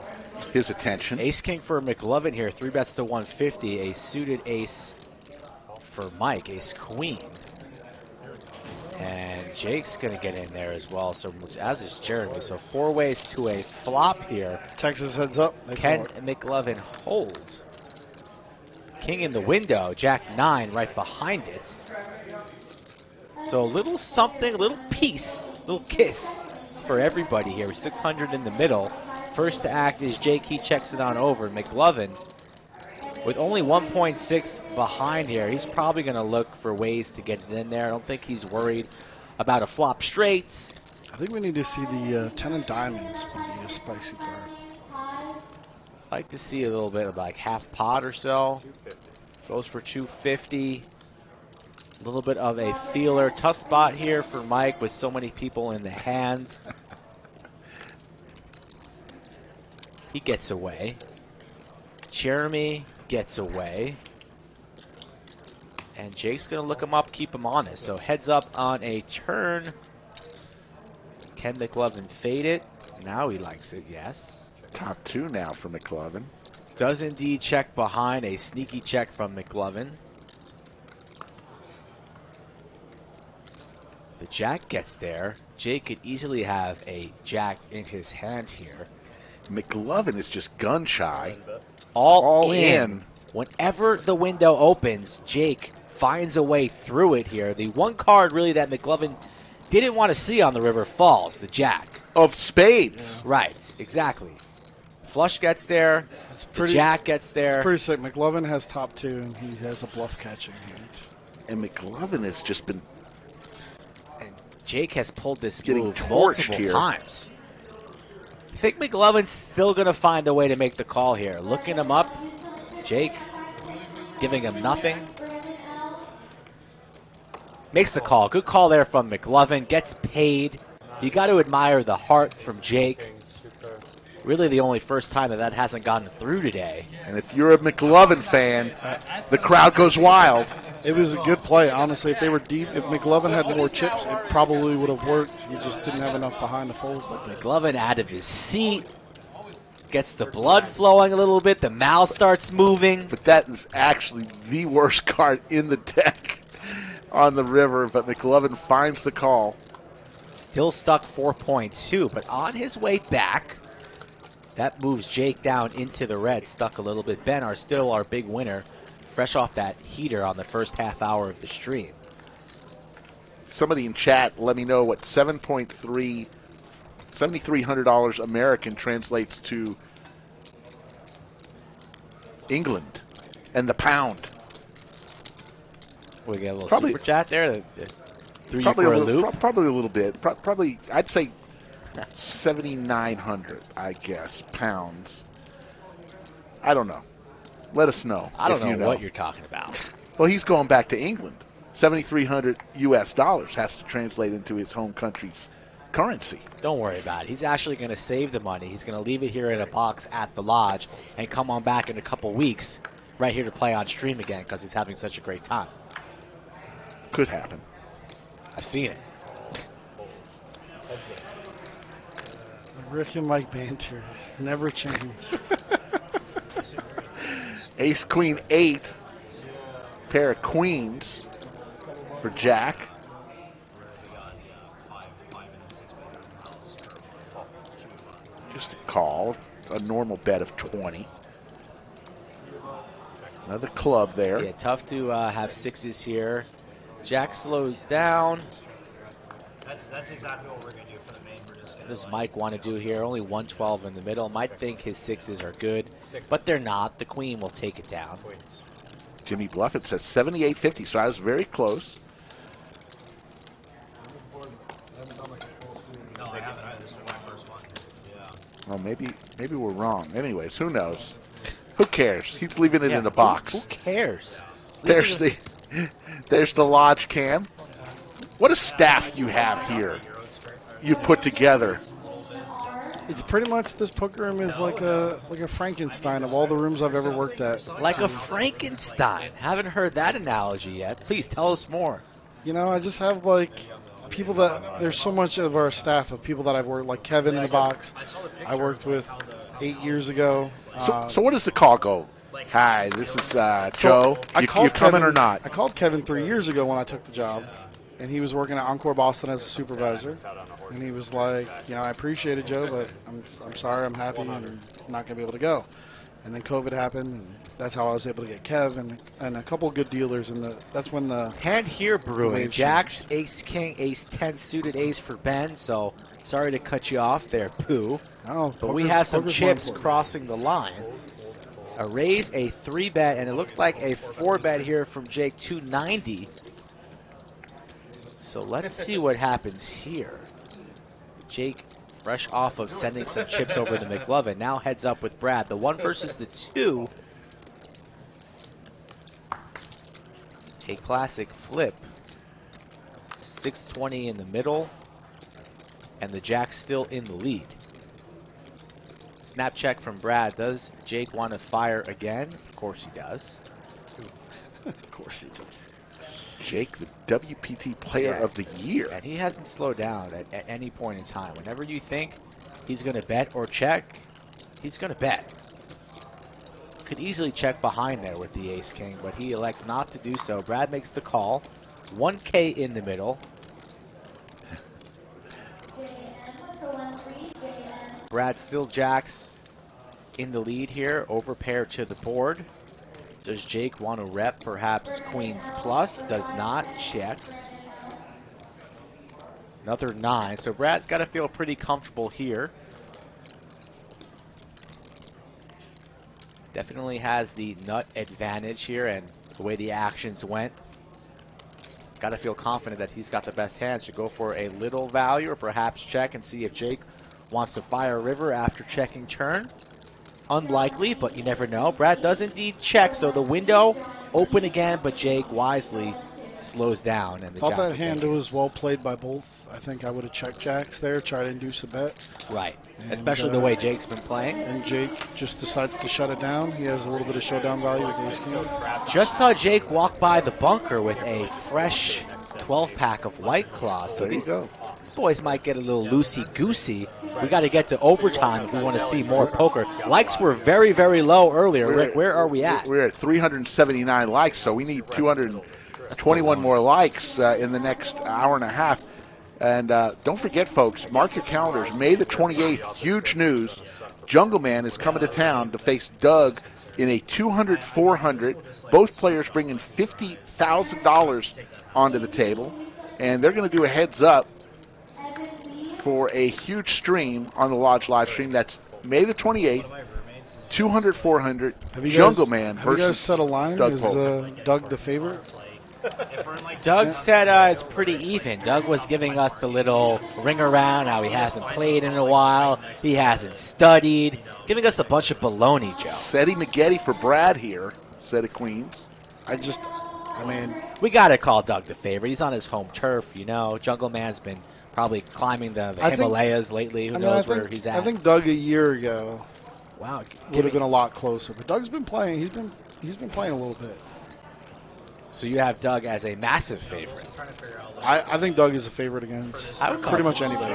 his attention. Ace-king for McLovin here, 3 bets to 150. A suited ace for Mike, ace-queen. And Jake's going to get in there as well, so as is Jeremy. So 4 ways to a flop here. Texas heads up. Can McLovin hold? King in the window, Jack 9 right behind it. So a little something, a little piece, a little kiss for everybody here. 600 in the middle. First to act is Jake. He checks it on over. McLovin, with only 1.6 behind here, he's probably going to look for ways to get it in there. I don't think he's worried about a flop straight. I think we need to see the 10 of diamonds would be a spicy card. I'd like to see a little bit of like half pot or so. Goes for 250. A little bit of a feeler. Tough spot here for Mike with so many people in the hands. He gets away. Jeremy gets away. And Jake's going to look him up, keep him honest. So heads up on a turn. Can McLovin fade it? Now he likes it, yes. Top 2 now for McLovin. Does indeed check behind. A sneaky check from McLovin. The jack gets there. Jake could easily have a jack in his hand here. McLovin is just gun shy. All in. Whenever the window opens, Jake finds a way through it here. The one card really that McLovin didn't want to see on the river falls, the jack. Of spades. Yeah. Right, exactly. Flush gets there. The jack gets there. It's pretty sick. McLovin has top 2, and he has a bluff catching hand. And McLovin has just been... And Jake has pulled this getting move torched multiple here. times. I think McLovin's still going to find a way to make the call here. Looking him up. Jake giving him nothing. Makes the call. Good call there from McLovin. Gets paid. You got to admire the heart from Jake. Really the only first time that hasn't gotten through today. And if you're a McLovin fan, the crowd goes wild. It was a good play, honestly. If they were deep, if McLovin had more chips, it probably would have worked. He just didn't have enough behind the fold. McLovin out of his seat. Gets the blood flowing a little bit. The mouth starts moving. But that is actually the worst card in the deck on the river. But McLovin finds the call. Still stuck 4.2, but on his way back, that moves Jake down into the red. Stuck a little bit. Ben are still our big winner, fresh off that heater on the first half hour of the stream. Somebody in chat, let me know what $7,300 American translates to England and the pound. We get a little super chat there. Threw you for a loop. Probably a little bit. Probably, I'd say 7,900, I guess, pounds. I don't know. Let us know. I don't know what you're talking about. Well, he's going back to England. 7,300 US dollars has to translate into his home country's currency. Don't worry about it. He's actually going to save the money. He's going to leave it here in a box at the lodge and come on back in a couple weeks right here to play on stream again because he's having such a great time. Could happen. I've seen it. Rick and Mike banter never changed. Ace, queen, 8. Pair of queens for Jack. Just a call. A normal bet of 20. Another club there. Yeah, tough to have 6s here. Jack slows down. That's exactly what we're going to do for the main. What does Mike want to do here? Only 112 in the middle. Might think his 6s are good, but they're not. The queen will take it down. Jimmy Bluffett says 78.50, so I was very close. No, I haven't either. This is my first one. Yeah. Well, maybe we're wrong. Anyways, who knows? Who cares? He's leaving it in the box. Who cares? There's the lodge cam. What a staff you have here. You've put together. It's pretty much, this poker room is like a Frankenstein of all the rooms I've ever worked at. Like a Frankenstein. Haven't heard that analogy yet. Please tell us more. You know, I just have like people that, there's so much of our staff of people that I've worked, like Kevin in the box, I worked with 8 years ago. So what does the call go? Hi, this is Joe. You coming or not? I called Kevin 3 years ago when I took the job, and he was working at Encore Boston as a supervisor. And he was like, you know, I appreciate it, Joe, but I'm sorry, I'm happy, and I'm not going to be able to go. And then COVID happened, and that's how I was able to get Kev and a couple good dealers. And that's when the hand here brewing. Jacks, ace, king, ace 10 suited ace for Ben. So sorry to cut you off there, Pooh. Oh, but we have some chips crossing the line. A raise, a 3-bet, and it looked like a 4-bet here from Jake, 290. So let's see what happens here. Jake, fresh off of sending some chips over to McLovin, now heads up with Brad. The 1 versus the 2. A classic flip. 620 in the middle, and the Jack still in the lead. Snap check from Brad. Does Jake want to fire again? Of course he does. Of course he does. Jake, the WPT Player of the Year. And he hasn't slowed down at any point in time. Whenever you think he's going to bet or check, he's going to bet. Could easily check behind there with the ace-king, but he elects not to do so. Brad makes the call. 1K in the middle. Brad still jacks in the lead here. Overpair to the board. Does Jake want to rep perhaps queens plus? Does not. Checks. Another 9. So Brad's got to feel pretty comfortable here. Definitely has the nut advantage here, and the way the actions went, got to feel confident that he's got the best hand. So go for a little value or perhaps check and see if Jake wants to fire a river after checking turn. Unlikely, but you never know. Brad does indeed check, so the window open again, but Jake wisely slows down. And the thought that hand was well played by both. I think I would have checked jacks there, try to induce a bet. Right, and especially the way Jake's been playing. And Jake just decides to shut it down. He has a little bit of showdown value with ace king. Just saw Jake walk by the bunker with a fresh 12-pack of White Claw. So these boys might get a little loosey-goosey. We got to get to overtime if we want to see more poker. Likes were very, very low earlier. Rick, where are we at? We're at 379 likes, so we need 221 more likes in the next hour and a half. And don't forget, folks, mark your calendars. May the 28th, huge news. Jungle Man is coming to town to face Doug in a 200-400. Both players bringing $50,000 onto the table. And they're going to do a heads-up for a huge stream on the Lodge live stream. That's May the 28th, 200-400, Jungle Man versus Have you guys set a line? Doug Is Polk. Doug the favorite? Doug said it's pretty even. Doug was giving us the little ring around, how he hasn't played in a while, he hasn't studied, giving us a bunch of baloney, Joe. Seti McGetty for Brad here, set of queens. I mean, we got to call Doug the favorite. He's on his home turf, you know. Jungle Man's been probably climbing the Himalayas lately. Who knows where he's at? I think Doug a year ago would have been a lot closer. But Doug's been playing. He's been playing a little bit. So you have Doug as a massive favorite. I think Doug is a favorite against pretty much anybody.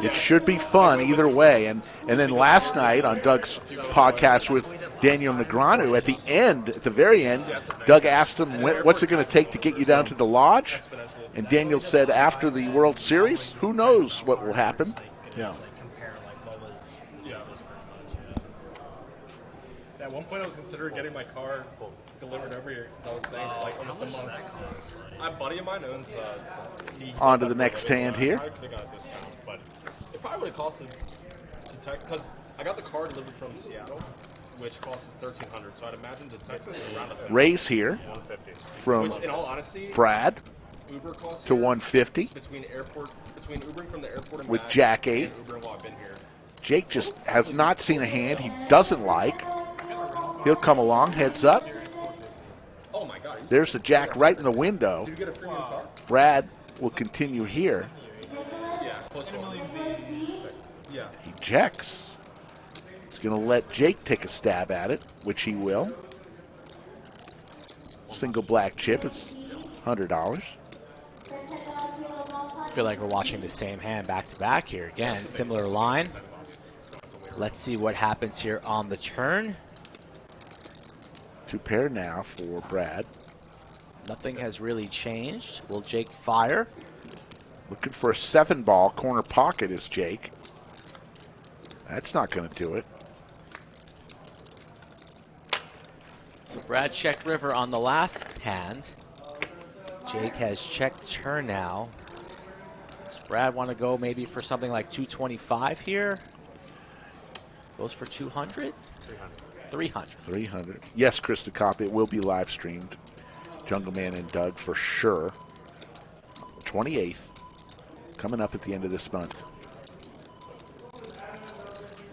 It should be fun either way. And then last night on Doug's podcast with Daniel Negreanu, at the very end, Doug asked him, what's it going to take to get you down to the lodge? And Daniel said, after the World Series, who knows what will happen. Yeah. At one point, I was considering getting my car delivered over here since I was staying for like almost a month. A buddy of mine owns. On to the next hand here. I could have got a discount, but it probably would have costed to Texas because I got the car delivered from Seattle, which costed $1,300. So I'd imagine to Texas around Raise here from which, in all honesty, Brad Uber costs to 150 between Ubering from the airport and with back Jack 8. and Ubering while I've been here. Jake just has not seen a hand he doesn't like. He'll come along, heads up. Oh my God! There's the Jack right in the window. Did you get a premium car? Brad will continue here. Yeah, close to yeah. He checks. He's going to let Jake take a stab at it, which he will. Single black chip. It's $100. I feel like we're watching the same hand back to back here. Again, similar line. Let's see what happens here on the turn. Two pair now for Brad. Nothing has really changed. Will Jake fire? Looking for a 7-ball. Corner pocket is Jake. That's not going to do it. So Brad checked river on the last hand. Jake has checked turn now. Does Brad want to go maybe for something like 225 here? Goes for 200? 300. 300. Yes, Krista Kopp, it will be live streamed. Jungle Man and Doug for sure. 28th. Coming up at the end of this month.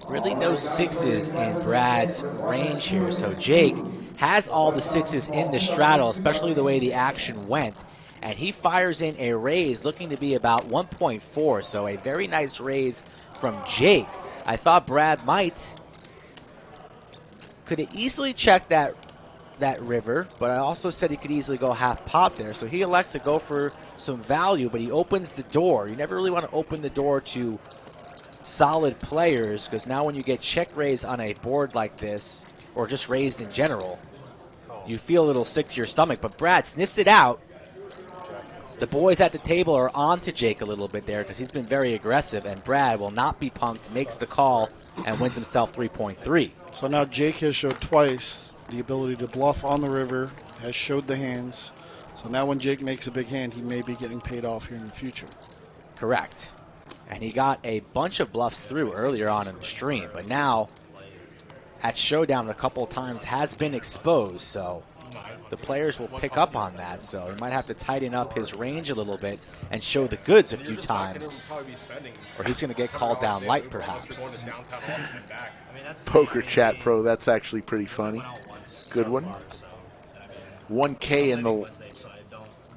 Really no sixes in Brad's range here. So Jake has all the sixes in the straddle, especially the way the action went. And he fires in a raise looking to be about 1.4. So a very nice raise from Jake. I thought Brad could have easily checked that river, but I also said he could easily go half pot there. So he elects to go for some value, but he opens the door. You never really want to open the door to solid players, because now when you get check raised on a board like this, or just raised in general, you feel a little sick to your stomach. But Brad sniffs it out. The boys at the table are on to Jake a little bit there because he's been very aggressive, and Brad will not be punked, makes the call, and wins himself 3.3. So now Jake has showed twice the ability to bluff on the river, has showed the hands. So now when Jake makes a big hand, he may be getting paid off here in the future. Correct. And he got a bunch of bluffs through earlier on in the stream, but now at Showdown a couple of times has been exposed, so the players will pick up on that. So he might have to tighten up his range a little bit and show the goods a few times, or he's going to get called down light perhaps. Poker Chat Pro, that's actually pretty funny. Good one. 1K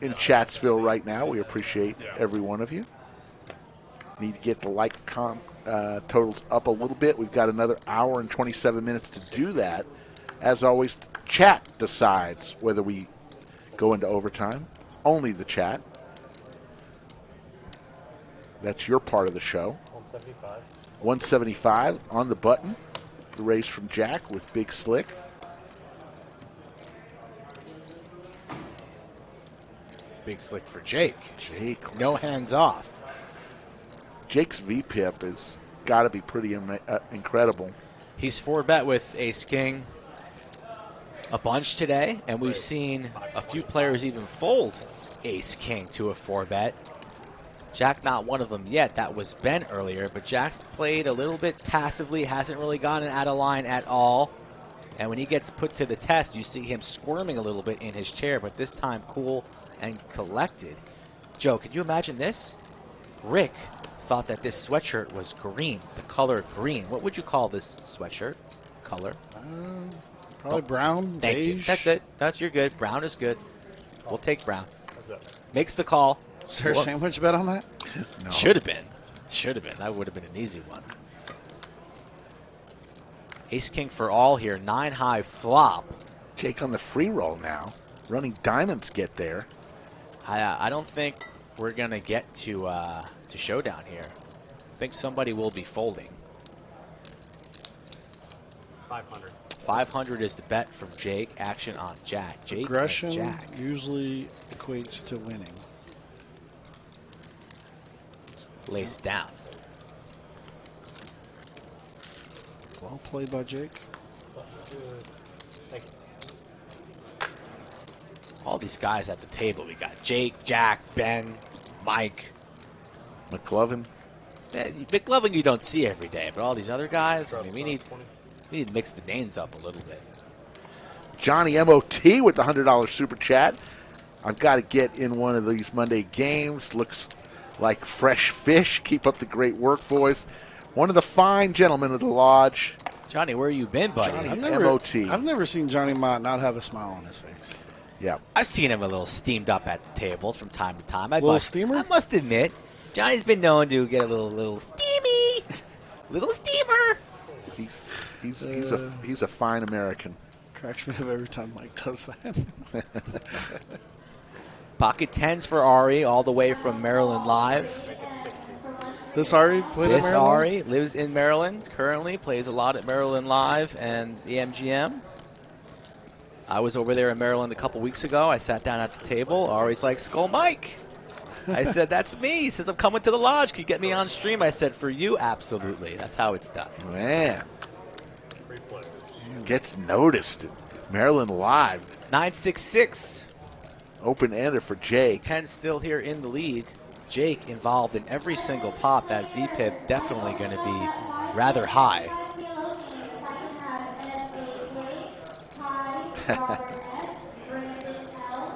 in Chatsville right now. We appreciate every one of you. Need to get the like totals up a little bit. We've got another hour and 27 minutes to do that. As always, chat decides whether we go into overtime. Only the chat. That's your part of the show. 175. 175 on the button. The raise from Jack with Big Slick. Big Slick for Jake. Jake. No hands off. Jake's VPIP has got to be pretty incredible. He's 4-bet with Ace-King a bunch today, and we've seen a few players even fold Ace-King to a 4-bet. Jack not one of them yet. That was Ben earlier, but Jack's played a little bit passively, hasn't really gotten out of line at all. And when he gets put to the test, you see him squirming a little bit in his chair, but this time cool and collected. Joe, could you imagine this? Rick thought that this sweatshirt was green, the color green. What would you call this sweatshirt color? Probably brown, Thank you. beige. That's it. You're good. Brown is good. We'll take brown. Makes the call. Is there a sandwich bet on that? No. Should have been. Should have been. That would have been an easy one. Ace-King for all here. 9-high flop. Jake on the free roll now. Running diamonds get there. I don't think we're going to get to Showdown here. think somebody will be folding. 500. 500 is the bet from Jake. Action on Jack. Jake Aggression and Jack. usually equates to winning. Lays it down. Well played by Jake. Thank you. All these guys at the table. We got Jake, Jack, Ben, Mike. McLovin. McLovin you don't see every day, but all these other guys, I mean, we need to mix the names up a little bit. Johnny MOT with the $100 super chat. I've got to get in one of these Monday games. Looks like fresh fish. Keep up the great work, boys. One of the fine gentlemen of the lodge. Johnny, where you been, buddy? Johnny MOT. I've never seen Johnny Mott not have a smile on his face. Yeah. I've seen him a little steamed up at the tables from time to time. Steamer? I must admit, Johnny's been known to get a little steamy, little steamer. He's a fine American. Cracks me up every time Mike does that. Pocket tens for Ari, all the way from Maryland Live. This Ari played in Maryland? Ari lives in Maryland currently, plays a lot at Maryland Live and the MGM. I was over there in Maryland a couple weeks ago. I sat down at the table. Ari's like, Skull Mike. I said, that's me. He says, I'm coming to the lodge. Can you get me on stream? I said, for you, absolutely. That's how it's done. Man. Gets noticed. Maryland Live. 966. Open-ender for Jake. 10 still here in the lead. Jake involved in every single pop. That VPIP definitely going to be rather high.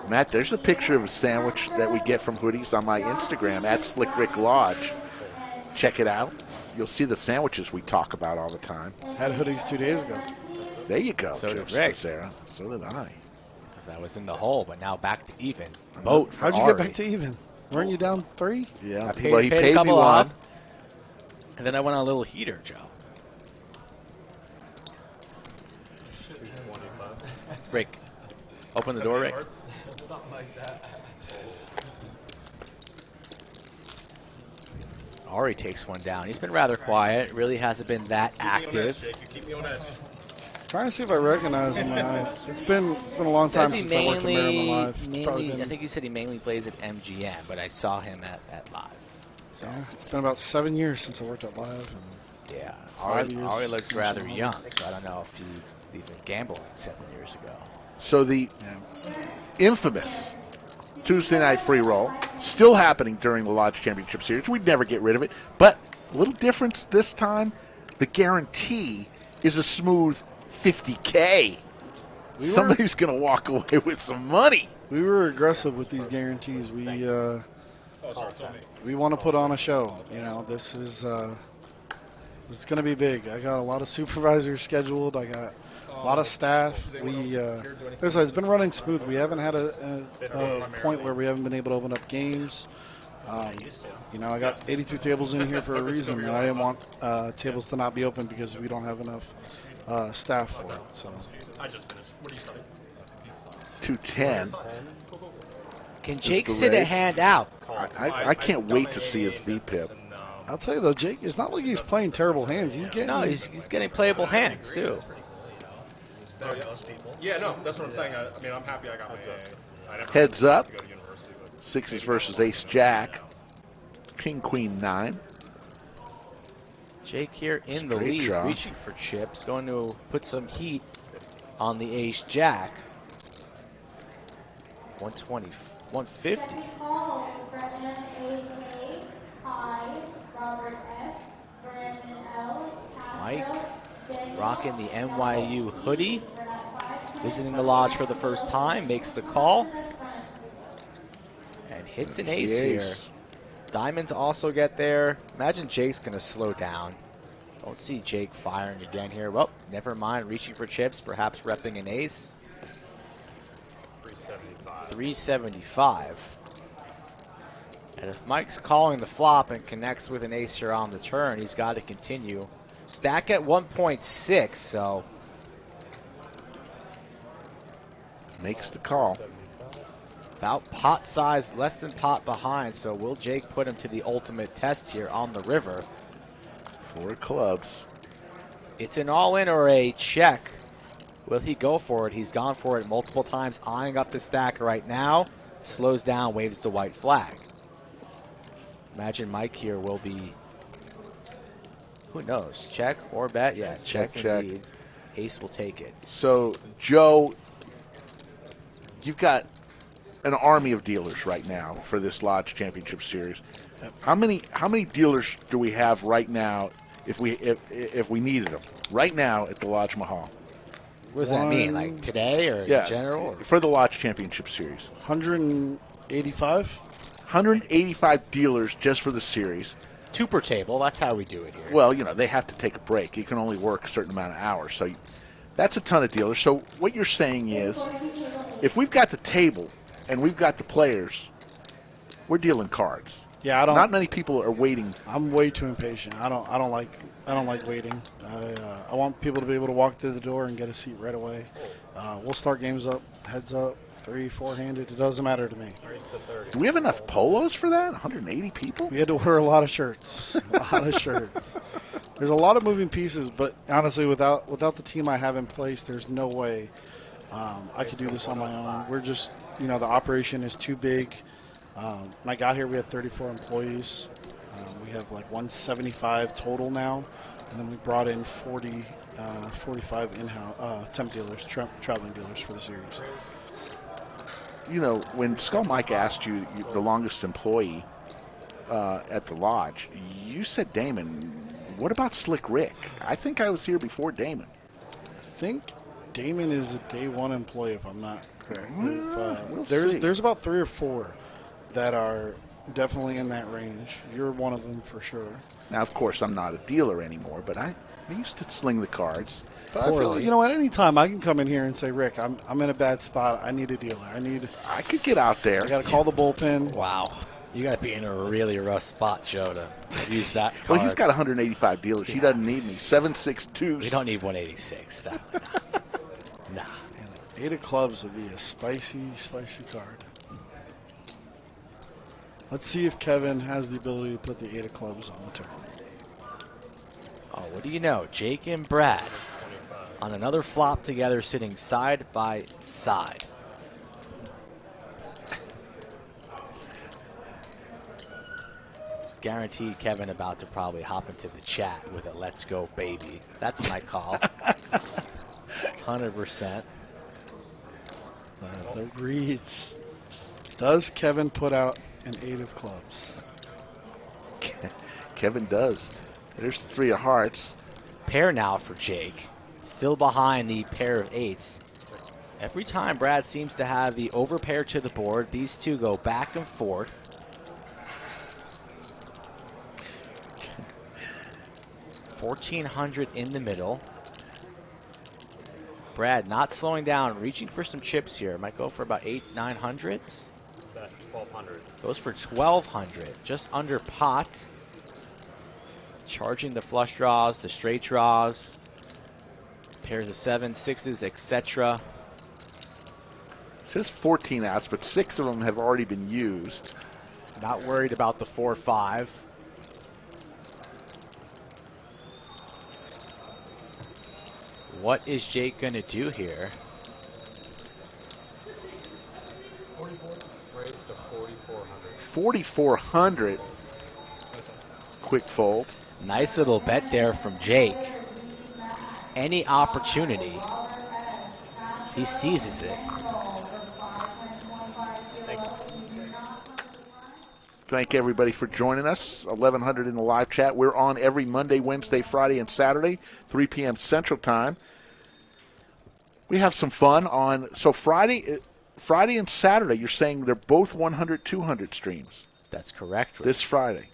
Matt, there's a picture of a sandwich that we get from Hoodies on my Instagram at Slick Rick Lodge. Check it out. You'll see the sandwiches we talk about all the time. Had Hoodies 2 days ago. There you go. So did Rick. Sarah. So did I. Because I was in the hole, but now back to even. Vote for How'd you Ari. get back to even? Weren't you down 3? Yeah. I paid, Well, he paid a paid me couple one. off, and then I went on a little heater, Joe. Rick, open the door, Rick. Something like that. Ari takes one down. He's been rather quiet. Really hasn't been that active. Keep me on edge. Trying to see if I recognize him. It's been a long time Says he since I worked at Maryland Live. It's probably mainly, been- I think he said he mainly plays at MGM, but I saw him at Live. So, Yeah, it's been about 7 years since I worked at Live. And yeah. 5 years Ari looks since rather I young, so I don't know if he was even gambling 7 years ago. So the infamous Tuesday night free roll still happening during the Lodge Championship Series. We'd never get rid of it. But a little difference this time. The guarantee is a smooth $50K. Somebody's going to walk away with some money. We were aggressive with these guarantees. We want to put on a show. You know, this is it's going to be big. I got a lot of supervisors scheduled. I got a lot of staff. It's been running smooth. We haven't had a point where we haven't been able to open up games. You know, I got 82 tables in here for a reason, and I didn't want tables to not be open because we don't have enough staff for it. So I just finished. What are you starting? 210. Can Jake the sit a raise. hand out? I can't wait to see his VPIP. I'll tell you though, Jake, it's not like he's playing terrible hands. He's getting No, he's getting playable hands, too. Yeah, no, that's what I'm saying. I mean, I'm happy I got my Heads up. to go to university, but Sixes versus Ace Jack. King Queen 9. Jake here in the Great lead, draw. reaching for chips, going to put some heat on the Ace Jack. 120, 150. Mike rocking the NYU hoodie, visiting the lodge for the first time, makes the call, and hits an ace here. Diamonds also get there. Imagine Jake's going to slow down. Don't see Jake firing again here. Well, never mind. Reaching for chips, perhaps repping an ace. 375. And if Mike's calling the flop and connects with an ace here on the turn, he's got to continue. Stack at 1.6, so. Makes the call. About pot size, less than pot behind. So will Jake put him to the ultimate test here on the river? 4 of clubs. It's an all-in or a check. Will he go for it? He's gone for it multiple times, eyeing up the stack right now. Slows down, waves the white flag. Imagine Mike here will be, who knows, check or bet? Yeah, check indeed. Ace will take it. So, Joe, you've got an army of dealers right now for this Lodge Championship Series. How many dealers do we have right now if we needed them right now at the Lodge Mahal? What does that mean? Like today or in general? Or? For the Lodge Championship Series. 185? 185 dealers just for the series. 2 per table. That's how we do it here. Well, they have to take a break. You can only work a certain amount of hours. So that's a ton of dealers. So what you're saying is if we've got the table and we've got the players, we're dealing cards. Yeah, I don't. Not many people are waiting. I'm way too impatient. I don't like waiting. I want people to be able to walk through the door and get a seat right away. We'll start games up, heads up, 3, 4-handed. It doesn't matter to me. Do we have enough polos for that? 180 people? We had to order a lot of shirts. There's a lot of moving pieces, but honestly, without the team I have in place, there's no way I could do this on my own. We're just, the operation is too big. When I got here, we had 34 employees. We have like 175 total now, and then we brought in 45 in-house temp dealers, traveling dealers for the series. When Skull Mike asked you the longest employee at the Lodge, you said Damon. What about Slick Rick? I think I was here before Damon. I think Damon is a day one employee, if I'm not correct. See. There's about 3 or 4 that are definitely in that range. You're one of them for sure. Now, of course, I'm not a dealer anymore, but I used to sling the cards. But I feel, at any time I can come in here and say, Rick, I'm in a bad spot. I need a dealer. I could get out there. I got to call the bullpen. Wow. You got to be in a really rough spot, Joe, to use that card. Well, he's got 185 dealers. Yeah. He doesn't need me. 762. We don't need 186. Nah. 8 of clubs would be a spicy, spicy card. Let's see if Kevin has the ability to put the 8 of clubs on the turn. Oh, what do you know? Jake and Brad on another flop together, sitting side by side. Guaranteed Kevin about to probably hop into the chat with a "Let's go, baby." That's my call. 100%. The reads. Does Kevin put out an 8 of clubs? Kevin does. There's the 3 of hearts. Pair now for Jake. Still behind the pair of 8s. Every time Brad seems to have the overpair to the board, these two go back and forth. $1,400 in the middle. Brad not slowing down, reaching for some chips here. Might go for about $800, $900. 1,200. Goes for $1,200, just under pot. Charging the flush draws, the straight draws, pairs of 7s, 6s, etc. It says 14 outs, but 6 of them have already been used. Not worried about the 4-5. What is Jake going to do here? 44. Raised to 4,400. 4,400. Quick fold. Nice little bet there from Jake. Any opportunity, he seizes it. Thank everybody for joining us. 1,100 in the live chat. We're on every Monday, Wednesday, Friday, and Saturday, 3 p.m. Central Time. We have some fun on. So Friday and Saturday, you're saying they're both 100, 200 streams. That's correct, Rick. This Friday.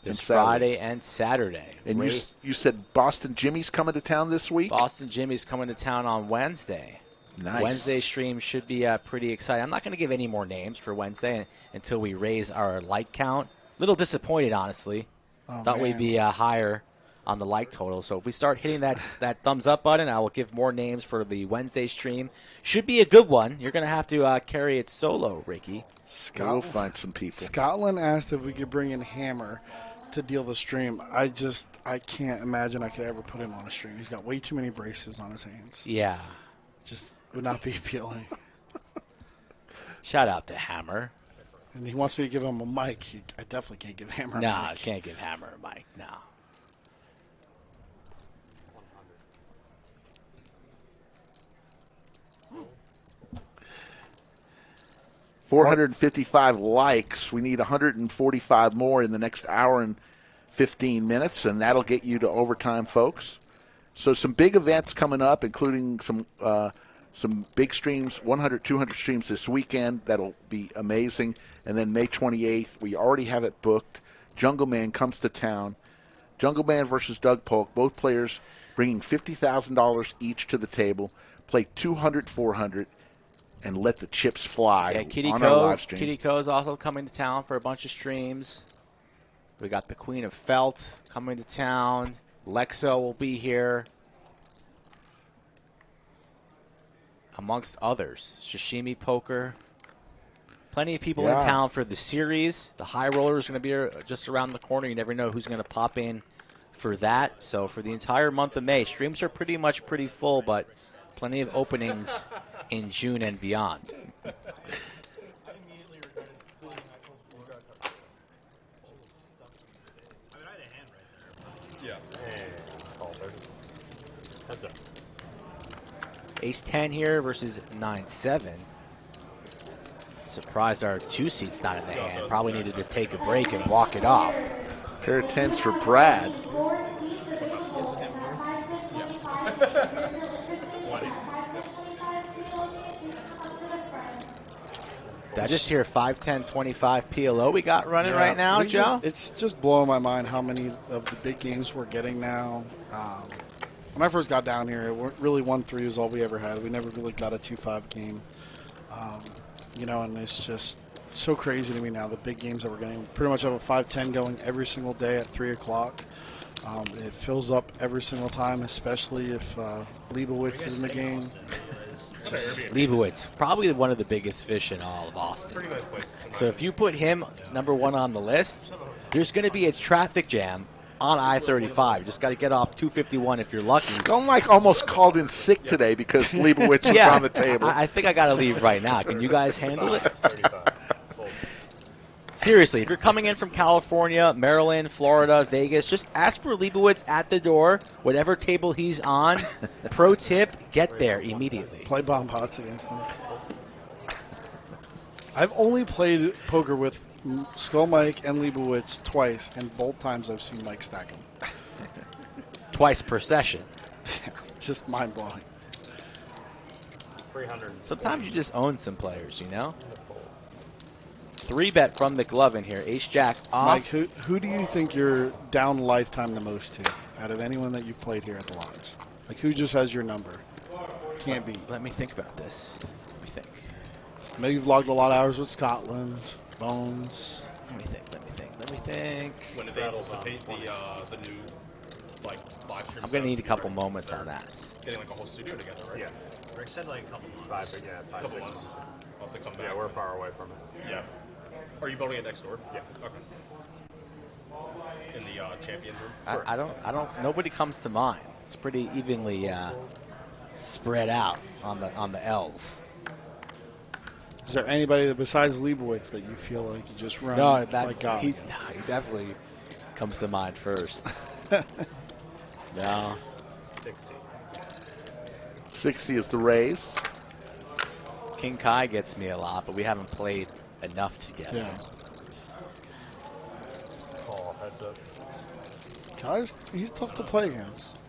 This Friday and Saturday. And you said Boston Jimmy's coming to town this week? Boston Jimmy's coming to town on Wednesday. Nice. Wednesday stream should be pretty exciting. I'm not going to give any more names for Wednesday until we raise our like count. A little disappointed, honestly. Thought we'd be higher on the like total. So if we start hitting that thumbs up button, I will give more names for the Wednesday stream. Should be a good one. You're going to have to carry it solo, Ricky. We'll find some people. Scotland asked if we could bring in Hammer. to deal the stream. I can't imagine I could ever put him on a stream. He's got way too many braces on his hands. Yeah. Just would not be appealing. Shout out to Hammer. And he wants me to give him a mic. I definitely can't give Hammer a mic. Nah, can't give Hammer a mic. No. $455 likes. We need 145 more in the next hour and 15 minutes, and that'll get you to overtime, folks. So some big events coming up, including some big streams, 100, 200 streams this weekend. That'll be amazing. And then May 28th, we already have it booked. Jungle Man comes to town. Jungle Man versus Doug Polk. Both players bringing $50,000 each to the table. Play 200, 400. And let the chips fly on our live stream. Kitty Co is also coming to town for a bunch of streams. We got the Queen of Felt coming to town. Lexo will be here. Amongst others. Sashimi Poker. Plenty of people in town for the series. The High Roller is going to be just around the corner. You never know who's going to pop in for that. So for the entire month of May, streams are pretty full, but plenty of openings in June and beyond. Ace-10 here versus 9-7. Surprised our 2-seat's not in the hand. Probably needed to take a break and walk it off. Pair of 10s for Brad. I just hear 5-10, 25 PLO we got running right now, Joe? It's just blowing my mind how many of the big games we're getting now. When I first got down here, really 1-3 was all we ever had. We never really got a 2-5 game. And it's just so crazy to me now, the big games that we're getting. We pretty much have a 5-10 going every single day at 3 o'clock. It fills up every single time, especially if Leibowitz is in the game. Leibowitz, probably one of the biggest fish in all of Austin. So if you put him number 1 on the list, there's going to be a traffic jam on I-35. You just got to get off 251 if you're lucky. Scone Mike almost called in sick today because Leibowitz was on the table. I think I got to leave right now. Can you guys handle it? Seriously, if you're coming in from California, Maryland, Florida, Vegas, just ask for Leibowitz at the door, whatever table he's on. Pro tip, get there immediately. Play bomb pots against them. I've only played poker with Skull Mike and Leibowitz twice, and both times I've seen Mike stack them. Twice per session. Just mind-blowing. 300. Sometimes you just own some players, you know? 3-bet from McLovin here. Ace-Jack off. Mike, who do you think you're down lifetime the most to out of anyone that you've played here at the Lodge? Like, who just has your number? Can't be. Let me think about this. Let me think. I know you've logged a lot of hours with Scotland, Bones. Let me think. When did they anticipate the new live stream? I'm going to need a couple moments on that. Getting like a whole studio together, right? Yeah. Rick said like a couple months. 5, Couple 6 months. months. I'll have to come back. Yeah, we're far away from it. Yeah. Are you building it next door? Yeah. Okay. In the champions room. I don't. Nobody comes to mind. It's pretty evenly spread out on the L's. Is there anybody besides Leibowitz that you feel like you just run like God? He definitely comes to mind first. No. 60. 60 is the raise. King Kai gets me a lot, but we haven't played enough together. Yeah. Call, heads up. He's tough to play against.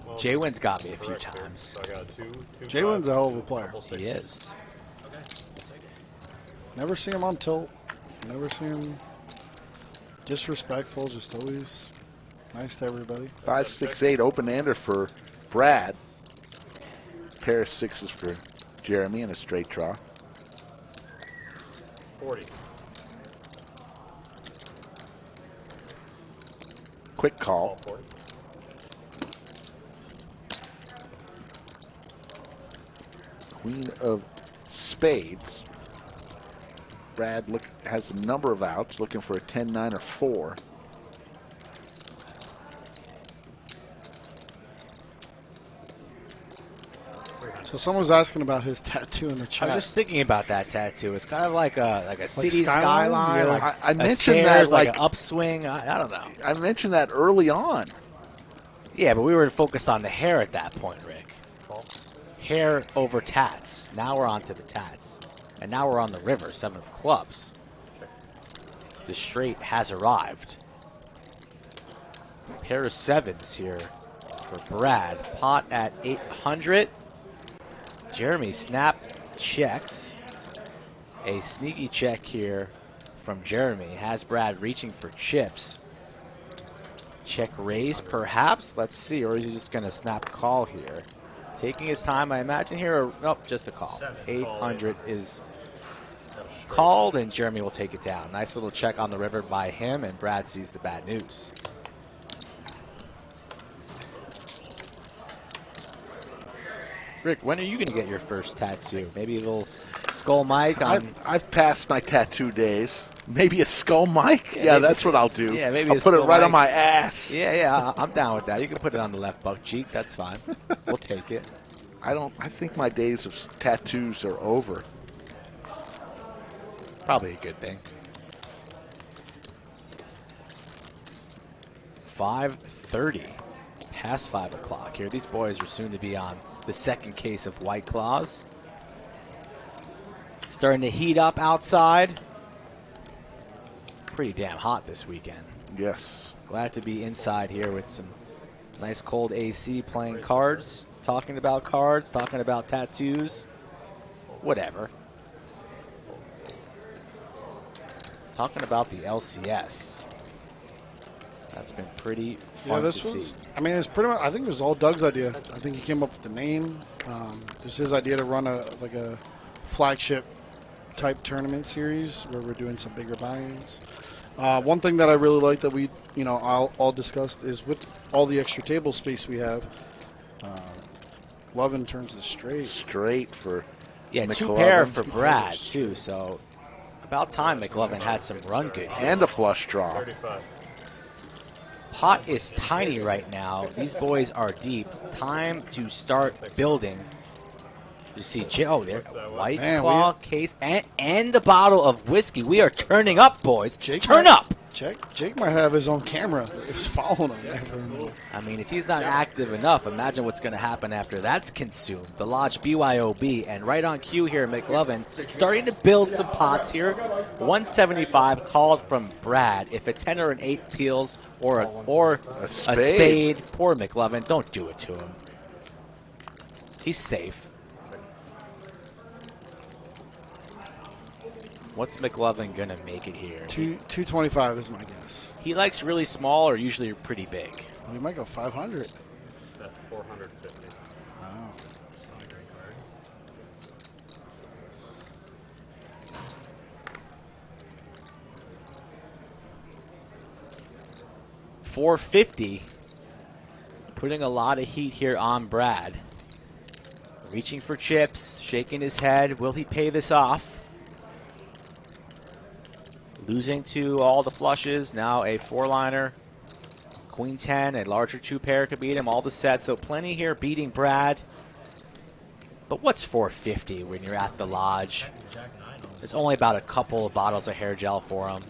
Well, Jaywin's got me a few correct here. times. So I got two Jaywin's a hell of a player. couple He 60s. is. Never see him on tilt. Never see him disrespectful. Just always nice to everybody. 5, 6, 8 open-ender for Brad. Pair of 6s for Jeremy and a straight draw. 40. Quick call. 40. Queen of spades. Brad has a number of outs, looking for a 10, 9, or 4. So someone was asking about his tattoo in the chat. I was just thinking about that tattoo. It's kind of like a city skyline? skyline. Yeah. Like I mentioned stairs, that like an upswing. I don't know. I mentioned that early on. Yeah, but we were focused on the hair at that point, Rick. Hair over tats. Now we're on to the tats. And now we're on the river, 7 of clubs. The straight has arrived. Pair of 7s here for Brad. Pot at 800. Jeremy snap checks. A sneaky check here from Jeremy. Has Brad reaching for chips. Check raise, perhaps. Let's see. Or is he just going to snap call here? Taking his time, I imagine here. Or, nope, just a call. 800 is called, and Jeremy will take it down. Nice little check on the river by him, and Brad sees the bad news. Rick, when are you going to get your first tattoo? Maybe a little skull mic on... I've passed my tattoo days. Maybe a skull mic? Yeah, that's what I'll do. Yeah, maybe I'll put it right mic on my ass. Yeah, I'm down with that. You can put it on the left butt cheek. That's fine. We'll take it. I think my days of tattoos are over. Probably a good thing. 5:30. Past 5 o'clock here. These boys are soon to be on the second case of White Claws. Starting to heat up outside. Pretty damn hot this weekend. Yes. Glad to be inside here with some nice cold AC, playing cards, talking about cards, talking about tattoos, whatever. Talking about the LCS. That's been pretty fun to see. I mean, it's pretty much, I think it was all Doug's idea. I think he came up with the name. It was his idea to run a flagship type tournament series where we're doing some bigger buy-ins. One thing that I really like that we, all discussed is with all the extra table space we have, McLovin turns the straight. Straight for McLovin. 2 pair for Brad, too, so about time McLovin had some run good here. And a flush draw. 35. Pot is tiny right now. These boys are deep. Time to start building. You see Joe there. White Claw case and the bottle of whiskey. We are turning up, boys. Turn up. Jake might have his own camera. It's following him. I mean, if he's not active enough, imagine what's going to happen after that's consumed. The Lodge BYOB, and right on cue here, McLovin starting to build some pots here. 175 called from Brad. If a 10 or an 8 peels or a spade, poor McLovin, don't do it to him. He's safe. What's McLovin going to make it here? 225 is my guess. He likes really small or usually pretty big. We might go 500. That's 450. Wow. 450. Putting a lot of heat here on Brad. Reaching for chips, shaking his head. Will he pay this off? Losing to all the flushes. Now a 4-liner. Queen 10, a larger 2-pair could beat him. All the sets, so plenty here beating Brad. But what's 450 when you're at the Lodge? It's only about a couple of bottles of hair gel for him.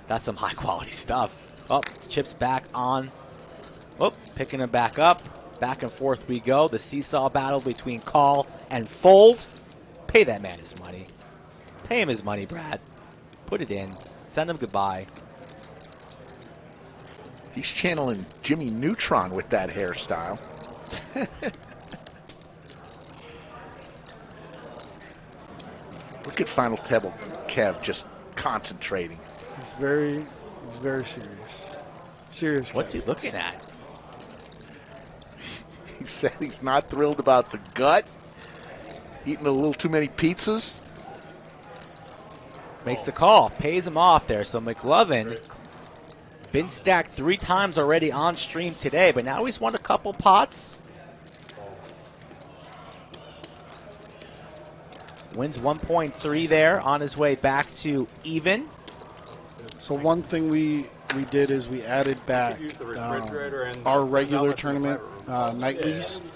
That's some high-quality stuff. Oh, chips back on. Oh, picking him back up. Back and forth we go. The seesaw battle between call and fold. Pay that man his money. Pay him his money, Brad. Put it in. Send him goodbye. He's channeling Jimmy Neutron with that hairstyle. Look at Final Table Kev just concentrating. He's very serious. Serious. What's he looking at? He said he's not thrilled about the gut. Eating a little too many pizzas. Makes the call. Pays him off there. So McLovin been stacked 3 times already on stream today, but now he's won a couple pots. Wins 1.3 there on his way back to even. So one thing we did is we added back our regular tournament nightlies.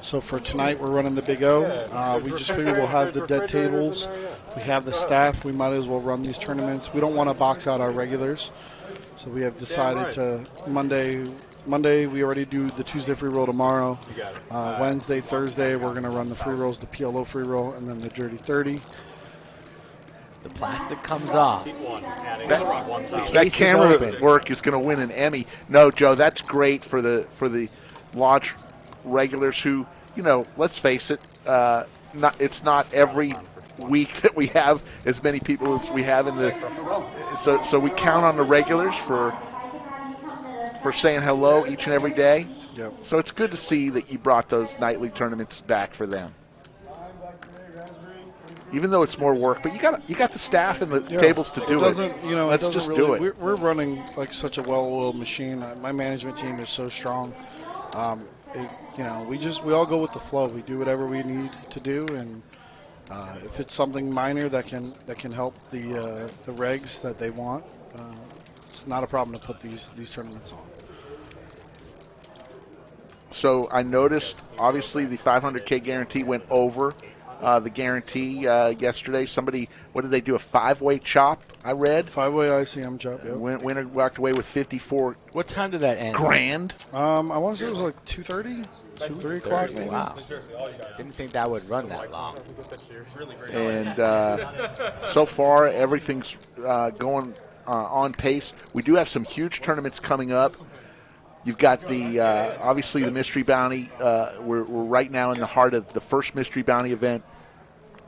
So for tonight, we're running the Big O. We just figured we'll have the dead tables. We have the staff. We might as well run these tournaments. We don't want to box out our regulars. So we have decided to Monday, we already do the Tuesday free roll tomorrow. Wednesday, Thursday, we're going to run the free rolls, the PLO free roll, and then the Dirty 30. The plastic comes off. That camera work is going to win an Emmy. No, Joe, that's great for the lodge regulars who, let's face it, it's not every week that we have as many people as we have in the. So we count on the regulars for saying hello each and every day. Yep. So it's good to see that you brought those nightly tournaments back for them. Even though it's more work, but you got the staff and the tables to do it. Let's just do it. We're running like such a well-oiled machine. My management team is so strong. We all go with the flow. We do whatever we need to do, and if it's something minor that can help the regs that they want, it's not a problem to put these tournaments on. So I noticed, obviously, the 500K guarantee went over the guarantee yesterday. Somebody, what did they do, a 5-way chop, I read? 5-way ICM chop, yeah. Winner walked away with 54 What time did that end? grand. I want to say it was like 2:30, 3 o'clock maybe. Wow. Didn't think that would run that long. And so far, everything's going on pace. We do have some huge tournaments coming up. You've got the obviously the Mystery Bounty. We're right now in the heart of the first Mystery Bounty event.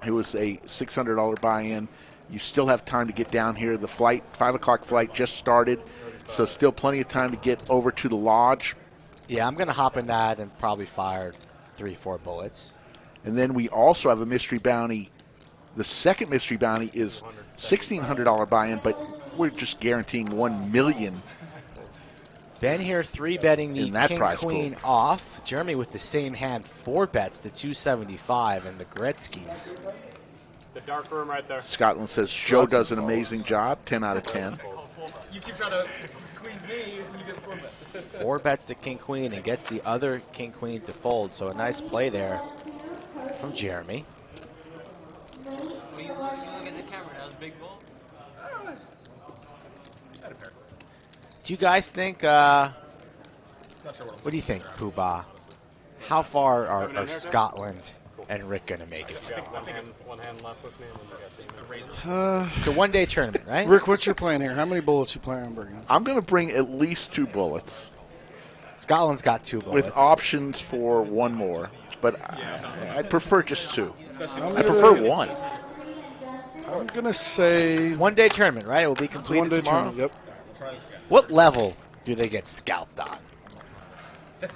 It was a $600 buy-in. You still have time to get down here. The flight, 5 o'clock flight, just started, so still plenty of time to get over to the lodge. Yeah, I'm going to hop in that and probably fire 3-4 bullets. And then we also have a Mystery Bounty. The second Mystery Bounty is $1,600 buy-in, but we're just guaranteeing $1 million. Ben here 3-betting the that king prize queen pool. off. Jeremy with the same hand 4 bets to 275 and the Gretzky's. The dark room right there. Scotland says Joe does an amazing job, 10 out of 10. You keep trying to squeeze me when you get 4 bets. 4 bets to king queen and gets the other king queen to fold. So a nice play there from Jeremy. You look at the camera, that was big bull. Do you guys think, what do you think, Poobah? How far are Scotland and Rick going to make it? One hand left with me, and then we got It's a one-day tournament, right? Rick, what's your plan here? How many bullets you plan on bringing? I'm going to bring at least 2 bullets Scotland's got 2 bullets. with options for 1 more, but I'd prefer just 2. I prefer 1. I'm going to say One-day tournament, right? It will be completed one-day tomorrow? tournament. Yep. What level do they get scalped on? I'm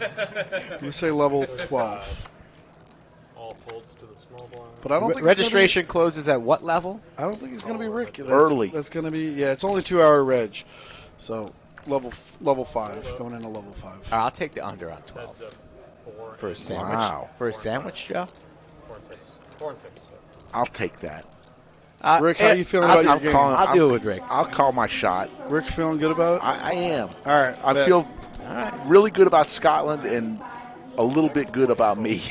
going to say level 12. all folds to the small blind. But I don't think Registration closes at what level? I don't think it's going to be Rick. Early. That's going to be, it's only 2-hour reg. So level 5, going into level 5. All right, I'll take the under on 12 for a sandwich. Wow. For a sandwich, Joe? 4 and 6. I'll take that. Rick, how you feeling about your game? I'll do it with Rick. I'll call my shot. Rick feeling good about it? I am. All right. I bet. feel really good about Scotland and a little bit good about me.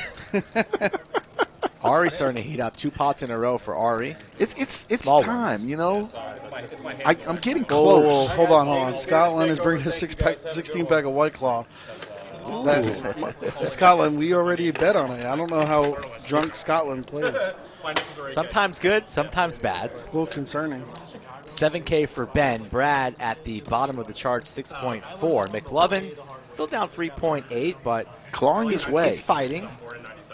Ari's starting to heat up. 2 pots in a row for Ari. It's Small time, ones. you know. I'm getting Whoa, close. hold on. Scotland is bringing a 16-pack of White Claw. Scotland, we already bet on it. I don't know how drunk Scotland plays. Sometimes good, sometimes bad. A little concerning. 7K for Ben. Brad at the bottom of the chart, 6.4. McLovin still down 3.8, but Clawing his way. he's fighting.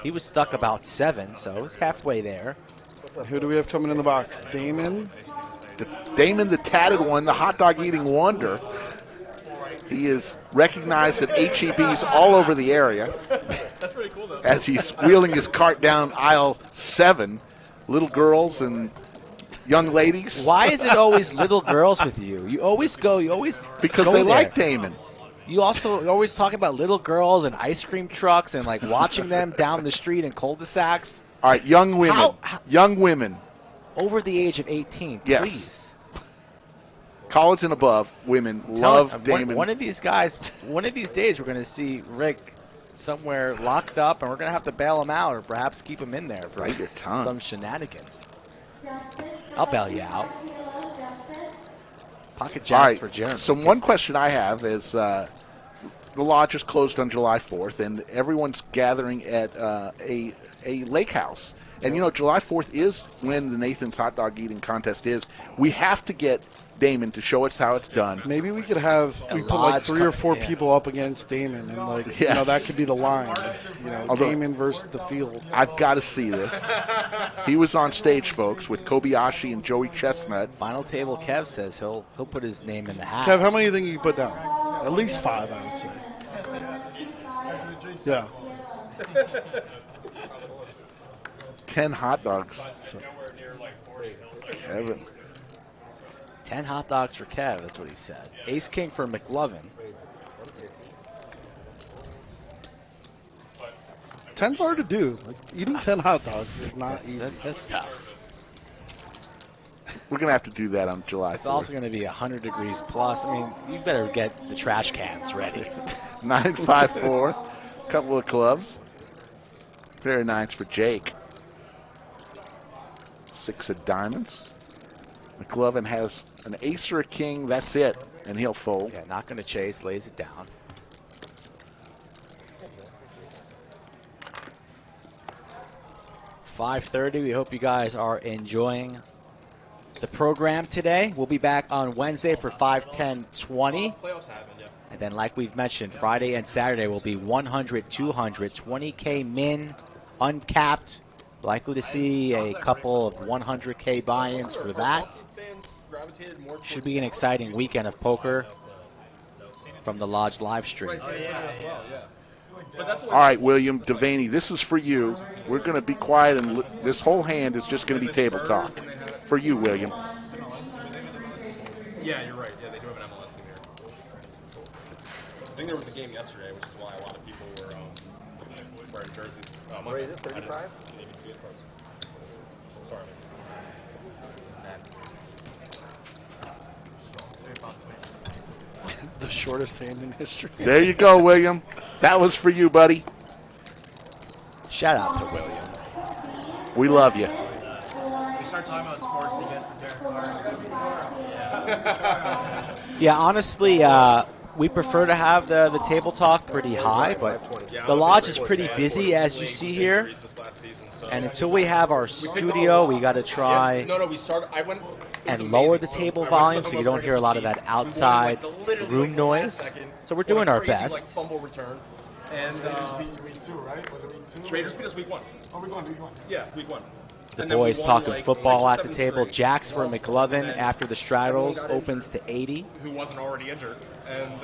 He was stuck about 7, so he's halfway there. Who do we have coming in the box? Damon? Damon, the tatted one, the hot dog eating wonder. He is recognized at HEBs all over the area as he's wheeling his cart down aisle 7. Little girls and young ladies. Why is it always little girls with you? You always Because go they there. like Damon. You also always talk about little girls and ice cream trucks and like watching them down the street in cul-de-sacs. All right, young women. Young women. Over the age of 18, Yes. please. College and above women love Damon. One of these guys, one of these days, we're going to see Rick somewhere locked up, and we're going to have to bail him out or perhaps keep him in there for Bite your tongue. some shenanigans. I'll bail you out. Pocket jacks for Jeremy. So one question I have is the lodge is closed on July 4th, and everyone's gathering at a lake house. And, you know, July 4th is when the Nathan's Hot Dog Eating Contest is. We have to get Damon to show us how it's done. Maybe we could have we put like 3 or 4 people up against Damon, and like you know that could be the line. You know, Damon versus the field. I've got to see this. He was on stage, folks, with Kobayashi and Joey Chestnut. Final table, Kev says he'll put his name in the hat. Kev, how many do you think you put down? At least 5, I would say. Yeah. 10 hot dogs. Kevin. 10 hot dogs for Kev, that's what he said. Ace King for McLovin. 10's hard to do. Like, eating 10 hot dogs is not easy. That's tough. We're going to have to do that on July 4th. It's also going to be 100 degrees plus. I mean, you better get the trash cans ready. 9-5-4. Couple of clubs. Very nice for Jake. 6 of diamonds. McLovin has an ace or a king. That's it. And he'll fold. Yeah, not going to chase. Lays it down. $5:30. We hope you guys are enjoying the program today. We'll be back on Wednesday for 5, 10, 20. Playoffs happen, yeah. And then, like we've mentioned, Friday and Saturday will be 100, 200, 20K min, uncapped. Likely to see a couple of 100K buy-ins for that. Should be an exciting weekend of poker from the Lodge live stream. All right, William Devaney, this is for you. We're going to be quiet, and this whole hand is just going to be table talk. For you, William. Yeah, you're right. Yeah, they do have an MLS team here. I think there was a game yesterday, which is why a lot of people were wearing jerseys. Wait, is it 35? Sorry. The shortest hand in history. There you go, William. That was for you, buddy. Shout out to William. We love you. We start talking about sports, he gets the Derek Carr. Yeah, honestly, we prefer to have the table talk pretty high, but the Lodge is pretty busy, as you see here. And until we have our studio, we got to try and lower the table volume so you don't hear a lot of that outside room noise. So we're doing our best. And Raiders beat you week 2, right? Was it week 2? Raiders beat us week 1. Oh, week 1. Yeah, week 1. The boys talking football at the table. Jacks for McLovin after the straddles opens to 80. Who wasn't already injured. And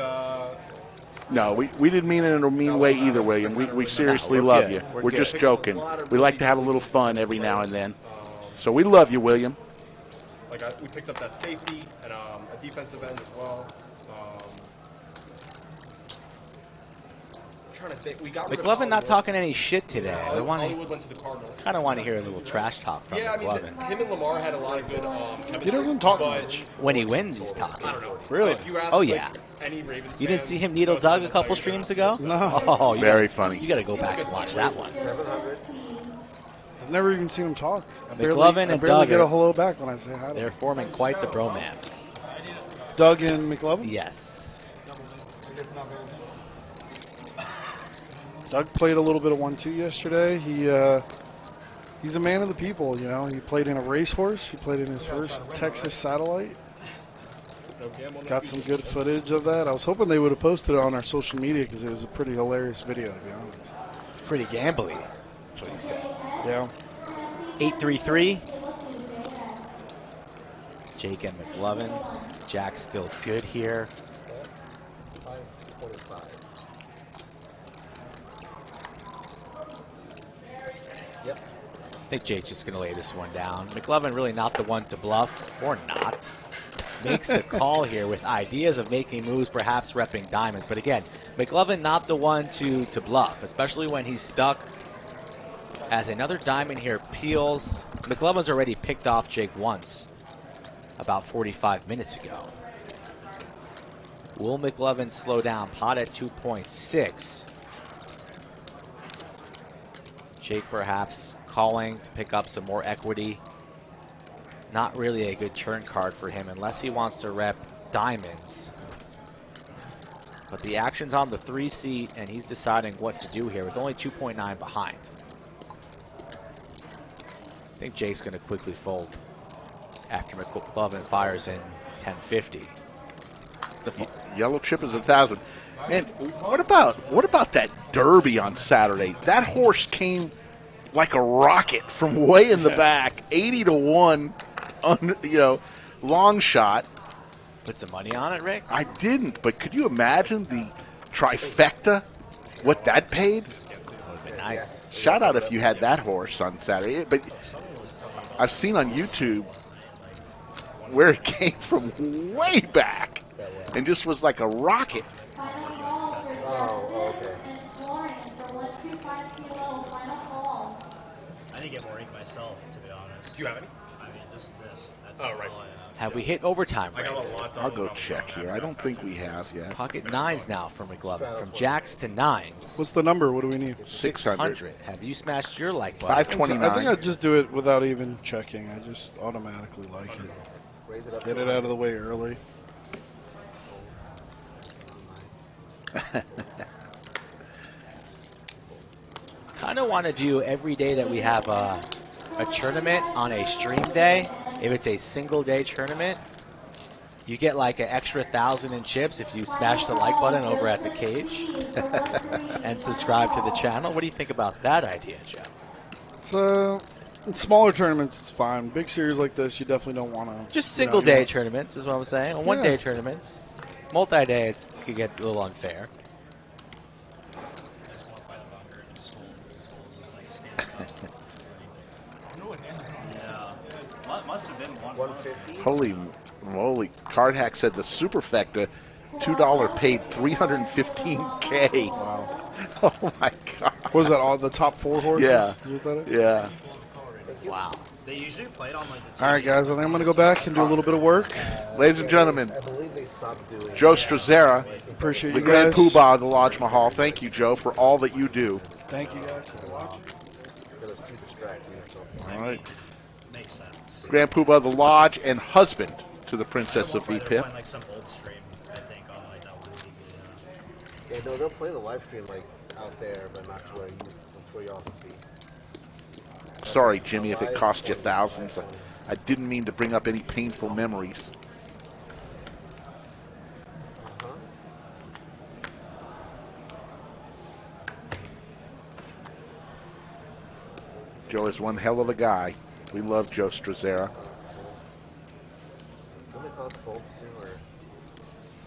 No, we didn't mean it in a mean way either, William. We seriously love you. We're just joking. We like to have a little fun every now and then. So we love you, William. We picked up that safety and a defensive end as well. McLovin not talking any shit today. Hollywood went to the Cardinals. I don't want to hear a little trash talk from McLovin. Him and Lamar had a lot of good chemistry. He doesn't talk much. When he wins, he's talking. I don't know. Really? If you ask, Oh, yeah. any Ravens You didn't fan, see him needle Doug a couple streams ago? No. Oh, Very funny. You got to go back and watch that one. I've never even seen him talk. I McLovin and barely Doug get a hello back when I say hi to They're him. forming quite the bromance. Doug and McLovin? Yes. Doug played a little bit of 1-2 yesterday. He's a man of the people, you know. He played in a racehorse. He played in his first Texas satellite. Got some good footage of that. I was hoping they would have posted it on our social media because it was a pretty hilarious video, to be honest. Pretty gambly. That's what he said. Yeah. 8-3-3. Jake and McLovin. Jack's still good here. I think Jake's just going to lay this one down. McLovin really not the one to bluff, or not. Makes the call here with ideas of making moves, perhaps repping diamonds. But again, McLovin not the one to bluff, especially when he's stuck as another diamond here peels. McLovin's already picked off Jake once, about 45 minutes ago. Will McLovin slow down? Pot at 2.6. Jake perhaps calling to pick up some more equity. Not really a good turn card for him unless he wants to rep diamonds. But the action's on the 3 seat, and he's deciding what to do here with only 2.9 behind. I think Jake's going to quickly fold after McLovin fires in 1050. Yellow chip is 1,000. Man, what about that Derby on Saturday? That horse came like a rocket from way in the back, 80-1, long shot. Put some money on it, Rick? I didn't, but could you imagine the trifecta? What that paid? That would be nice. Shout out if you had that horse on Saturday. But I've seen on YouTube where it came from way back and just was like a rocket. Oh, okay. I need to get more ink myself, to be honest. Do you have any? I mean, just this. That's Oh, right. all I have. Have we hit overtime, I Rick? got a lot done. I'll go check here. I don't think we have yet. Pocket nines now for McLovin. From jacks to nines. What's the number? What do we need? 600. Have you smashed your like button? 529. I think I'd just do it without even checking. I just automatically like it. Get it out of the way early. Kind of want to do every day that we have a tournament on a stream day. If it's a single day tournament, you get like an extra 1,000 in chips if you smash the like button over at the cage and subscribe to the channel. What do you think about that idea, Joe? In smaller tournaments, it's fine. Big series like this, you definitely don't want to. Just single day tournaments is what I'm saying. One day tournaments. Multi-day, it could get a little unfair. Must have been 150. Holy moly. Card Hack said the Superfecta $2 paid $315K. Wow. Oh my God. What is that, all the top 4 horses? Yeah. Is what that is? Yeah. Wow. They usually play it on like the All right, guys, I think I'm going to go back and do a little bit of work. Ladies and gentlemen, Joe Strazzera, Appreciate the you Grand guys. Poobah of the Lodge Mahal. Thank you, Joe, for all that you do. Thank you guys for watching. All right. Makes sense. Grand Poobah of the Lodge and husband to the Princess of They're VPIP. playing like some old stream, I think, on like that one TV. Yeah, no, they'll play the live stream like out there, but not to where you all can see. Sorry, Jimmy, if it cost you thousands. I didn't mean to bring up any painful memories. Joe is one hell of a guy. We love Joe Strazzera.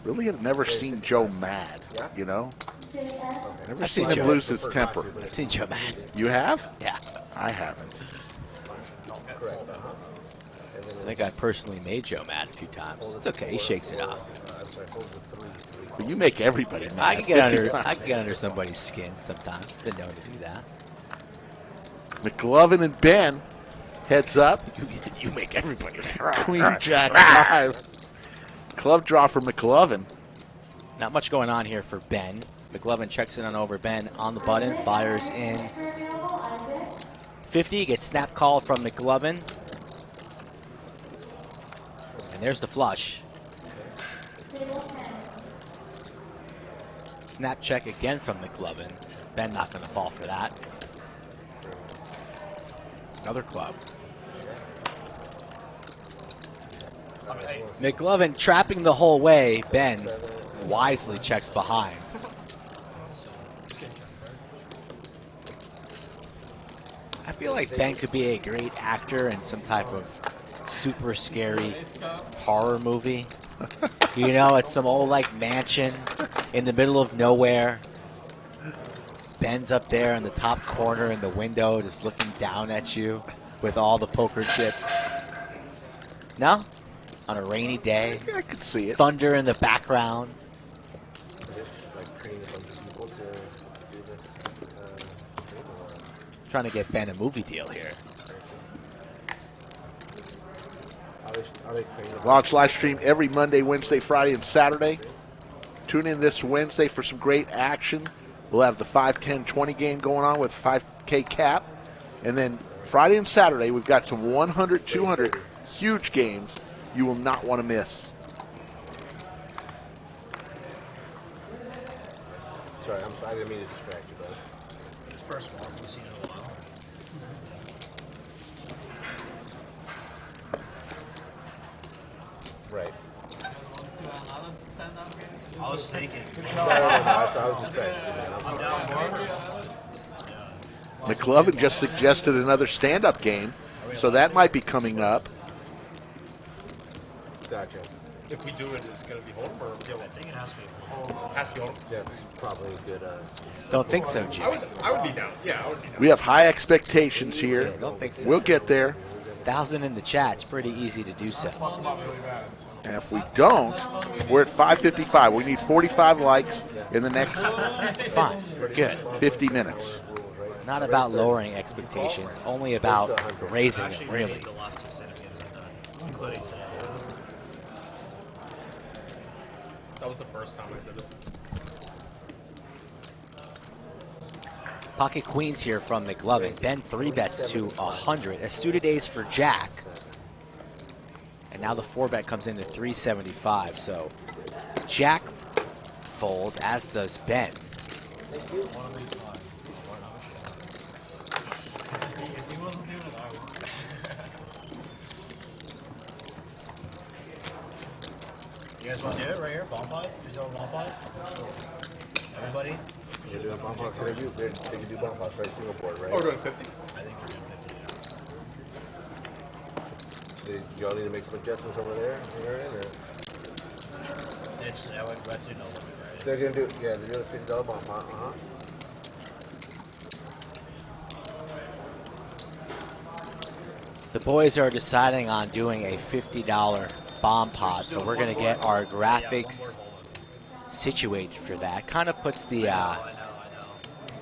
Really have never seen Joe mad, you know? Never I've seen seen him Joe. lose his temper. I've seen Joe mad. You have? Yeah. I haven't. I think I personally made Joe mad a few times. It's okay. He shakes it off. But you make everybody mad. I can get under somebody's skin sometimes. Been known to do that. McLovin and Ben, heads up. You make everybody. Queen Jack 5. Club draw for McLovin. Not much going on here for Ben. McLovin checks in on over. Ben on the button, fires in 50. Gets snap called from McLovin. And there's the flush. Snap check again from McLovin. Ben not going to fall for that. Another club. McLovin trapping the whole way. Ben wisely checks behind. I feel like Ben could be a great actor in some type of super scary horror movie. You know, it's some old like mansion in the middle of nowhere. Ben's up there in the top corner in the window just looking down at you with all the poker chips. No? On a rainy day. I could see it. Thunder in the background. Trying to get Ben a movie deal here. Launch live stream every Monday, Wednesday, Friday, and Saturday. Tune in this Wednesday for some great action. We'll have the 5, 10, 20 game going on with 5K cap. And then Friday and Saturday, we've got some 100, 200 huge games you will not want to miss. Sorry, I didn't mean to distract you, bud. This first one we've seen in a while. Right. I was thinking. I was distracted, man. I'm down board. McLovin just suggested another stand-up game, so that might be coming up. Gotcha. If we do it, it's going to be home or field? I think it has to be home. Has to be home. That's probably a good. Don't think so, Jim. I would be down. Yeah, I would be down. We have high expectations here. Don't think so. We'll get there. 1,000 in the chat. It's pretty easy to do so. And if we don't, we're at 555. We need 45 likes in the next Fine. Good. 50 minutes. Not about lowering expectations, only about raising them, really. The last 2 stand-up games I've done, including today. That was the first time I did it. Pocket queens here from McLovin. Ben 3-bets to 100. A suited ace for Jack. And now the 4-bet comes in to 375. So Jack folds, as does Ben. You guys want to do it right here? Bomb pot? $3 bomb pot? Everybody? You're doing bump outs. They can do bump outs, right? Single board, right? Oh, we're doing 50? I think we're doing 50. Y'all need to make some adjustments over there? It's, let's do no limit, right? They're going to do, yeah, they're doing a $50 bump pot. The boys are deciding on doing a $50 bomb pot, so we're going to get our graphics situated for that. Kind of puts the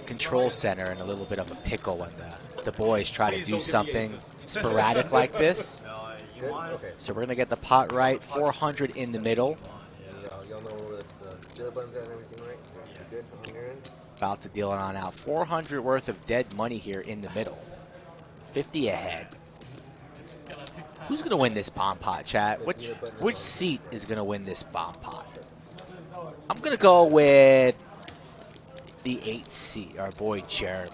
control center in a little bit of a pickle when the boys try to do something sporadic like this. So we're going to get the pot right. 400 in the middle. Y'all know where the still buttons at and everything, right? You're good on your end? About to deal it on out. 400 worth of dead money here in the middle. 50 ahead. Who's going to win this bomb pot, chat? Which seat is going to win this bomb pot? I'm going to go with the 8th seat, our boy Jeremy.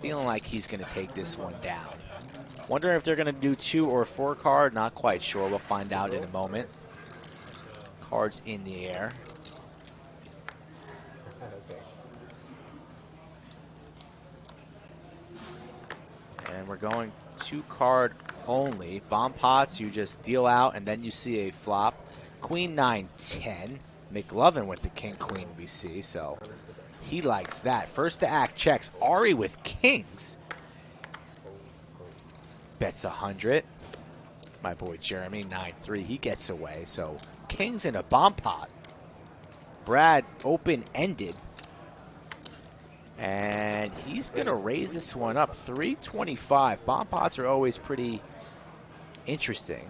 Feeling like he's going to take this one down. Wondering if they're going to do 2 or 4 card. Not quite sure. We'll find out in a moment. Cards in the air. And we're going 2 card only. Bomb pots, you just deal out, and then you see a flop. Queen 9-10. McLovin with the king queen we see, so he likes that. First to act checks. Ari with kings. Bets 100. My boy Jeremy, 9-3. He gets away, so kings in a bomb pot. Brad open-ended. And he's going to raise this one up, 325. Bomb pots are always pretty interesting.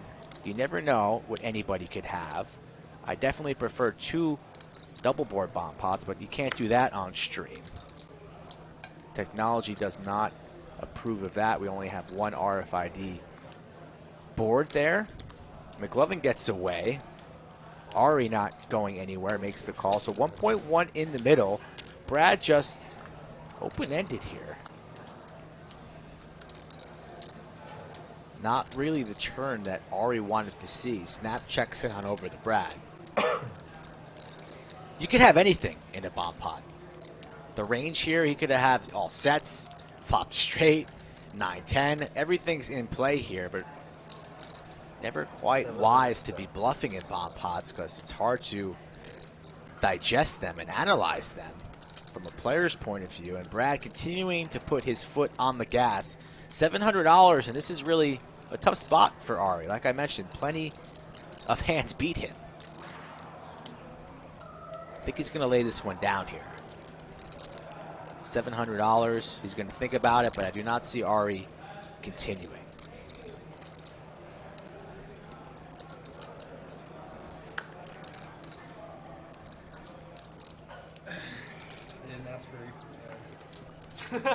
You never know what anybody could have. I definitely prefer 2 double board bomb pots, but you can't do that on stream. Technology does not approve of that. We only have 1 RFID board there. McLovin gets away. Ari not going anywhere, makes the call. So 1.1 in the middle. Brad just open-ended here. Not really the turn that Ari wanted to see. Snap checks it on over to Brad. You could have anything in a bomb pot. The range here, he could have all sets, flop straight, 9-10. Everything's in play here, but never quite wise to be bluffing in bomb pots because it's hard to digest them and analyze them from a player's point of view. And Brad continuing to put his foot on the gas. $700, and this is really a tough spot for Ari. Like I mentioned, plenty of hands beat him. I think he's going to lay this one down here. $700. He's going to think about it, but I do not see Ari continuing.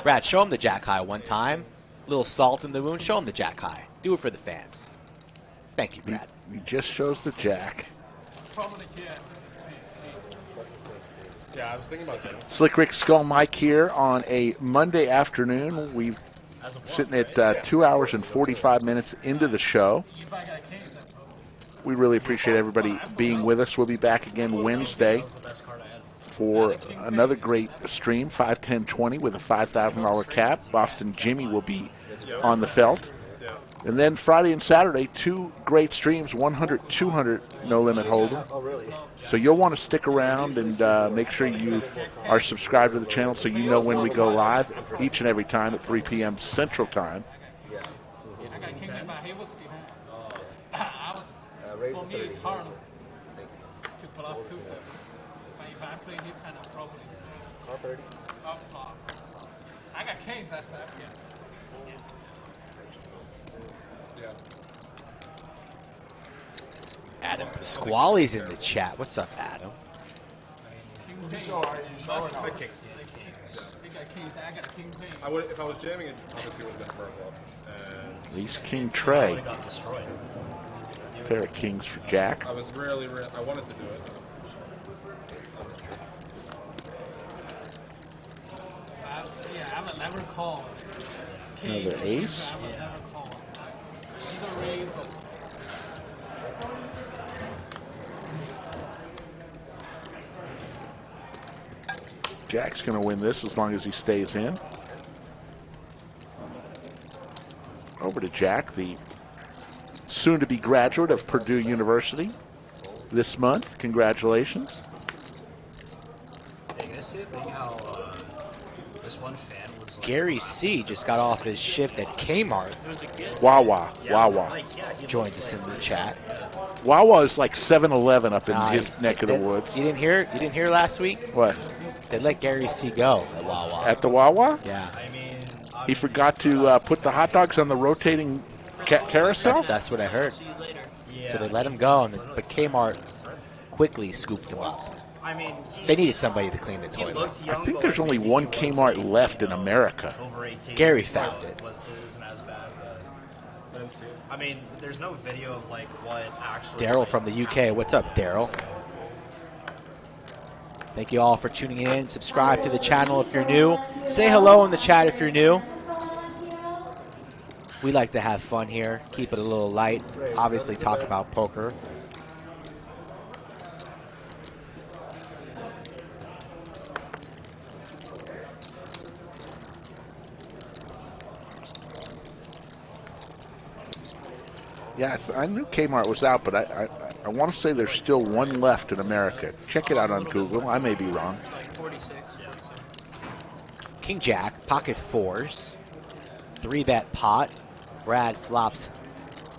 Brad, show him the jack high one time. Little salt in the wound. Show him the jack high. Do it for the fans. Thank you, Brad. He just shows the jack. Yeah, I was thinking about that. Slick Rick Skull Mike here on a Monday afternoon. We're sitting at 2 hours and 45 minutes into the show. We really appreciate everybody being with us. We'll be back again Wednesday for another great stream, 5-10-20 with a $5,000 cap. Boston Jimmy will be on the felt. And then Friday and Saturday, 2 great streams, 100, 200 No Limit Hold'em. Oh, really? So you'll want to stick around and make sure you are subscribed to the channel so you know when we go live each and every time at 3 p.m. Central Time. For me, it's hard to bluff too. But if I play this hand, I'm probably Call 30. up flop. I got kings, that's that. Adam Pasquale's in the chat. What's up, Adam? I would, if I was jamming it, obviously would have been firm bluff. At least King Trey. Pair of kings for Jack. I was really, I wanted to do it. I would never call. Another ace. I would never call. Either raise or Jack's going to win this as long as he stays in. Over to Jack, the soon-to-be graduate of Purdue University this month. Congratulations. Hey, can I see a thing how this one fan was like, Gary C. just got off his shift at Kmart. Wawa. Wawa. Joins us in the chat. Wawa is like 7-Eleven up in his neck of the woods. You didn't hear? You didn't hear last week? What? They let Gary C. go at Wawa. At the Wawa? Yeah. He forgot to put the hot dogs on the rotating carousel? That's what I heard. So they let him go, but Kmart quickly scooped him up. I mean, They needed somebody to clean the toilet. I think there's only one Kmart left in America. Gary found it. Isn't as bad, but I mean, there's no video of like what actually. Daryl from the UK. What's up, Daryl? Thank you all for tuning in. Subscribe to the channel if you're new. Say hello in the chat if you're new. We like to have fun here. Keep it a little light. Obviously talk about poker. Yeah, I knew Kmart was out, but I want to say there's still one left in America. Check it out on Google. I may be wrong. King Jack, pocket fours. 3-bet pot. Brad flops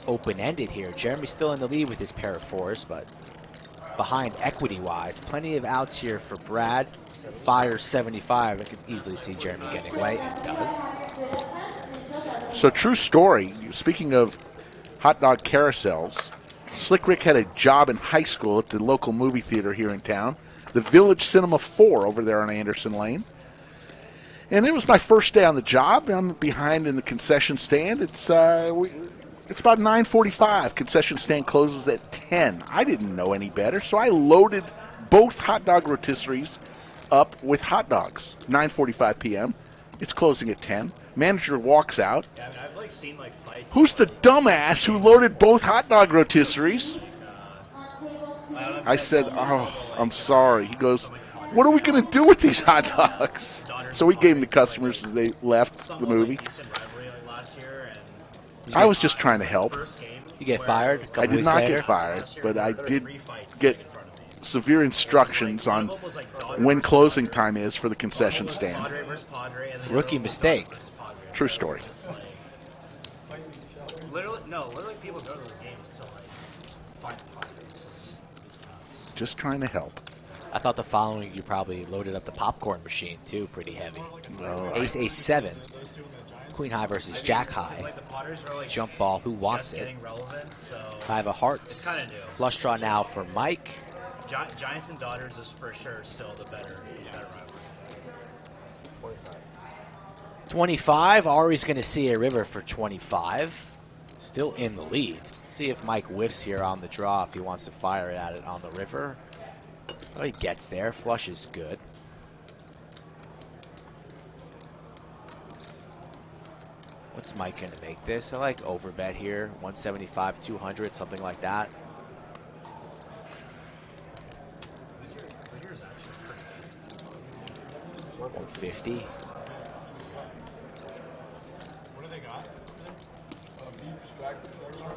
open-ended here. Jeremy's still in the lead with his pair of fours, but behind equity-wise. Plenty of outs here for Brad. Fire 75. I could easily see Jeremy getting away, and does. So true story. Speaking of hot dog carousels, Slick Rick had a job in high school at the local movie theater here in town, the Village Cinema 4 over there on Anderson Lane. And it was my first day on the job. I'm behind in the concession stand. It's about 9:45. Concession stand closes at 10. I didn't know any better, so I loaded both hot dog rotisseries up with hot dogs. 9:45 p.m. It's closing at 10. Manager walks out. Yeah, I mean, I've like seen like fights. Who's the dumbass who loaded both hot dog rotisseries? I said, oh, I'm sorry. He goes, what are we going to do with these hot dogs? So we gave them to customers as they left the movie. I was just trying to help. You get fired? I did not get fired, but I did get severe instructions on when closing time is for the concession stand. Rookie mistake. True story. Literally people go to those games to like find the fight. It's nuts. Just trying to help. I thought the following you probably loaded up the popcorn machine too, pretty heavy. No, Ace, ace, 7. Queen high versus jack high. Like the potters are like Jump ball, who wants just it? getting relevant, so 5 of hearts. kinda new. Flush draw now for Mike. Giants and Daughters is for sure still the better rivalry. 25. Ari's going to see a river for 25. Still in the lead. See if Mike whiffs here on the draw if he wants to fire at it on the river. Oh, he gets there. Flush is good. What's Mike going to make this? I like overbet here. 175, 200, something like that. 150. What do they got? Beef, straddle right now?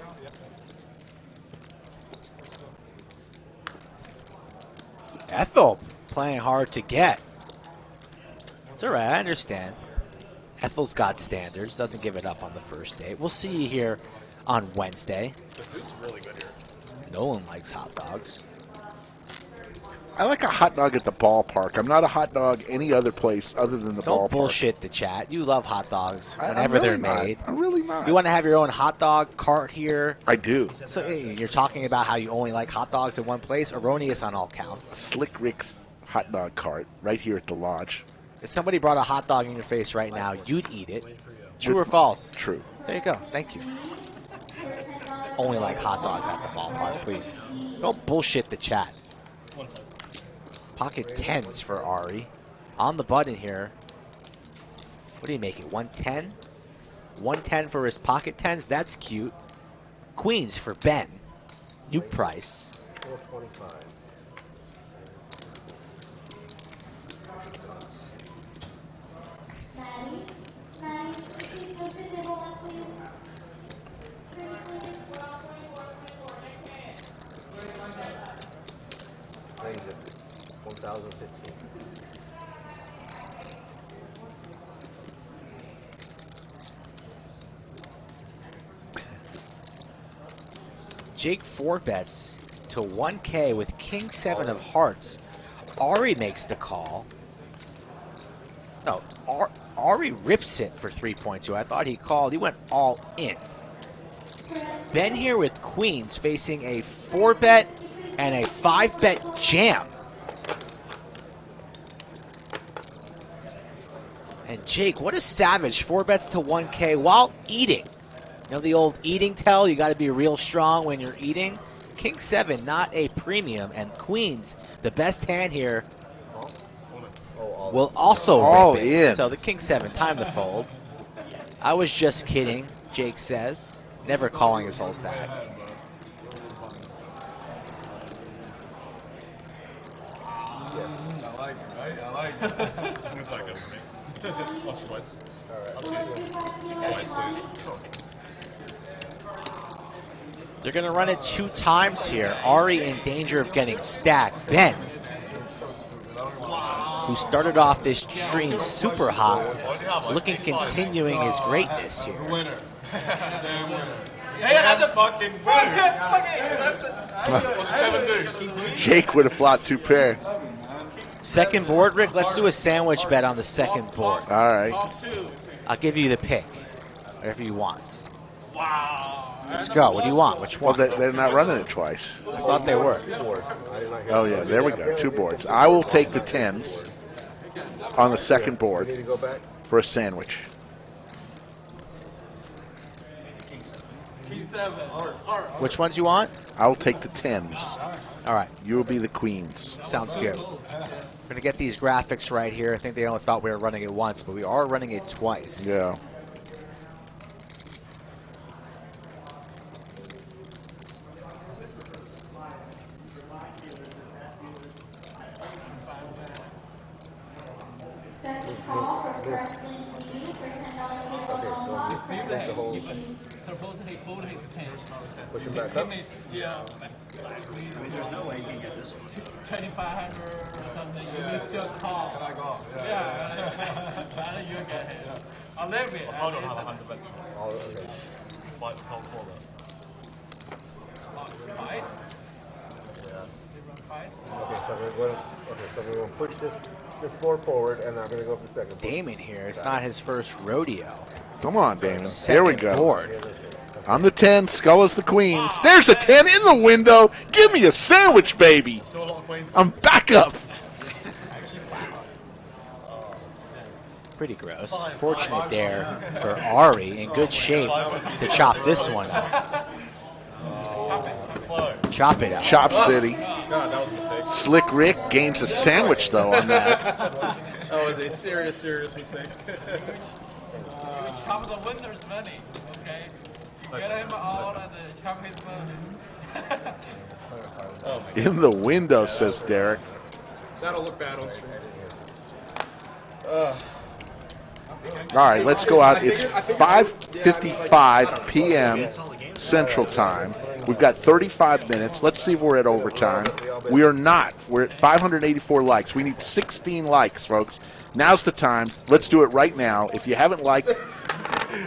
Yeah. Ethel playing hard to get. It's all right, I understand. Ethel's got standards, doesn't give it up on the first date. We'll see you here on Wednesday. The food's really good here. Nolan likes hot dogs. I like a hot dog at the ballpark. I'm not a hot dog any other place other than the Don't ballpark. bullshit the chat. You love hot dogs I'm whenever really they're not. made. I'm really not. You want to have your own hot dog cart here. I do. So you're talking about how you only like hot dogs in one place. Erroneous on all counts. Slick Rick's hot dog cart right here at the lodge. If somebody brought a hot dog in your face right now, you'd eat it. True or false? True. There you go. Thank you. Only like hot dogs at the ballpark, please. Don't bullshit the chat. Pocket 10s for Ari. On the button here. What do you make it? 110? 110 for his pocket 10s. That's cute. Queens for Ben. New price. 425. Raise it. 1015. Jake 4 bets to 1K with King 7 of hearts. Ari makes the call. No, Ari rips it for 3.2. I thought he called. He went all in. Ben here with queens facing a 4-bet and a 5-bet jam. And Jake, what a savage. 4 bets to 1K while eating. You know the old eating tell? You got to be real strong when you're eating. King 7, not a premium. And queens, the best hand here, will also all rip it. in. So the King 7, time to fold. I was just kidding, Jake says. Never calling his whole stack. I like it, right? I like it. It's not good for me. Once or twice. Twice, please. They're going to run it 2 times here. Ari in danger of getting stacked. Ben, who started off this stream super hot, looking continuing his greatness here. Winner. Damn winner. Hey, that's a fucking winner. 7 deuce. Jake with a flat 2 pair. Second board, Rick. Let's do a sandwich bet on the second board. All right. I'll give you the pick. Whatever you want. Let's go. What do you want? Which Well, one? they're not running it twice. I thought they were. Oh, yeah, there we go. 2 boards. I will take the 10s on the second Need board to go back? for a sandwich. Which ones you want? I will take the 10s. All right. You will be the queens. Sounds good. We're going to get these graphics right here. I think they only thought we were running it once, but we are running it twice. Yeah. Supposedly fold makes 10. Push him back up. Yeah. There's no way you can get this one. 2,500 or something. You may still call. Can I go? Yeah. You get it. A little bit. I don't have 100 bench. Oh, okay. But I'll call that. Twice? Yes. we're going to push this board forward, and I'm going to go for second. Damon here. It's not his first rodeo. Come on, Damon. Second Here we go. Board. On the 10, Skull is the queen. There's a 10 in the window. Give me a sandwich, baby. I'm back up. Pretty gross. Fortunate there for Ari. In good shape to chop this one out. Chop it out. Chop City. God, that was a mistake. Slick Rick gains a sandwich, though, on that. That was a serious mistake. Chop the winner's money, okay? Get him out and chop his money. Oh my God. In the window, says Derek. That'll look bad on stream. All right, let's go out. It's 5:55 p.m. Central Time. We've got 35 minutes. Let's see if we're at overtime. We are not. We're at 584 likes. We need 16 likes, folks. Now's the time. Let's do it right now. If you haven't liked,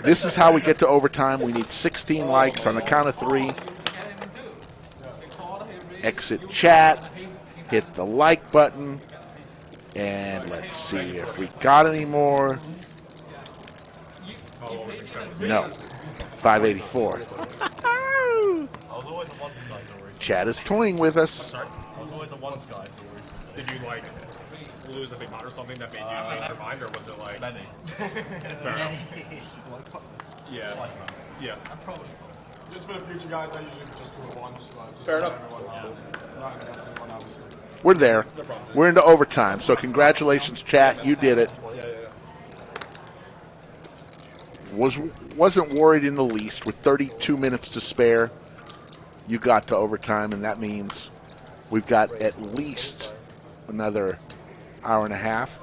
this is how we get to overtime. We need 16 likes on the count of 3. Exit chat. Hit the like button. And let's see if we got any more. No. 584. Chad is toying with us. Did you like lose a big pot or something that made you change your mind, or was it like many? Fair enough. Yeah. Yeah. Just for the future, guys, I usually just do it once. Just Fair enough. Not against anyone, obviously. We're there. We're into overtime. So congratulations, chat. You did it. Wasn't worried in the least. With 32 minutes to spare, you got to overtime, and that means we've got at least another hour and a half.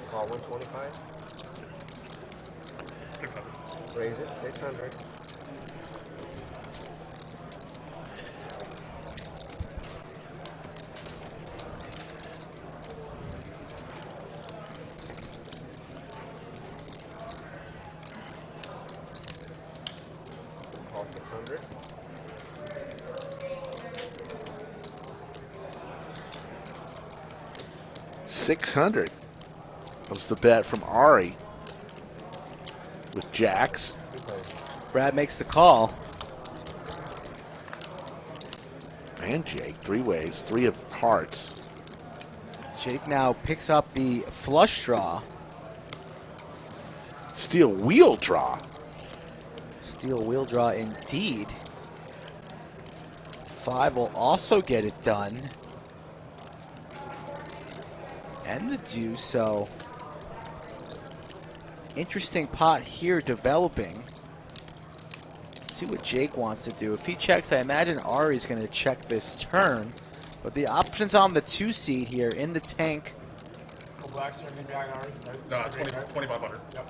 Call 125. 600. Raise it 600. Call 600. $600 was the bet from Ari with jacks. Brad makes the call. And Jake, 3 ways, 3 of hearts. Jake now picks up the flush draw. Steel wheel draw. Steel wheel draw indeed. 5 will also get it done. And the deuce, so interesting pot here developing. Let's see what Jake wants to do. If he checks, I imagine Ari's going to check this turn. But the options on the 2 seed here in the tank. Blacks are going to be behind Ari, right? 2,500. Yep.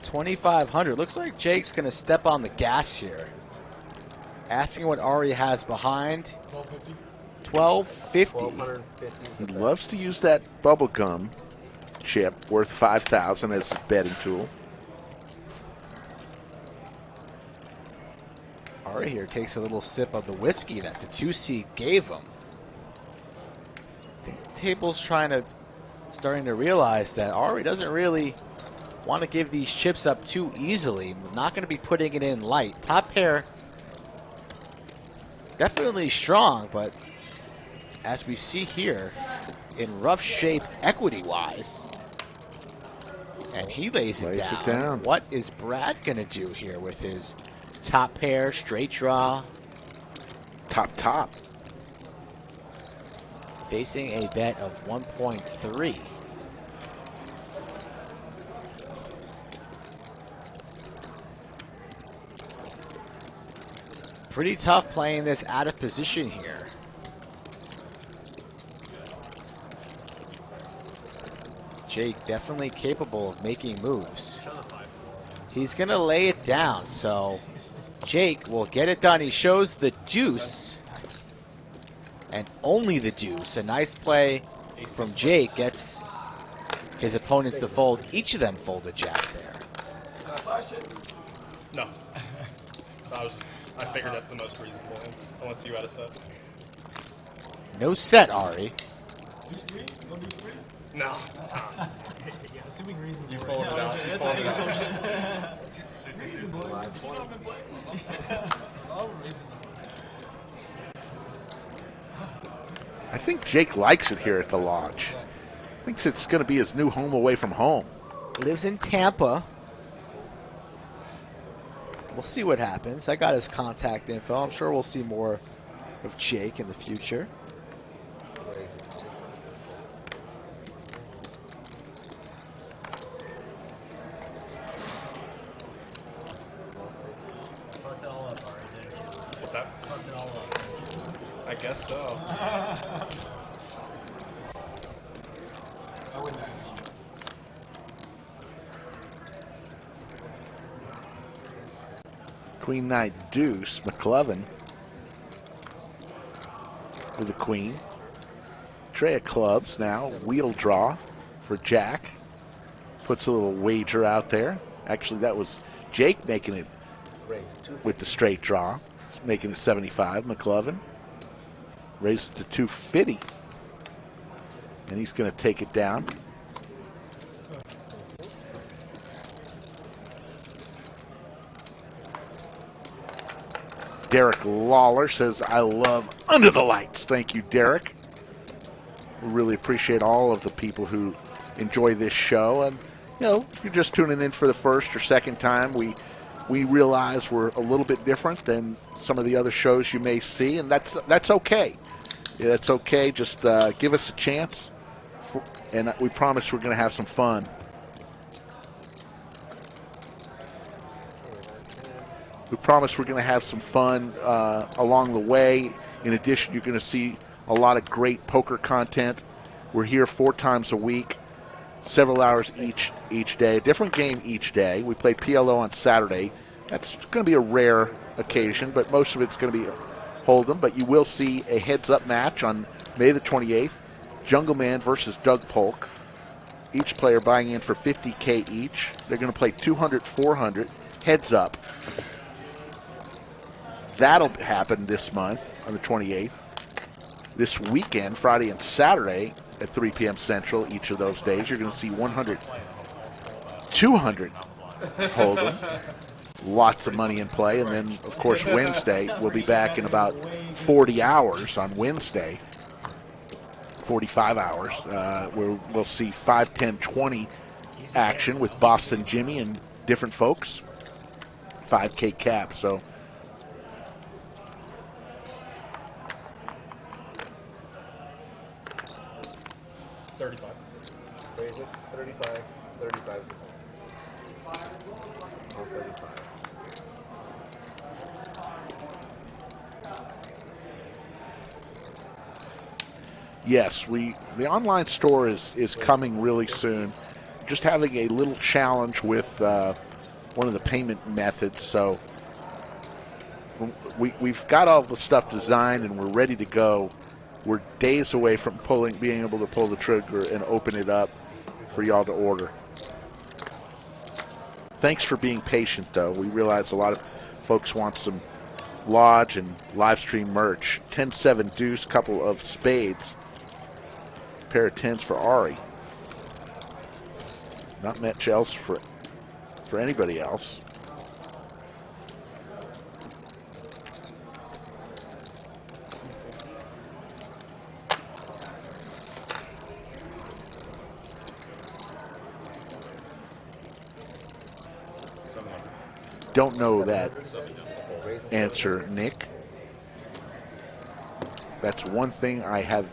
2,500. Looks like Jake's going to step on the gas here. Asking what Ari has behind. 1250. 1250. He loves to use that bubblegum chip worth $5,000 as a betting tool. Ari here takes a little sip of the whiskey that the 2 seed gave him. I think the table's starting to realize that Ari doesn't really want to give these chips up too easily. Not going to be putting it in light. Top pair, definitely strong, but as we see here, in rough shape equity-wise. And he lays it down. What is Brad going to do here with his top pair, straight draw? Top. Facing a bet of 1.3. Pretty tough playing this out of position here. Jake definitely capable of making moves. He's going to lay it down, so Jake will get it done. He shows the deuce, and only the deuce. A nice play from Jake gets his opponents to fold. Each of them fold a jack there. No. I figured that's the most reasonable hand, unless you had a set. No set, Ari. Deuce 3? No deuce 3? No. Assuming reasonable. You folded it out. You folded it out. Reasonable. It's what I've been playing. All reasonable. I think Jake likes it here at the lodge. Thinks it's going to be his new home away from home. Lives in Tampa. We'll see what happens. I got his contact info. I'm sure we'll see more of Jake in the future. What's that? I guess so. I wouldn't have. Queen Knight deuce. McLovin with the queen. Tray of clubs now. Wheel draw for Jack. Puts a little wager out there. Actually, that was Jake making it with the straight draw. It's making it 75. McLovin raises to 250. And he's going to take it down. Derek Lawler says, I love Under the Lights. Thank you, Derek. We really appreciate all of the people who enjoy this show. And, you know, if you're just tuning in for the first or second time, we realize we're a little bit different than some of the other shows you may see, and that's okay. Yeah, that's okay. Just give us a chance, and we promise we're going to have some fun. We promise we're going to have some fun along the way. In addition, you're going to see a lot of great poker content. We're here 4 times a week, several hours each day, a different game each day. We play PLO on Saturday. That's going to be a rare occasion, but most of it's going to be Hold'em. But you will see a heads-up match on May the 28th, Jungle Man versus Doug Polk. Each player buying in for $50K each. They're going to play 200, 400, heads up. That'll happen this month on the 28th. This weekend, Friday and Saturday at 3 p.m. Central, each of those days, you're going to see 100, 200 Hold'em. Lots of money in play. And then, of course, Wednesday, we'll be back in about 40 hours on Wednesday, 45 hours, where we'll see 5, 10, 20 action with Boston Jimmy and different folks. 5K cap, so... Raise it, 35, 35. All 35. Yes, the online store is coming really soon. Just having a little challenge with one of the payment methods. So we've got all the stuff designed and we're ready to go. We're days away from being able to pull the trigger and open it up for y'all to order. Thanks for being patient, though. We realize a lot of folks want some lodge and live stream merch. 10-7 deuce, couple of spades. Pair of 10s for Ari. Not much else for anybody else. Don't know that answer, Nick. That's one thing I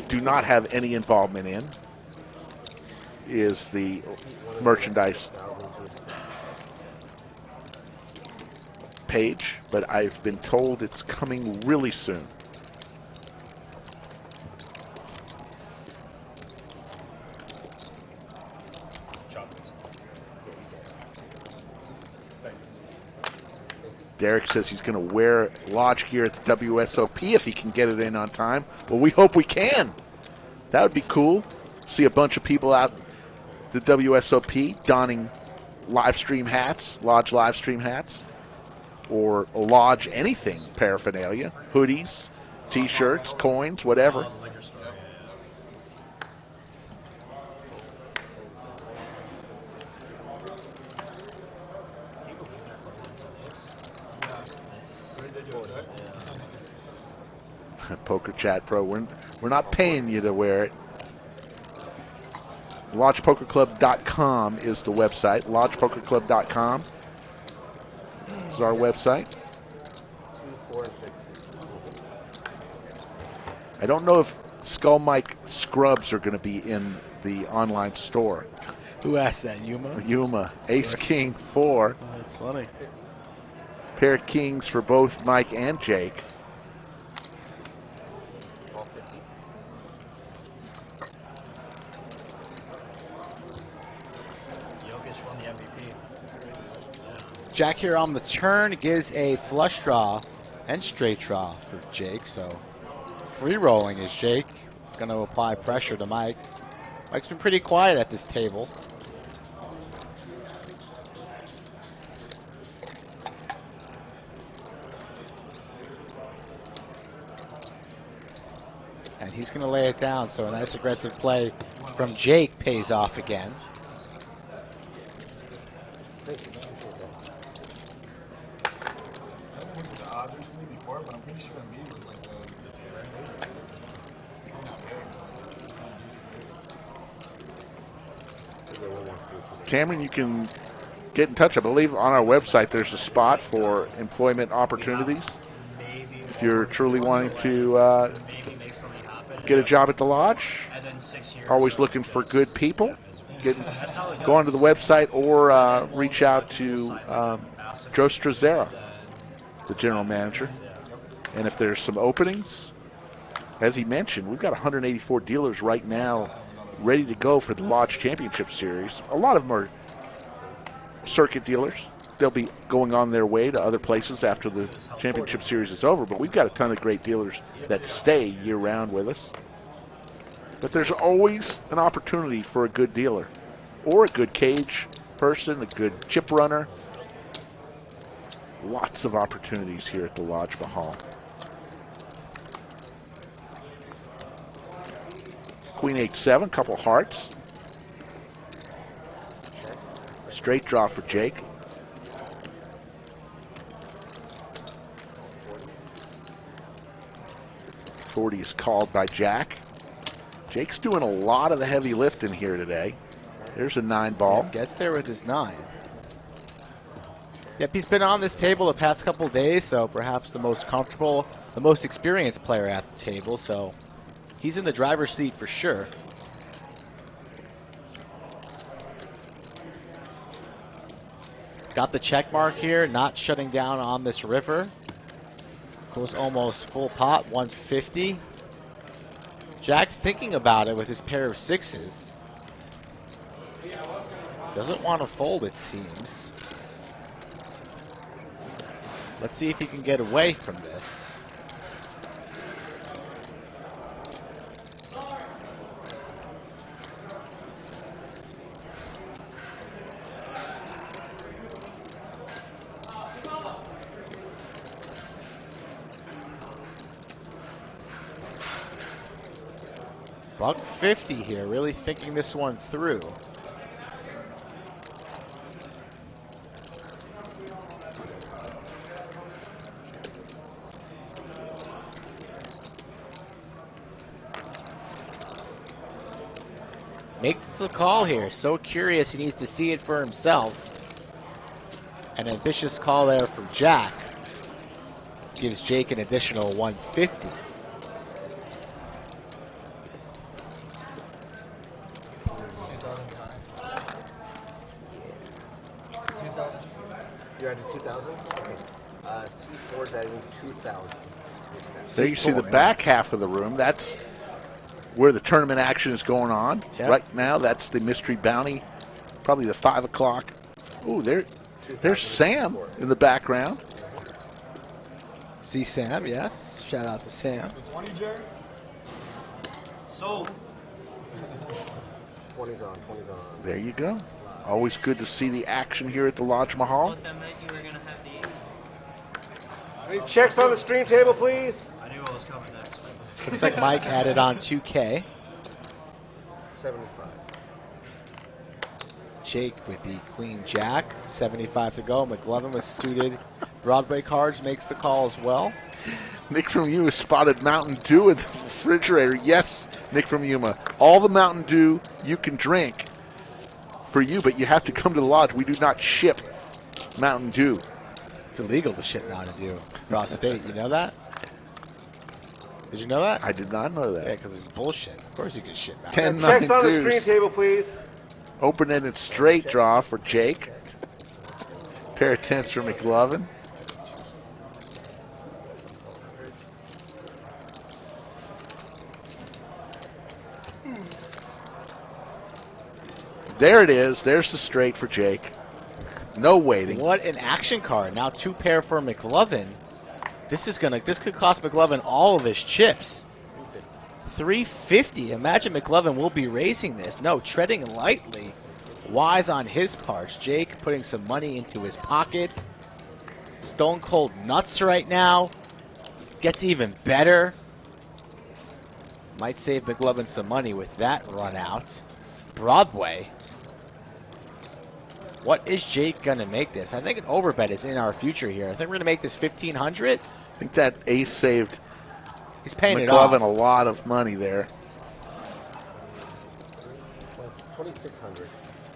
do not have any involvement in, is the merchandise. page, but I've been told it's coming really soon. Derek says he's going to wear lodge gear at the WSOP if he can get it in on time. Well, we hope we can. That would be cool. See a bunch of people out at the WSOP donning live stream hats, lodge live stream hats, or lodge anything paraphernalia, hoodies, T-shirts, coins, whatever. Poker Chat Pro, we're not paying you to wear it. LodgePokerClub.com is the website. LodgePokerClub.com is our website. 2, 4, and 6. I don't know if Skull Mike scrubs are going to be in the online store. Who asked that? Yuma? Yuma. Ace King 4. Oh, that's funny. Pair of kings for both Mike and Jake. Jack here on the turn gives a flush draw and straight draw for Jake. So free rolling is Jake. Going to apply pressure to Mike. Mike's been pretty quiet at this table. And he's going to lay it down. So a nice aggressive play from Jake pays off again. Cameron, you can get in touch. I believe on our website there's a spot for employment opportunities. If you're truly wanting to get a job at the lodge, always looking for good people, go onto the website or reach out to Joe Strazzera, the general manager. And if there's some openings, as he mentioned, we've got 184 dealers right now ready to go for the Lodge Championship Series. A lot of them are circuit dealers. They'll be going on their way to other places after the Championship Series is over, but we've got a ton of great dealers that stay year-round with us. But there's always an opportunity for a good dealer or a good cage person, a good chip runner. Lots of opportunities here at the Lodge Mahal. Queen 8-7, couple hearts. Straight draw for Jake. 40 is called by Jack. Jake's doing a lot of the heavy lifting here today. There's a 9 ball. Gets there with his 9. Yep, he's been on this table the past couple of days, so perhaps the most comfortable, the most experienced player at the table, so he's in the driver's seat for sure. Got the check mark here, not shutting down on this river. Goes almost full pot, 150. Jack thinking about it with his pair of 6s. Doesn't want to fold, it seems. Let's see if he can get away from this. $150 here, really thinking this one through. Makes a call here. So curious, he needs to see it for himself. An ambitious call there from Jack. Gives Jake an additional 150. You're at 2,000? Okay. C4 betting 2,000. There you see the back half of the room. That's where the tournament action is going on. Yep. Right now, that's the mystery bounty, probably the 5 o'clock. Ooh, there's Sam in the background. See Sam, yes. Shout out to Sam. 20, Jerry? So, 20's on. There you go. Always good to see the action here at the Lodge Mahal. what that meant you were going to have the... Any checks on the stream table, please? I knew what was coming next. Looks like Mike had it on 2K. 75. Jake with the Queen Jack. 75 to go. McLovin with suited Broadway cards makes the call as well. Nick from Yuma spotted Mountain Dew in the refrigerator. Yes, Nick from Yuma. All the Mountain Dew you can drink for you, but you have to come to the lodge. We do not ship Mountain Dew. It's illegal to ship Mountain Dew across state. You know that? Did you know that? I did not know that. Yeah, because it's bullshit. Of course you can ship Mountain Dew. 10 Checks on the Mountain stream Dews. table, please. Open-ended straight draw for Jake. Pair of 10s for McLovin. There it is. There's the straight for Jake. No waiting. What an action card. Now 2 pair for McLovin. This could cost McLovin all of his chips. 350. Imagine McLovin will be raising this. No, treading lightly. Wise on his part. Jake putting some money into his pocket. Stone cold nuts right now. Gets even better. Might save McLovin some money with that run out. Broadway. What is Jake going to make this? I think an overbet is in our future here. I think we're going to make this 1,500. I think that ace saved He's paying it McLovin off. a lot of money there. That's 2,600.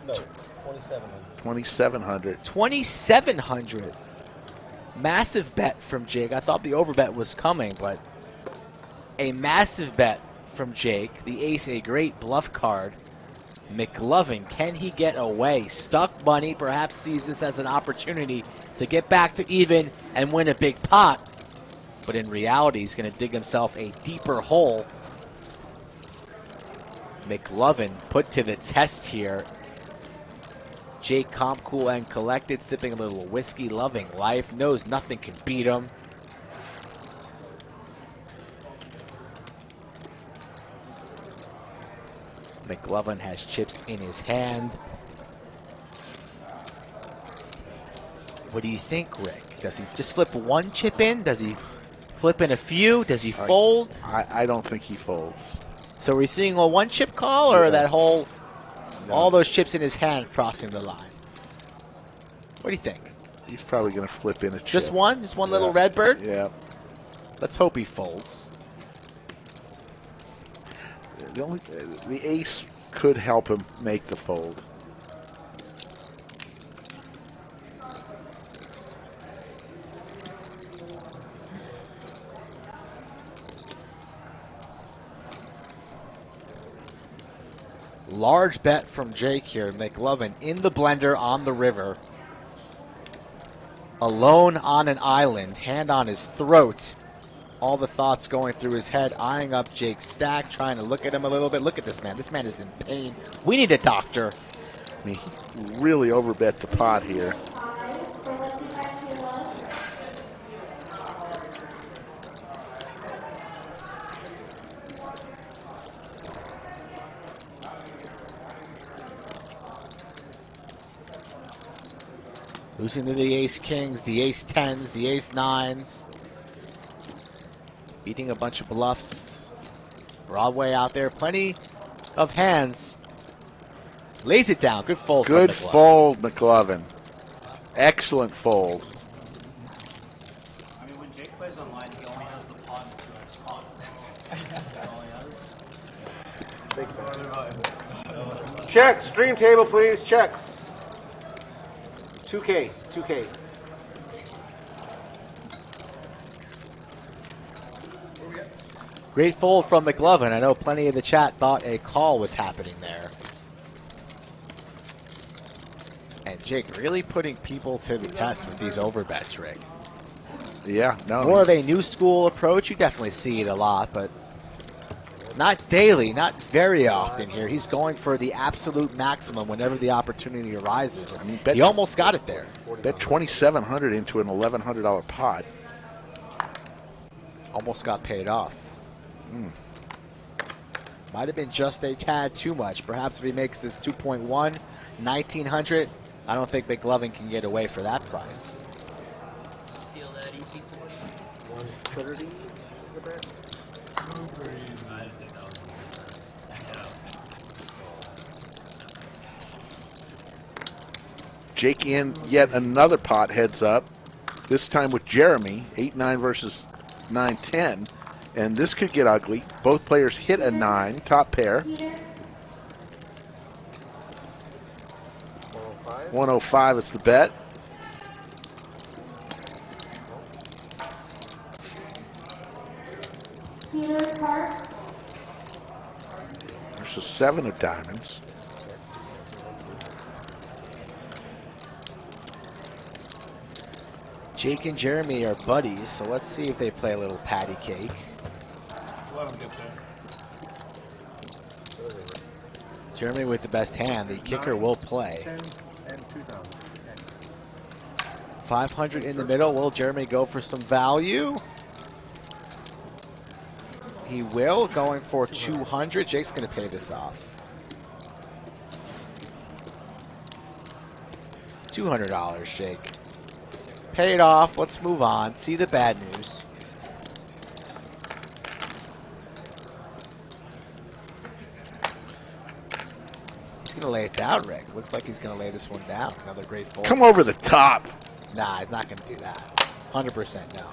No, 2,700. 2,700. 2,700. Massive bet from Jake. I thought the overbet was coming, but a massive bet from Jake. The ace, a great bluff card. McLovin, can he get away? Stuck money, perhaps sees this as an opportunity to get back to even and win a big pot. But in reality, he's going to dig himself a deeper hole. McLovin put to the test here. Jake calm, cool, and collected, sipping a little whiskey, loving life. Knows nothing can beat him. McLovin has chips in his hand. What do you think, Rick? Does he just flip one chip in? Does he flip in a few? Does he fold? I don't think he folds. So are we seeing a one chip call or Yeah. that whole, No. all those chips in his hand crossing the line? What do you think? He's probably going to flip in a chip. Just one? Just one little Yeah. red bird? Yeah. Let's hope he folds. The ace could help him make the fold. Large bet from Jake here. McLovin in the blender on the river. Alone on an island. Hand on his throat. All the thoughts going through his head. Eyeing up Jake's stack. Trying to look at him a little bit. Look at this man. This man is in pain. We need a doctor. I mean, he really overbet the pot here. Losing to the ace kings, the ace tens, the ace nines. Beating a bunch of bluffs. Broadway out there. Plenty of hands. Lays it down. Good fold. Good from McLovin. fold, McLovin. Excellent fold. I mean, when Jake plays online, he only has the pot and 2x pot. That's all he has. Check, stream table, please. Checks. 2K. Great fold from McLovin. I know plenty of the chat thought a call was happening there. And Jake really putting people to the test with these overbets, Rick. Yeah, no. More of a new school approach. You definitely see it a lot, but not daily, not very often here. He's going for the absolute maximum whenever the opportunity arises. I mean, He almost got it there. Bet $2,700 into an $1,100 pot. Almost got paid off. Might have been just a tad too much. Perhaps if he makes this 2.1, 1,900, I don't think McLovin can get away for that price. Steal that easy for you. 130 is the bet. I didn't think that was Jake in yet another pot heads up. This time with Jeremy, 8-9 versus 9-10. And this could get ugly. Both players hit a 9, top pair. 105 is the bet. There's a 7 of diamonds. Jake and Jeremy are buddies, so let's see if they play a little patty cake. Let him get there. Jeremy with the best hand. The kicker will play. 10 and 2,000. 500 in the middle. Will Jeremy go for some value? He will, going for 200. Jake's going to pay this off. $200, Jake. Pay it off. Let's move on. See the bad news. He's going to lay it down, Rick. Looks like he's going to lay this one down. Another great fold. Come over the top. Nah, he's not going to do that. 100% no.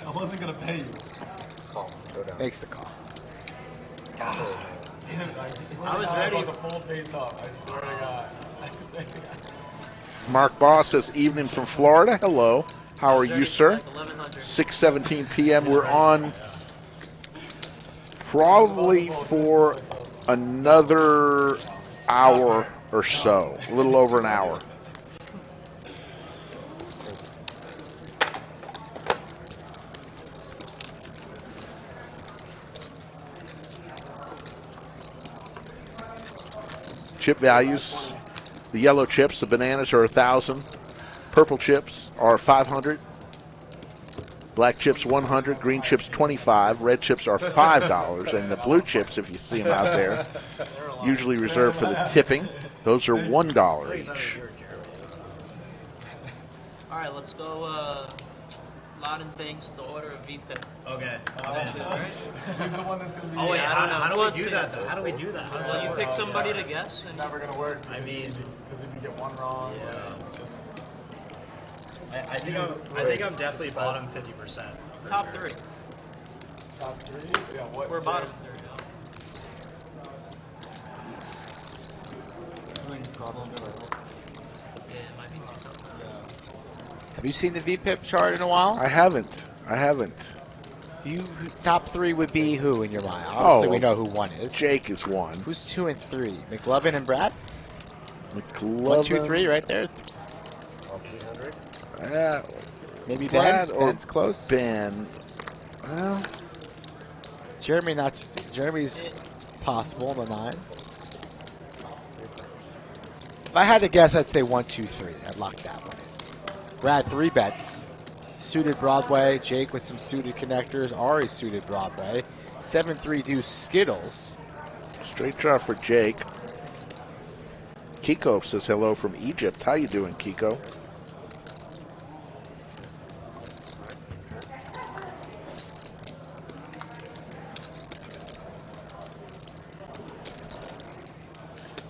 I wasn't going to pay you. Call. Go down. Makes the call. Damn, I swear I was to God, ready. on the full face off. I swear to God. I swear to God. Mark Boss says, evening from Florida. Hello. How are you, sir? Like 1100. 6:17 p.m. We're on probably for another hour or so. A little over an hour. Chip values. The yellow chips, the bananas are 1,000. Purple chips are 500. Black chips 100. Green chips 25. Red chips are $5. And the blue chips, if you see them out there, usually reserved for the tipping. Those are $1 each. All right, let's go. Loud and things. The order of VPIP. Okay. He's the one that's going to be. Oh wait, how do Who we wants do to that answer? though? How do we do that? So you pick somebody to guess. It's And never going to work. I mean, because if you get one wrong, it's just. I think I'm definitely bottom 50%. top three. Top three? Yeah, what? We're bottom. Yeah, it might be too tough. Have you seen the VPIP chart in a while? I haven't. You top three would be who in your mind? Obviously, we know who one is. Jake is one. Who's 2 and 3? McLovin and Brad? McLovin. 1, 2, 3, right there. 300. Maybe Brad Ben. or Ben's close. Ben. Well, Jeremy's possible in the 9. If I had to guess, I'd say 1, 2, 3. I'd lock that one in. Brad 3 bets. Suited Broadway. Jake with some suited connectors. Ari suited Broadway. 7-3 deuce Skittles. straight draw for Jake. Kiko says hello from Egypt. How you doing, Kiko?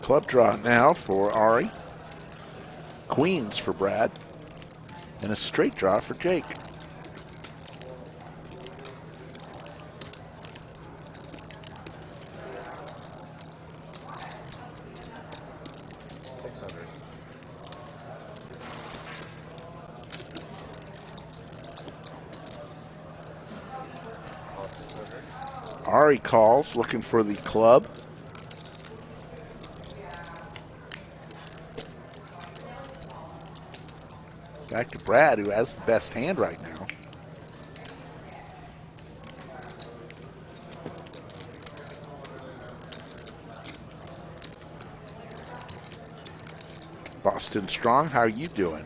Club draw now for Ari. Queens for Brad. And a straight draw for Jake. Ari calls, looking for the club. Back to Brad, who has the best hand right now. Boston Strong, how are you doing?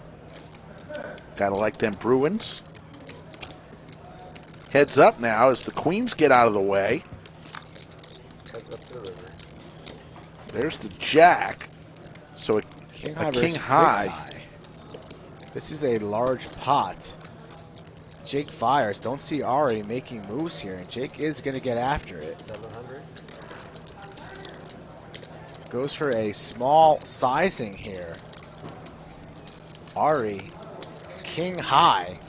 Gotta like them Bruins. Heads up now as the Queens get out of the way. There's the Jack. So a King high King versus high. 6 high. This is a large pot. Jake fires. Don't see Ari making moves here, and Jake is going to get after it. 700. Goes for a small sizing here. Ari, king high.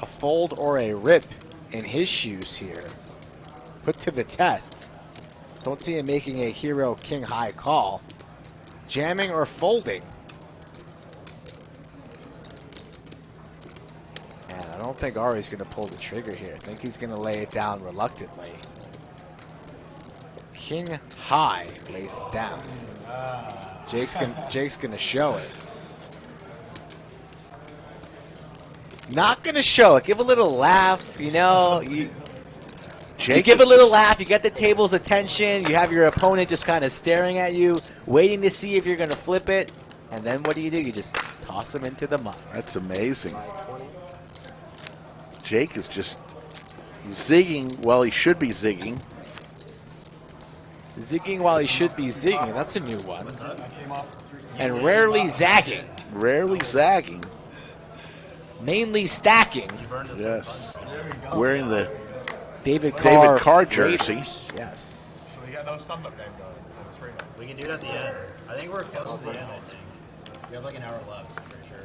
A fold or a rip in his shoes here. Put to the test. Don't see him making a hero king high call. Jamming or folding. And I don't think Ari's going to pull the trigger here. I think he's going to lay it down reluctantly. King high lays it down. Jake's gonna show it. Not gonna show it. Give a little laugh, you know. You give a little laugh. You get the table's attention. You have your opponent just kind of staring at you, waiting to see if you're gonna flip it. And then what do? You just toss him into the mud. That's amazing. Jake is just zigging while he should be zigging. Zigging while he should be zigging. That's a new one. And rarely zagging. Rarely zagging. Mainly stacking. Yes. Wearing the David Carr jersey. Yes. So we got no stand-up game going for the straight up. We can do it at the end. I think we're close to the end, I think. We have like an hour left, I'm pretty sure.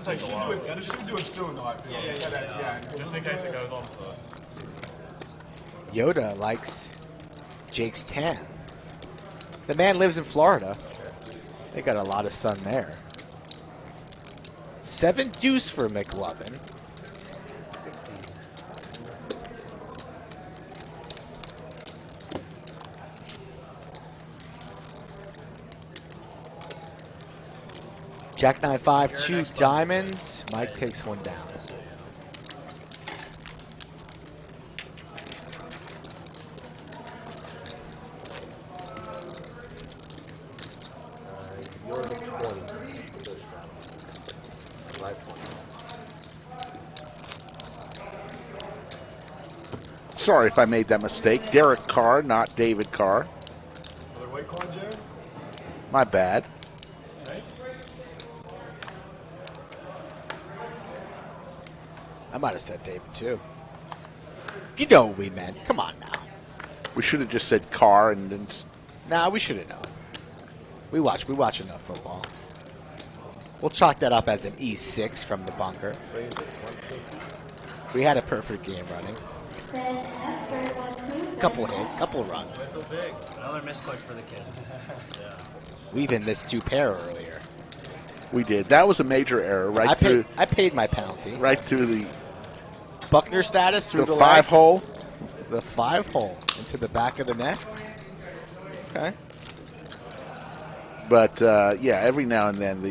You should do it soon, though, I feel. Just in case it goes on for... Yoda likes Jake's tan. The man lives in Florida. They got a lot of sun there. 7 deuce for McLovin. Jack 9-5, 2 diamonds. Mike takes one down. You're the 20. Live 20. Sorry if I made that mistake. Derek Carr, not David Carr. Another weight card, Jared? My bad. I might have said David too. You know what we meant. Come on now. We should have just said Carr and then. Nah, we should have known. We watch enough football. We'll chalk that up as an E6 from the bunker. We had a perfect game running. Couple hits, couple runs. So big. Another misclick for the kid. Yeah. We even missed 2 pair earlier. We did. That was a major error. Right I paid my penalty. Right through the Buckner status through the 5-hole. The 5-hole into the back of the net. Okay. But yeah, every now and then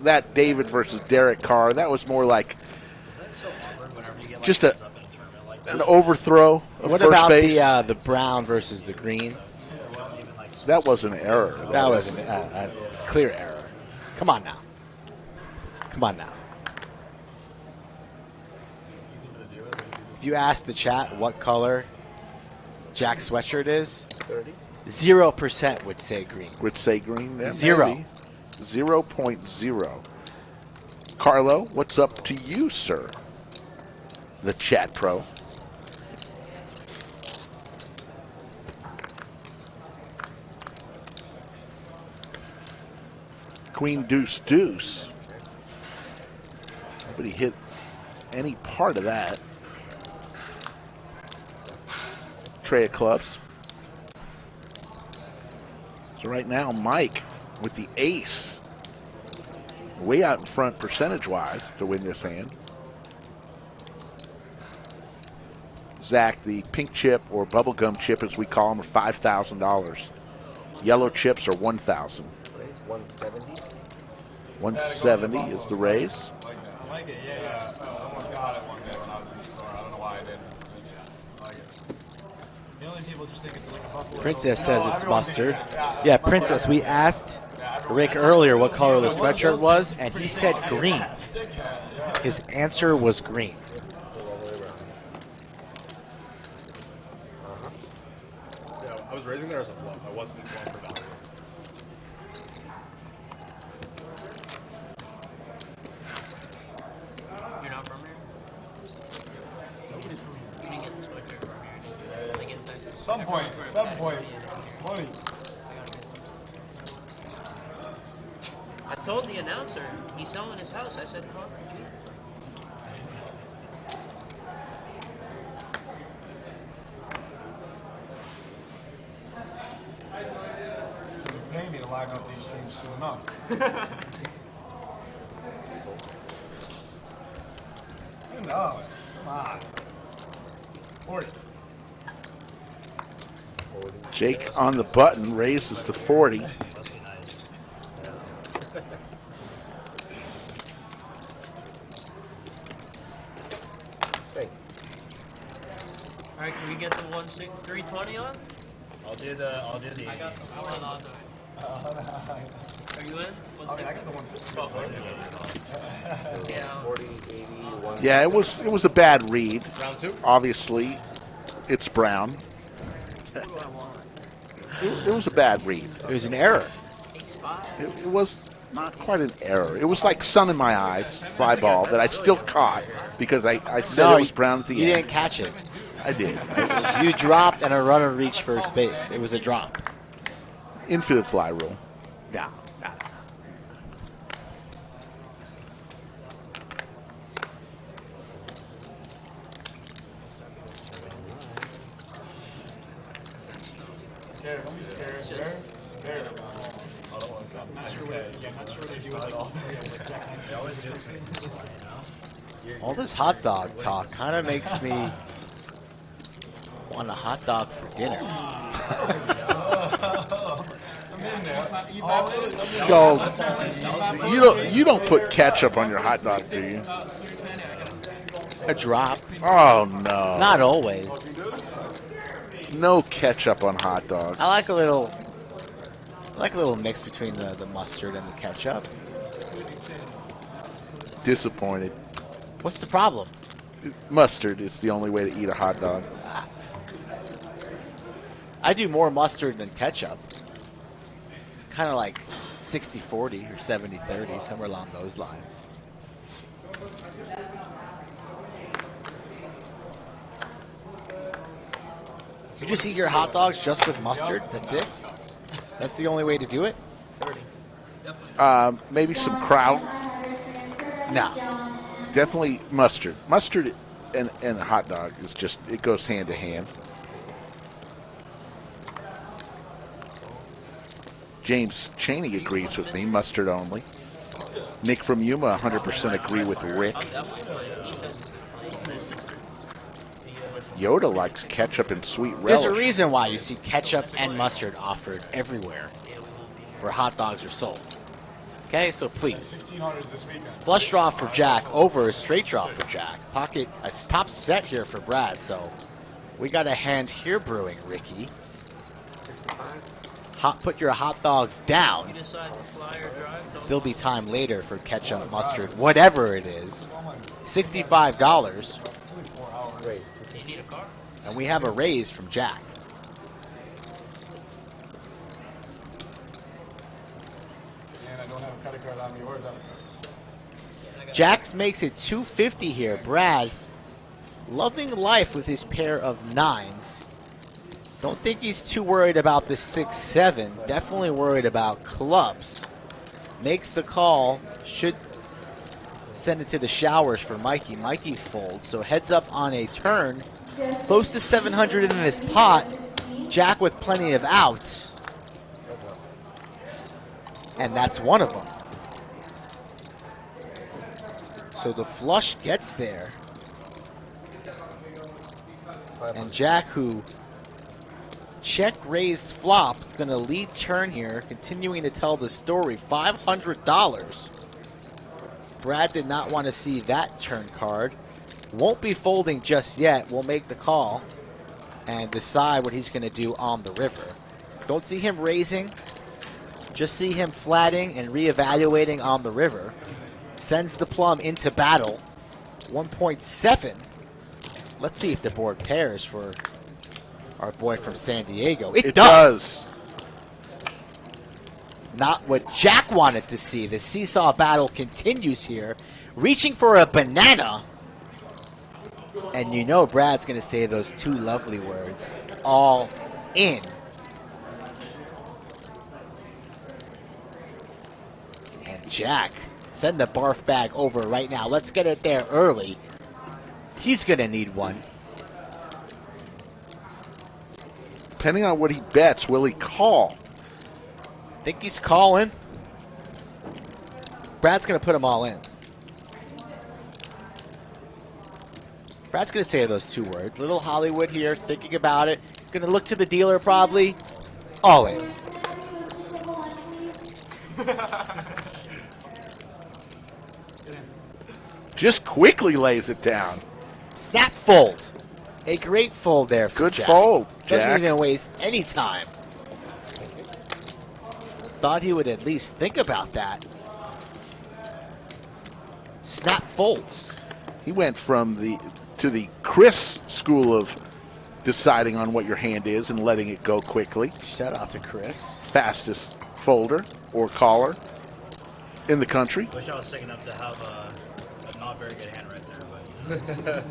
that David versus Derek Carr, that was more like just an overthrow of what first about base. the brown versus the green? That was an error. That was that's clear error. Come on now. Come on now. If you ask the chat what color Jack's sweatshirt is, 30. 0% would say green. Would say green. Yeah, 0. maybe. 0.0. Carlo, what's up to you, sir? The chat pro. Queen deuce deuce. Nobody hit any part of that. Tray of clubs. So right now, Mike with the ace way out in front percentage-wise to win this hand. Zach, the pink chip or bubblegum chip, as we call them, are $5,000. Yellow chips are $1,000. Raise 170. 170 is the raise. I like it, yeah. I almost got it one day when I was in the store. I don't know why I didn't. I like it. The only people just think it's like a buffalo. Princess says it's mustard. Yeah, Princess, we asked Rick earlier what color the sweatshirt was, and he said green. His answer was green. Yeah, I was raising there as a bluff. I wasn't going for value. You're not from here? Nobody's from here. You didn't get the sweatshirt from here. Like in fact, Some point. Money. I told the announcer he's selling his house. I said, talk to you. You're paying me to line up these streams soon enough. $10. Come on. 40. Jake on the button raises to 40. Must be nice. Hey, All right, can we get the 320 on? I'll do the. I want on. Are you in? I got the 160. Yeah. 40, 80, 1. Yeah, it was a bad read. Round two. Obviously, it's brown. It was a bad read. It was an error. It was not quite an error. It was like sun in my eyes, fly ball, that I still caught because I said it was brown at the You end. didn't catch it. I did. You dropped and a runner reached first base. It was a drop. Infinite fly rule. Yeah. Scared. Don't be scared. Scared. I'm not sure they do it all. All this hot dog talk kind of makes me want a hot dog for dinner. I'm in there. Skull, you don't put ketchup on your hot dog, do you? A drop. Oh no. Not always. No ketchup on hot dogs. I like a little mix between the mustard and the ketchup. Disappointed. What's the problem? Mustard is the only way to eat a hot dog. I do more mustard than ketchup. Kind of like 60-40 or 70-30, somewhere along those lines. You just eat your hot dogs just with mustard? That's it? That's the only way to do it? Maybe some kraut. No. Definitely mustard. Mustard and a hot dog is just, it goes hand to hand. James Cheney agrees with me, mustard only. Nick from Yuma, 100% agree with Rick. Yoda likes ketchup and sweet relish. There's a reason why you see ketchup and mustard offered everywhere where hot dogs are sold. Okay, so please. 1600s this weekend. Flush draw for Jack over a straight draw for Jack. Pocket a top set here for Brad, so we got a hand here brewing, Ricky. Put your hot dogs down. You decide to fly or drive. There'll be time later for ketchup, mustard, whatever it is. $65. You need a car. And we have a raise from Jack. And I don't have a credit card on me or a debit card. Jack makes it $250 here. Brad, loving life with his pair of nines. Don't think he's too worried about the 6-7. Definitely worried about clubs. Makes the call. Should send it to the showers for Mikey. Mikey folds. So heads up on a turn. Close to 700 in this pot. Jack with plenty of outs. And that's one of them. So the flush gets there. And Jack, who check raised flop, is going to lead turn here, continuing to tell the story. $500. Brad did not want to see that turn card. Won't be folding just yet. We'll make the call and decide what he's going to do on the river. Don't see him raising. Just see him flatting and reevaluating on the river. Sends the plum into battle. 1.7. Let's see if the board pairs for our boy from San Diego. It does. Not what Jack wanted to see. The seesaw battle continues here. Reaching for a banana. And you know Brad's going to say those two lovely words. All in. And Jack, send the barf bag over right now. Let's get it there early. He's going to need one. Depending on what he bets, will he call? I think he's calling. Brad's going to put them all in. Brad's going to say those two words. Little Hollywood here, thinking about it. Going to look to the dealer probably. All in. Just quickly lays it down. Snap fold. A great fold there for Good Jack. fold, Jack. Doesn't even waste any time. Thought he would at least think about that. Snap folds. He went from to the Chris school of deciding on what your hand is and letting it go quickly. Shout out to Chris. Fastest folder or caller in the country. Wish I was sick enough to have a not very good hand right there, but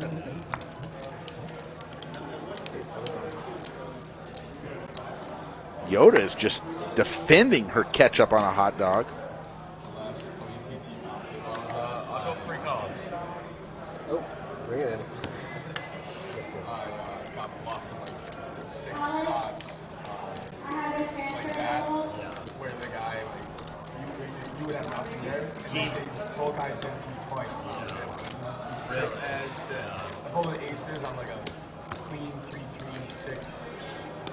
Yoda is just defending her ketchup on a hot dog. Last WPT final table, I'll go 3 calls. Oh, bring it in. I got bluffed in like 6 spots like that, where the guy, like, you would have nothing there, and both guys did it to me twice. This is sick as shit. I pulled the aces on like a queen, 3, 3, 6,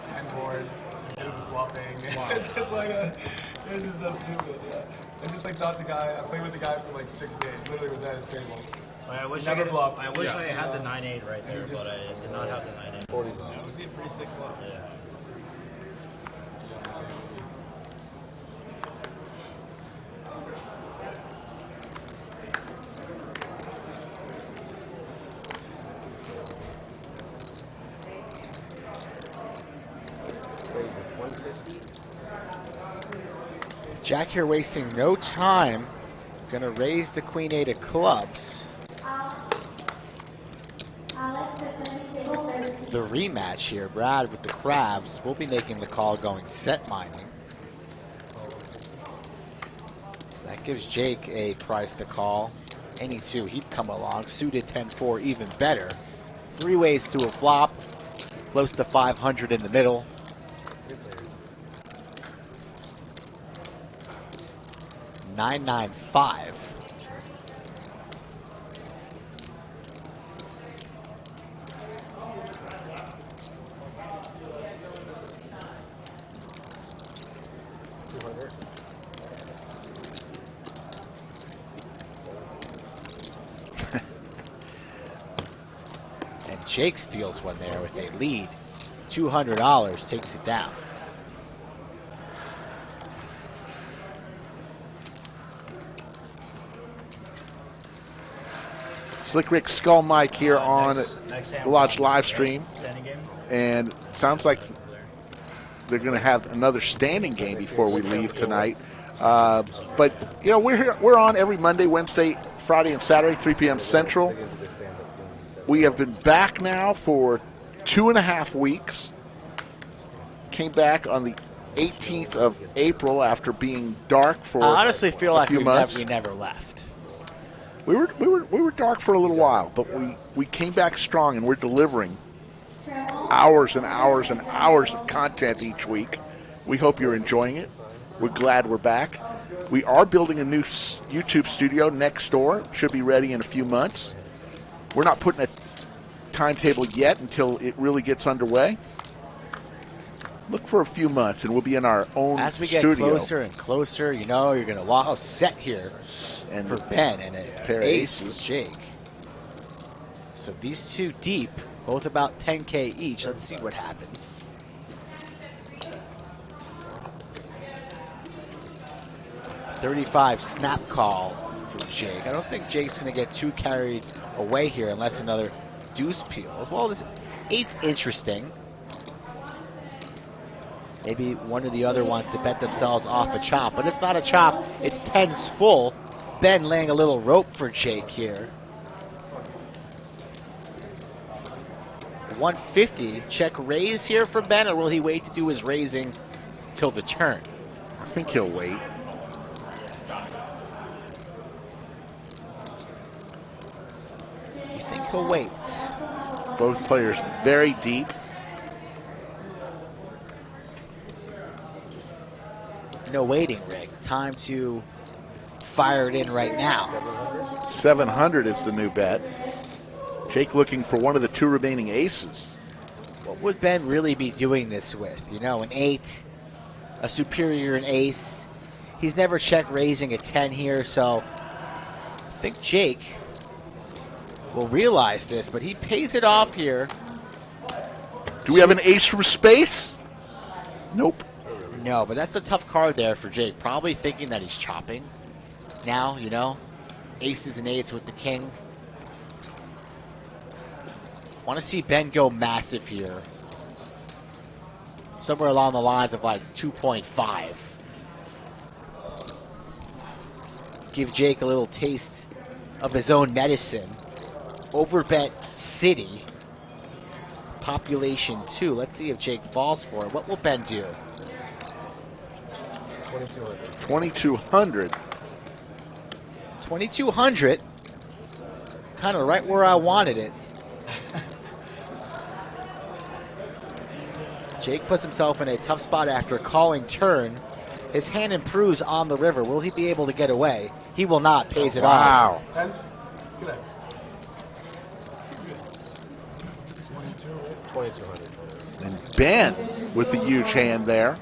10 board. It was bluffing. Wow. It's just like it's just so stupid. Yeah. I just like thought the guy. I played with the guy for like 6 days. Literally was at his table. I wish Never bluffed. I wish I had the 9-8 right there, but I did not have the 9-8. 40. That would be a pretty sick bluff. Yeah. Jack here wasting no time. Gonna raise the queen 8 of clubs. The rematch here, Brad with the crabs. We'll be making the call going set mining. That gives Jake a price to call. Any two, he'd come along. Suited 10-4, even better. 3 ways to a flop. Close to 500 in the middle. $995. And Jake steals one there with a lead. $200 takes it down. Slick Rick Skull Mike here on the Lodge live stream. And sounds like they're going to have another standing game before we leave tonight. But, you know, we're on every Monday, Wednesday, Friday, and Saturday, 3 p.m. Central. We have been back now for 2.5 weeks. Came back on the 18th of April after being dark for I honestly feel a like few months. we never left. We were dark for a little while, but we came back strong, and we're delivering hours and hours and hours of content each week. We hope you're enjoying it. We're glad we're back. We are building a new YouTube studio next door. Should be ready in a few months. We're not putting a timetable yet until it really gets underway. Look for a few months, and we'll be in our own studio. As we get closer and closer, you know, you're going to walk out set here and for Ben and a pair of ace aces. with Jake. So these two deep, both about 10K each. Let's see what happens. $35 snap call for Jake. I don't think Jake's going to get too carried away here unless another deuce peels. Well, this 8's interesting. Maybe one or the other wants to bet themselves off a chop, but it's not a chop. It's 10s full. Ben laying a little rope for Jake here. 150. Check raise here for Ben, or will he wait to do his raising till the turn? I think he'll wait. You think he'll wait? Both players very deep. No waiting, Rick. Time to fire it in right now. 700 is the new bet. Jake looking for one of the two remaining aces. What would Ben really be doing this with? You know, an 8, a superior, an ace. He's never check raising a 10 here, so I think Jake will realize this, but he pays it off here. Do we have an ace from space? Nope. No, but that's a tough card there for Jake. Probably thinking that he's chopping now, you know. Aces and 8s with the king. Want to see Ben go massive here. Somewhere along the lines of like 2.5. Give Jake a little taste of his own medicine. Overbet City. Population 2. Let's see if Jake falls for it. What will Ben do? 2,200. 2,200. Kind of right where I wanted it. Jake puts himself in a tough spot after calling turn. His hand improves on the river. Will he be able to get away? He will not. Pays it off. Wow. Tens? Good night. 2,200. And Ben with the huge hand there.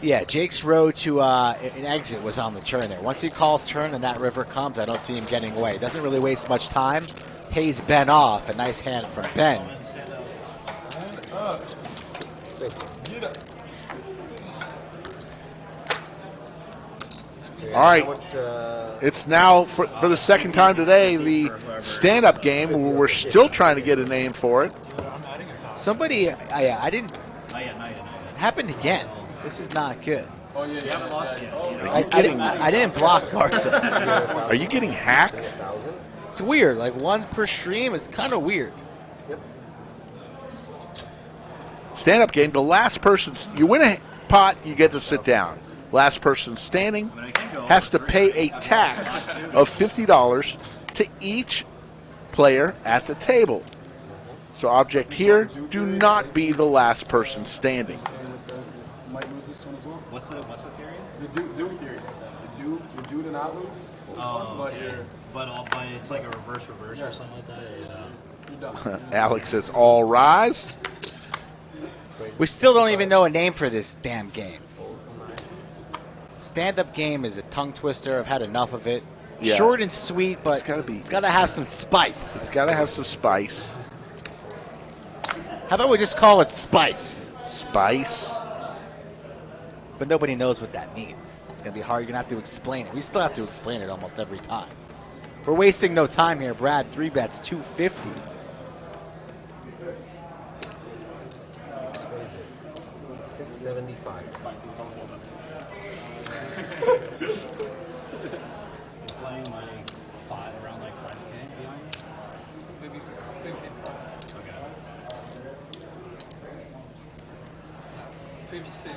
Yeah, Jake's road to an exit was on the turn there. Once he calls turn and that river comes, I don't see him getting away. Doesn't really waste much time. Pays Ben off. A nice hand from Ben. All right. It's now, for the second time today, the stand-up game. We're still trying to get a name for it. Somebody, I didn't. Happened again. This is not good. Oh, yeah, you haven't lost yet. I didn't block cards. Are you getting hacked? It's weird. Like 1 per stream is kind of weird. Stand-up game. The last person, you win a pot, you get to sit down. Last person standing has to pay a tax of $50 to each player at the table. So object here, do not be the last person standing. Might lose this one as well. What's the theory? The do theory this time. You're due to not lose this one, but But it's like a reverse or something like that. you're done. Alex says, all rise. We still don't even know a name for this damn game. Stand-up game is a tongue twister. I've had enough of it. Yeah. Short and sweet, but it's got to have some spice. It's got to have some spice. How about we just call it spice? Spice. But nobody knows what that means. It's going to be hard. You're going to have to explain it. We still have to explain it almost every time. We're wasting no time here. Brad, 3 bets, 250. $675. Playing like around like 5K behind me. Maybe 56.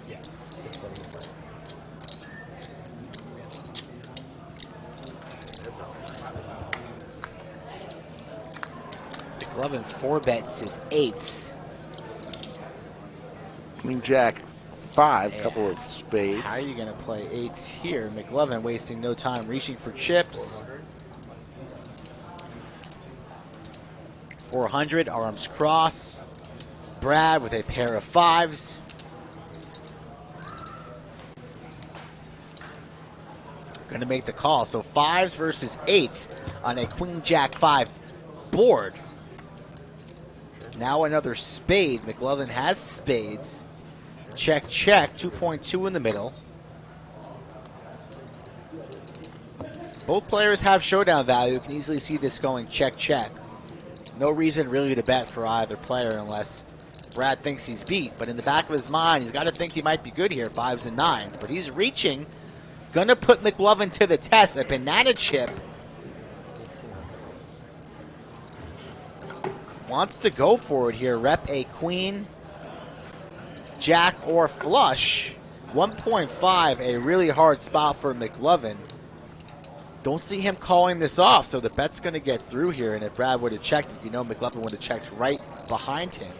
Yeah, 675. McLovin 4-bets his eights. Queen Jack 5, couple of spades. How are you going to play eights here? McLovin wasting no time reaching for chips. 400, arms cross. Brad with a pair of fives. Going to make the call. So fives versus eights on a Queen Jack 5 board. Now another spade. McLovin has spades. Check, check. 2.2 in the middle. Both players have showdown value. You can easily see this going check, check. No reason really to bet for either player unless Brad thinks he's beat. But in the back of his mind, he's got to think he might be good here, fives and nines. But he's reaching. Gonna put McLovin to the test. A banana chip. Wants to go for it here. Rep a queen, jack, or flush. 1.5, a really hard spot for McLovin. Don't see him calling this off, so the bet's going to get through here. And if Brad would have checked, you know McLovin would have checked right behind him.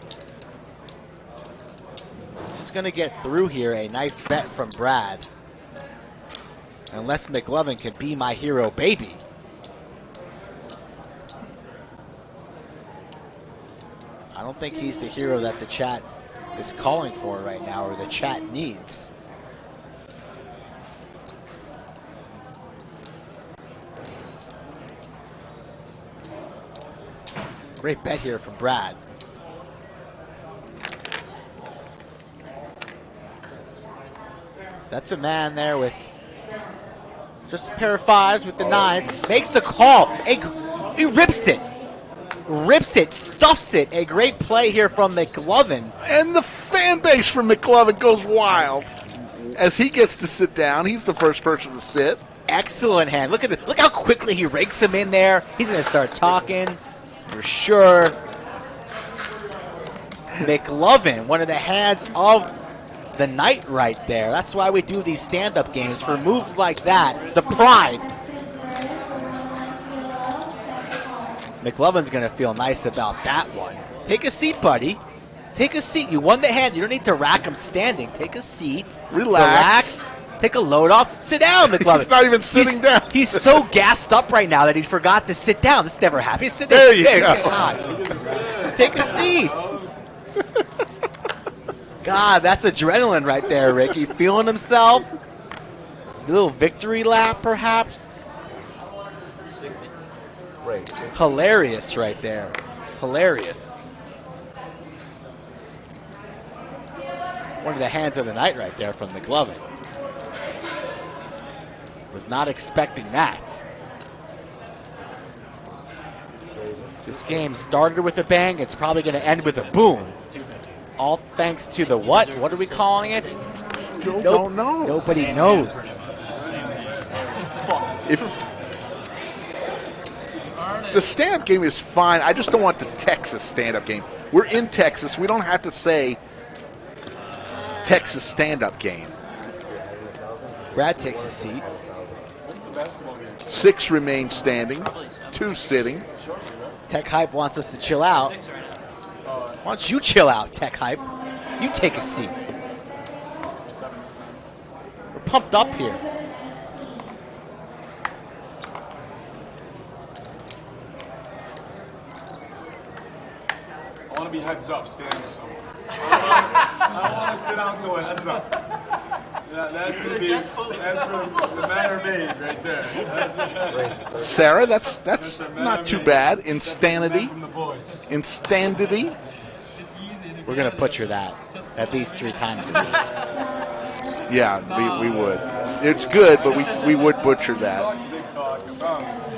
This is going to get through here. A nice bet from Brad. Unless McLovin can be my hero baby. I don't think he's the hero that the chat is calling for right now, or the chat needs. Great bet here from Brad. That's a man there with just a pair of fives with the nines. Makes the call. He rips it. Rips it, stuffs it. A great play here from McLovin. And the fan base for McLovin goes wild. As he gets to sit down, he's the first person to sit. Excellent hand. Look at this. Look how quickly he rakes him in there. He's going to start talking for sure. McLovin, one of the hands of the night right there. That's why we do these stand-up games, for moves like that. The pride. McLovin's going to feel nice about that one. Take a seat, buddy. Take a seat. You won the hand. You don't need to rack him standing. Take a seat. Relax. Take a load off. Sit down, McLovin. He's not even sitting down. He's so gassed up right now that he forgot to sit down. This never happens. Sit there you go. God. Take a seat. God, that's adrenaline right there, Ricky. Feeling himself. A little victory lap, perhaps. 60. Hilarious right there. Hilarious. One of the hands of the night right there from McLovin. Was not expecting that. This game started with a bang. It's probably going to end with a boom. All thanks to the what? What are we calling it? Still don't know. Nobody knows. If the stand-up game is fine, I just don't want the Texas stand-up game. We're in Texas. We don't have to say Texas stand-up game. Brad takes a seat. 6 remain standing, 2 sitting. Tech Hype wants us to chill out. Why don't you chill out, Tech Hype? You take a seat. We're pumped up here. I want to be heads up, standing somewhere. I don't want to sit down to a heads up. That's for the man or maid right there. Sarah, that's not too bad. Insanity. Instandity. We're going to butcher that at least 3 times a week. Yeah, we would. It's good, but we would butcher that. Big talk, I promise.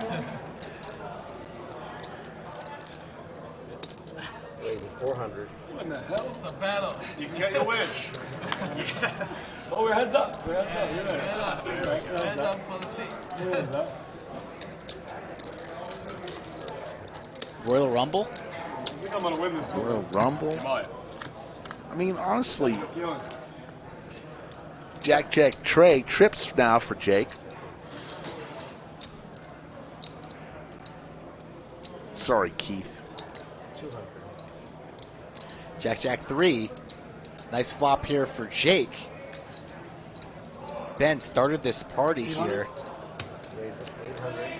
400. What in the hell? It's a battle. You can get your wish. Oh, we're heads up. We're heads up. You're right. Heads up for the seat. We're heads up. Royal Rumble? I think I'm going to win this one. Royal Rumble. You might. I mean, honestly, Feeling. Jack Trey trips now for Jake. Sorry, Keith. Jack, Jack 3. Nice flop here for Jake. Ben started this party here.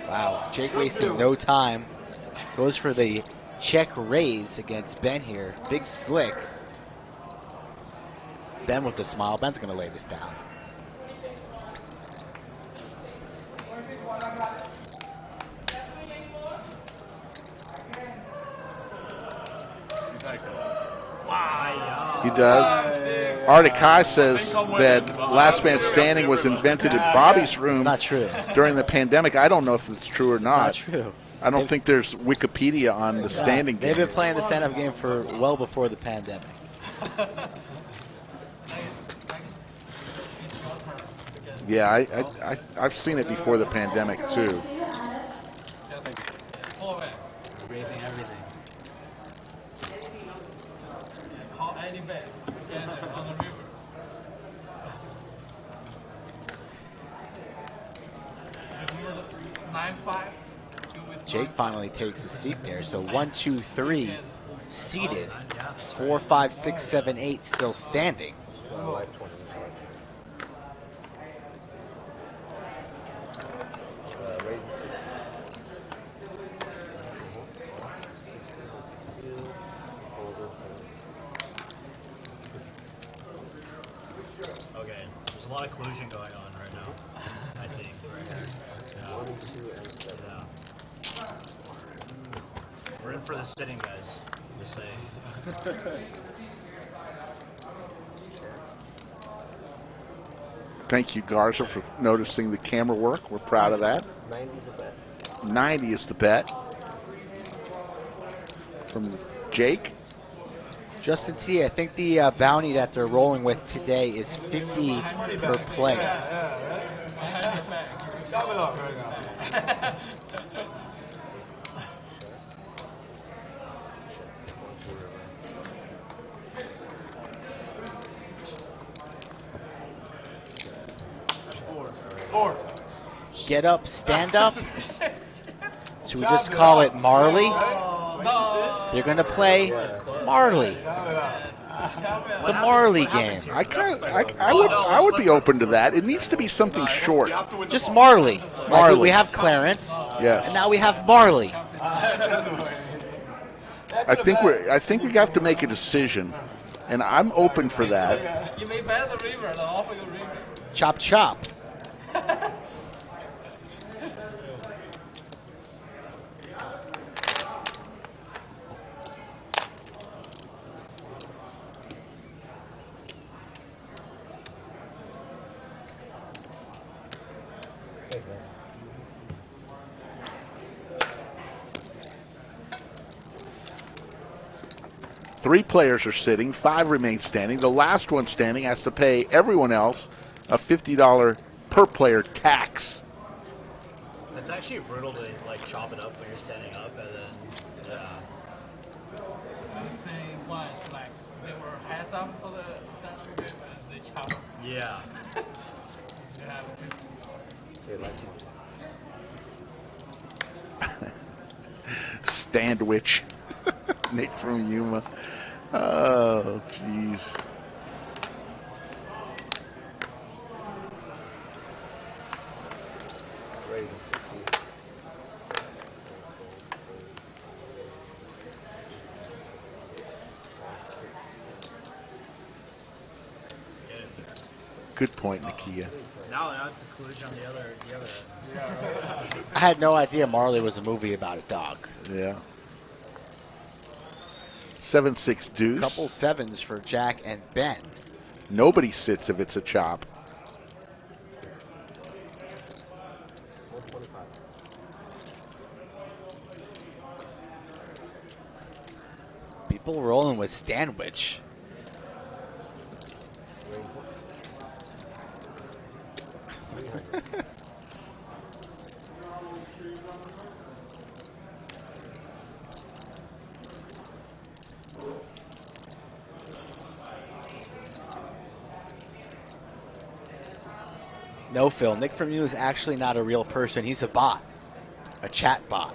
Wow, Jake wasting no time. Goes for the check raise against Ben here. Big slick. Ben with a smile. Ben's going to lay this down. He does. Artikai says that last man standing was invented in Bobby's room. It's not true. During the pandemic. I don't know if it's true or not. Not true. I don't think there's Wikipedia on the standing game. They've been playing the stand-up game for well before the pandemic. Yeah, I've seen it before the pandemic too. Raving everything. Call any bet again on the river. Jake finally takes a seat there. So 1, 2, 3 seated. 4, 5, 6, 7, 8 still standing. Raise the 60. Okay, there's a lot of collusion going on right now. I think right here. Yeah. 1, 2, and 7. Yeah. We're in for the sitting, guys. Just saying. Thank you, Garza, for noticing the camera work. We're proud of that. 90's a bet. 90 is the bet. From Jake. Justin T, I think the bounty that they're rolling with today is 50 per play. Chop it up right now. Four. Get up, stand up. Should we just call it Marley? They're going to play Marley. The Marley game. I would be open to that. It needs to be something short. Just Marley. Marley. Like we have Clarence. Yes. And now we have Marley. I think we have to make a decision, and I'm open for that. You may bet the river, the off of the river. Chop chop. Three players are sitting, 5 remain standing. The last one standing has to pay everyone else a $50 per player tax. It's actually brutal to like chop it up when you're standing up, and then I'm saying once, like they were heads up for the stand-up game and they chop. yeah. Yeah. Standwich. Nick from Yuma. Oh, jeez. Raise the 60. Good point, Nakia. Now it's a collusion on the other end. I had no idea Marley was a movie about a dog. Yeah. 7-6 deuce. Couple sevens for Jack and Ben. Nobody sits if it's a chop. 125. People rolling with Stanwich. No, Phil. Nick from you is actually not a real person. He's a bot. A chat bot.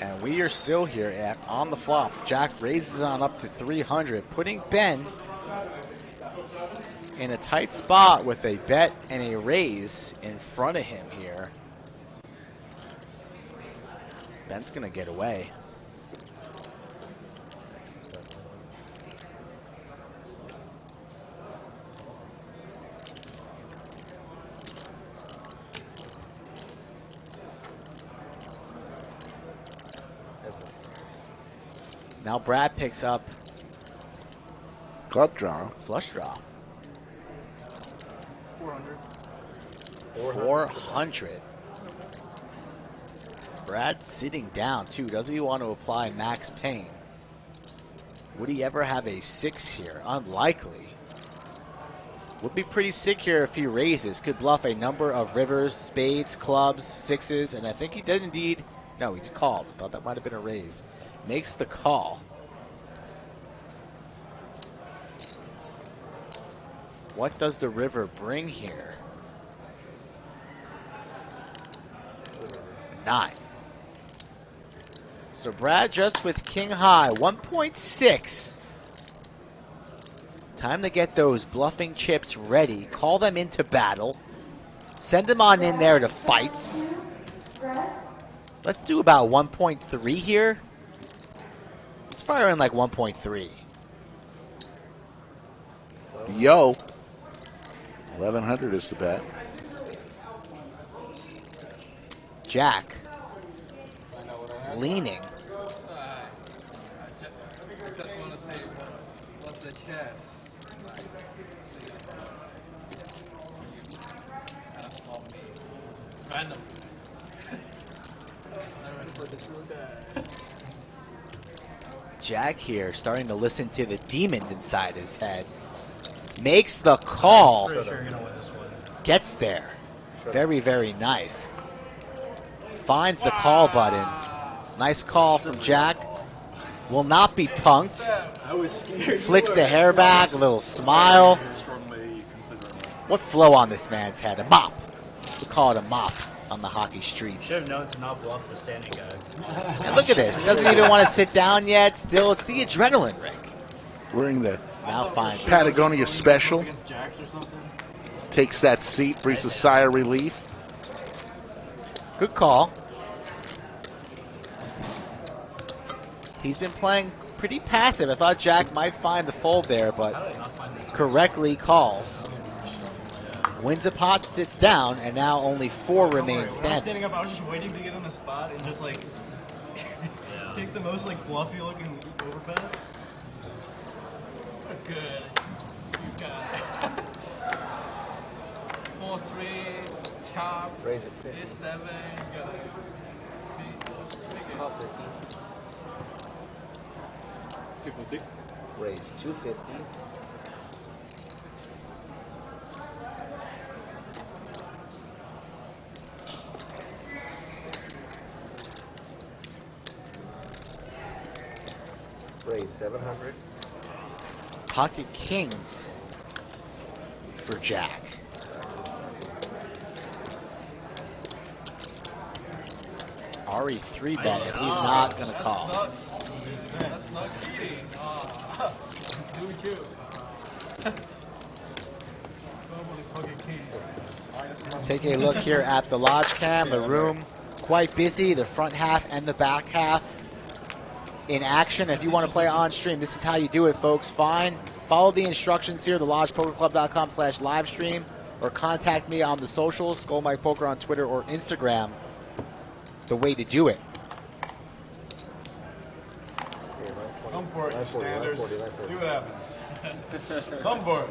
And we are still here on the flop. Jack raises on up to 300, putting Ben in a tight spot with a bet and a raise in front of him here. Ben's going to get away. Now Brad picks up club draw. Flush draw. 400. 400. Brad sitting down too. Doesn't he want to apply max pain? Would he ever have a 6 here? Unlikely. Would be pretty sick here if he raises. Could bluff a number of rivers, spades, clubs, 6s, and I think he did indeed. No, he called. I thought that might have been a raise. Makes the call. What does the river bring here? 9. So Brad just with king high, 1.6. Time to get those bluffing chips ready. Call them into battle. Send them on in there to fight. Let's do about 1.3 here. Let's fire in like 1.3. Yo. 1100 is the bet. Jack. Leaning. I just want to say, what's the chance? Kind of call me random. Jack here starting to listen to the demons inside his head. Makes the call. Pretty sure you're gonna win this one. Gets there. Very, very nice. Finds the call button. Nice call from Jack. Will not be punked. I was scared. Flicks the hair back, a little smile. What flow on this man's head? A mop. We call it a mop on the hockey streets. Should have known to not bluff the standing guy. And look at this. He doesn't even want to sit down yet. Still, it's the adrenaline, Rick. Wearing the Now finds Patagonia special. Takes that seat, breathes a sigh of relief. Good call. He's been playing pretty passive. I thought Jack might find the fold there, but correctly calls. Wins a pot, sits down, and now only 4 remain standing. Standing up, I was just waiting to get on the spot and just like take the most like fluffy looking overbet. So good. You got it. 4-3, chop, Raise it 50. A7, you gotta see. Call 50. 250. Raise 250. Raise 700. Pocket kings for Jack. Ari 3-bet and he's not going to call. That's not cheating. Do you? Take a look here at the lodge cam. The room quite busy. The front half and the back half in action. If you want to play on stream, this is how you do it, folks. Fine. Follow the instructions here, thelodgepokerclub.com/livestream, or contact me on the socials, Skull Mike Poker on Twitter or Instagram. The way to do it. Come for it, you standers. See what happens. Come for it.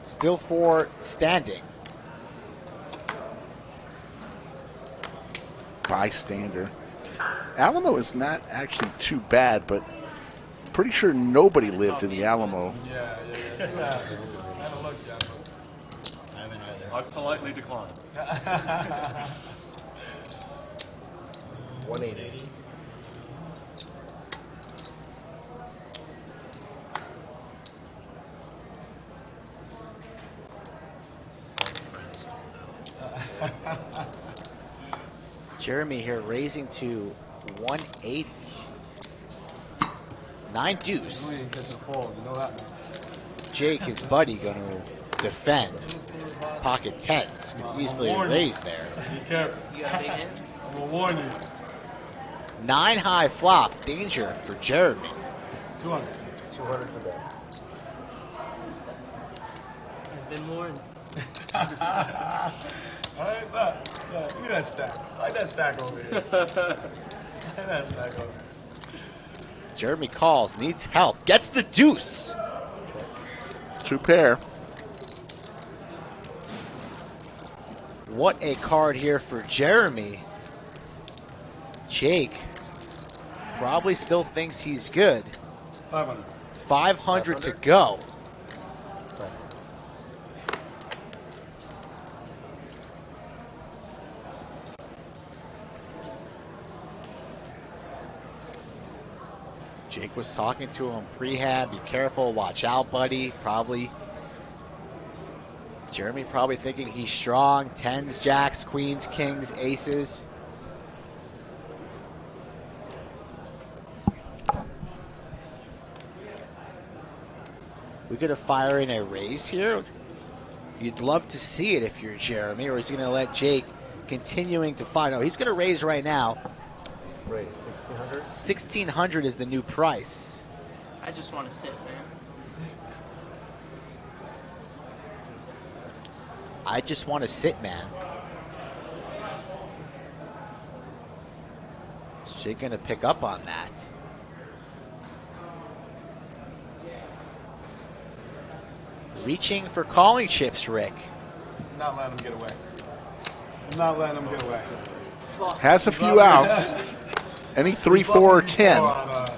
Still 4 standing. Bystander. Alamo is not actually too bad, but pretty sure nobody lived in the Alamo. Yeah. See what happens. I haven't looked yet, but I haven't either. I politely decline. 180. Jeremy here raising to 180. 9 deuce. Jake, his buddy, going to defend. Pocket tens. Could easily raise there. Be careful. You got a big hand? I'm going to warn you. 9 high flop. Danger for Jeremy. 200. 200 for that. I've been warned. All right, look. Look at that stack. Slide that stack over here. Slide that stack over. Jeremy calls, needs help, gets the deuce. 2 pair. What a card here for Jeremy. Jake probably still thinks he's good. 500. 500 to go. Jake was talking to him prehab. Be careful, watch out, buddy. Probably. Jeremy probably thinking he's strong. Tens, jacks, queens, kings, aces. We're going to fire in a raise here. You'd love to see it if you're Jeremy, or he's going to let Jake continuing to fire. No, he's going to raise right now. Raise 1600. 1600 is the new price. I just want to sit, man. I just want to sit, man. Is Jake going to pick up on that? Reaching for calling chips, Rick. I'm not letting him get away. I'm not letting him get away. Has a few outs. Any 3, 4, or 10. In a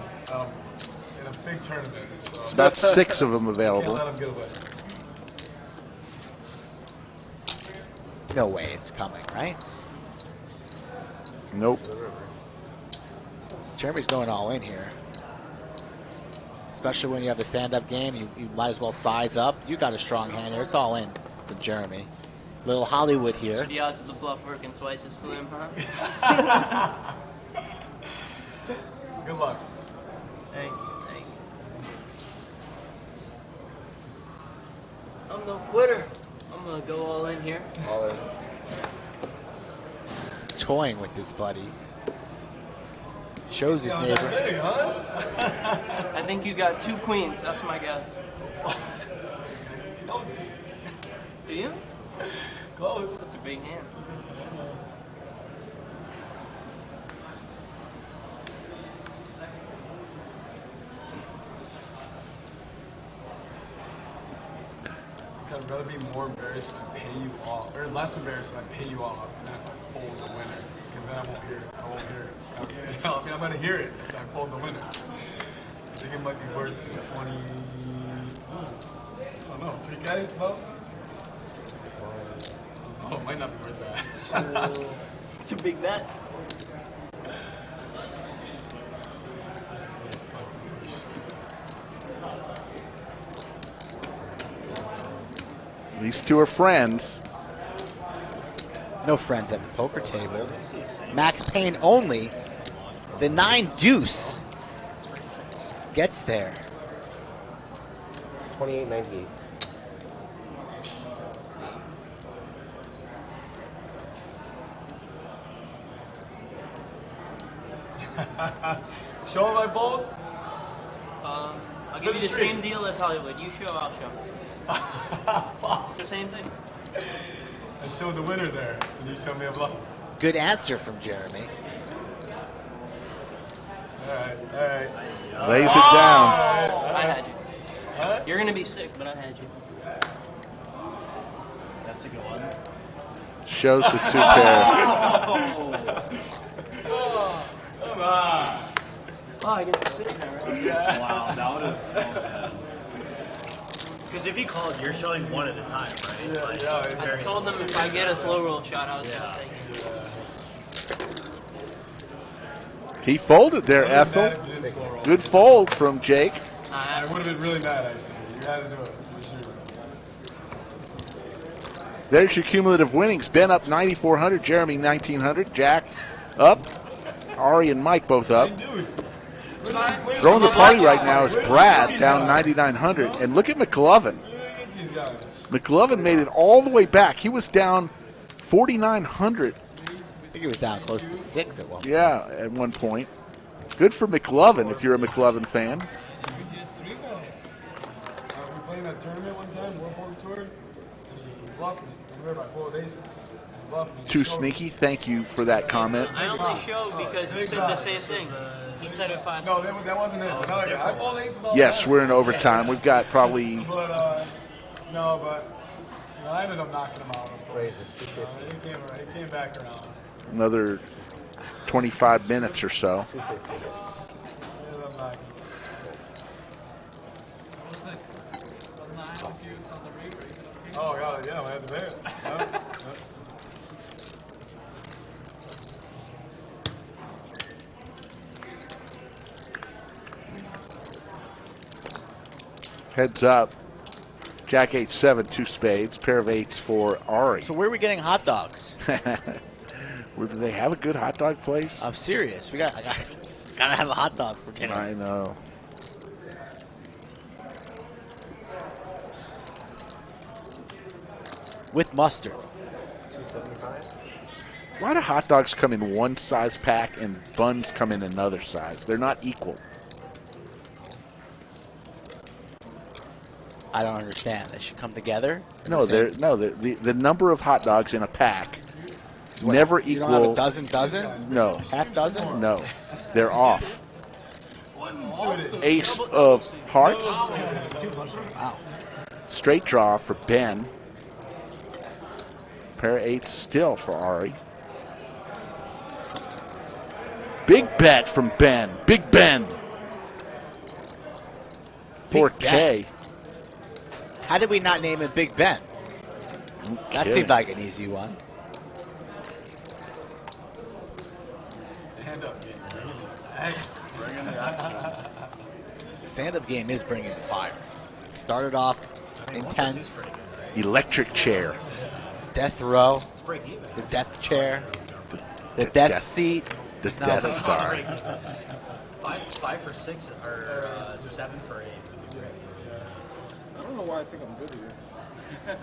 big tournament. So There's about 6 of them can't available. let him get away. No way it's coming, right? Nope. Jeremy's going all in here. Especially when you have the stand-up game, you might as well size up. You got a strong hand here. It's all in for Jeremy. Little Hollywood here. So the odds of the bluff working twice as slim, huh? Good luck. Thank you, thank you. I'm no quitter. I'm gonna go all in here. All in. Toying with this buddy. Shows his Big, neighbor. huh? I think you got 2 queens. That's my guess. He knows me. Do you? Close. That's a big hand. I'd rather be more embarrassed if I pay you off, or less embarrassed if I pay you off than if I fold the winner, because then I won't hear it. I won't hear it. I mean, I'm gonna hear it if I fold the winner. I think it might be worth 20. I don't know. 3K? Well, oh, it might not be worth that. It's a big bet. These two are friends. No friends at the poker table. Max Payne only. The 9 deuce gets there. 28.98. Show him I fold? I'll give you the same deal as Hollywood. You show, I'll show. It's the same thing. I showed the winner there, and you showed me a bluff. Good answer from Jeremy. All right. Lays it down. I had you. Huh? You're gonna be sick, but I had you. That's a good one. Shows the 2 pair. Come on. Oh, I get to sit now, right? Wow, that would have. Because if he called, you're showing one at a time, right? Yeah, I told them if I get a slow roll shot, I was gonna take it. He folded there, Ethel. Good fold from Jake. I would have been really mad, actually. You had to do it. There's your cumulative winnings. Ben up 9,400. Jeremy 1,900. Jack Up. Ari and Mike both up. Throwing the party right now is Brad, down 9,900. And look at McLovin. McLovin made it all the way back. He was down 4,900. I think he was down close to 6 at one point. Yeah, at one point. Good for McLovin if you're a McLovin fan. We played in a tournament one time, World Poker Tour, and he bluffed me. We were by 4 aces. He bluffed me. Too sneaky. Thank you for that comment. I only show because he said the same thing. He said if I... No, that wasn't it. Another guy. I pulled aces all Yes, the time. we're in overtime. We've got probably But, no, but I ended up knocking him out, of course. He came back around. another 25 minutes or so. I ended up knocking him. Oh, God, yeah, I had to pay it. Yeah. Heads up. Jack 8-7, 2 spades. Pair of 8s for Ari. So where are we getting hot dogs? Do they have a good hot dog place? I'm serious. I gotta have a hot dog for dinner. I know. With mustard. Why do hot dogs come in one size pack and buns come in another size? They're not equal. I don't understand. They should come together. No, the number of hot dogs in a pack never You equal. don't have a dozen? No. Half dozen? No. They're off. Ace of hearts. Wow. Straight draw for Ben. Pair of 8s still for Ari. Big bet from Ben. Big Ben. 4K. How did we not name him Big Ben? That kidding. seemed like an easy one. Stand-up game is bringing the fire. Started off intense. Electric chair. Death row. The death chair. The death seat. The Death Star. 5 for 6 or 7 for 8. I don't know why I think I'm good here.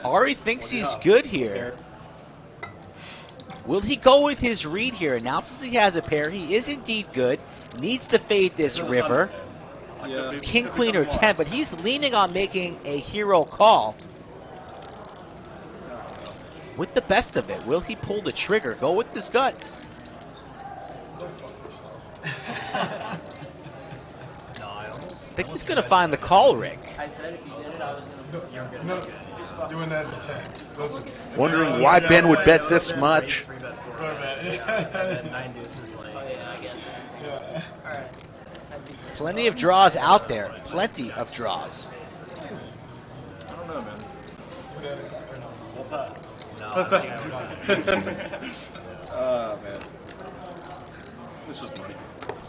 Ari thinks he's good here. Will he go with his read here? Announces he has a pair. He is indeed good. Needs to fade this river. Yeah. King, queen, or 10, but he's leaning on making a hero call. With the best of it, will he pull the trigger? Go with his gut. I think he's going to find the call rig. I said if you did it, I was going to... Doing that in chance. Wondering why Ben would bet this much. Plenty of draws out there. Plenty of draws. I don't know, man. Man. It's just money.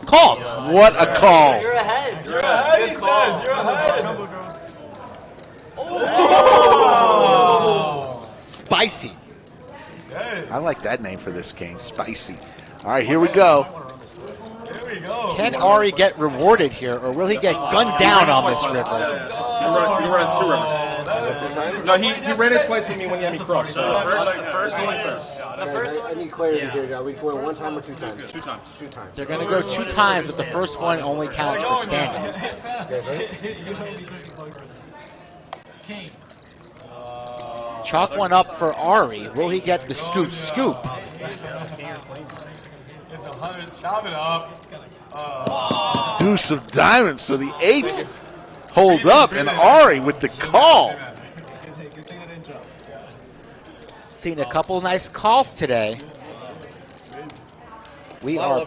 Calls. What a call. You're ahead. You're ahead, he says. You're ahead. Spicy. I like that name for this game. Spicy. All right, here we go. Here we go. Can Ari get rewarded here, or will he get gunned down on this river? You ran 2 rivers. No, he ran it twice with me when he had me crushed. The first one. I need clarity here, guys. We going 1 time or 2 times? 2 times. 2 times. They're going to go 2 times, but the first one only counts for standing. Chalk one up for Ari. Will he get the scoop? Scoop. It's 100. Chop it up. Deuce of diamonds. So the 8s hold up, and Ari with the call. Seen a couple nice calls today. We are.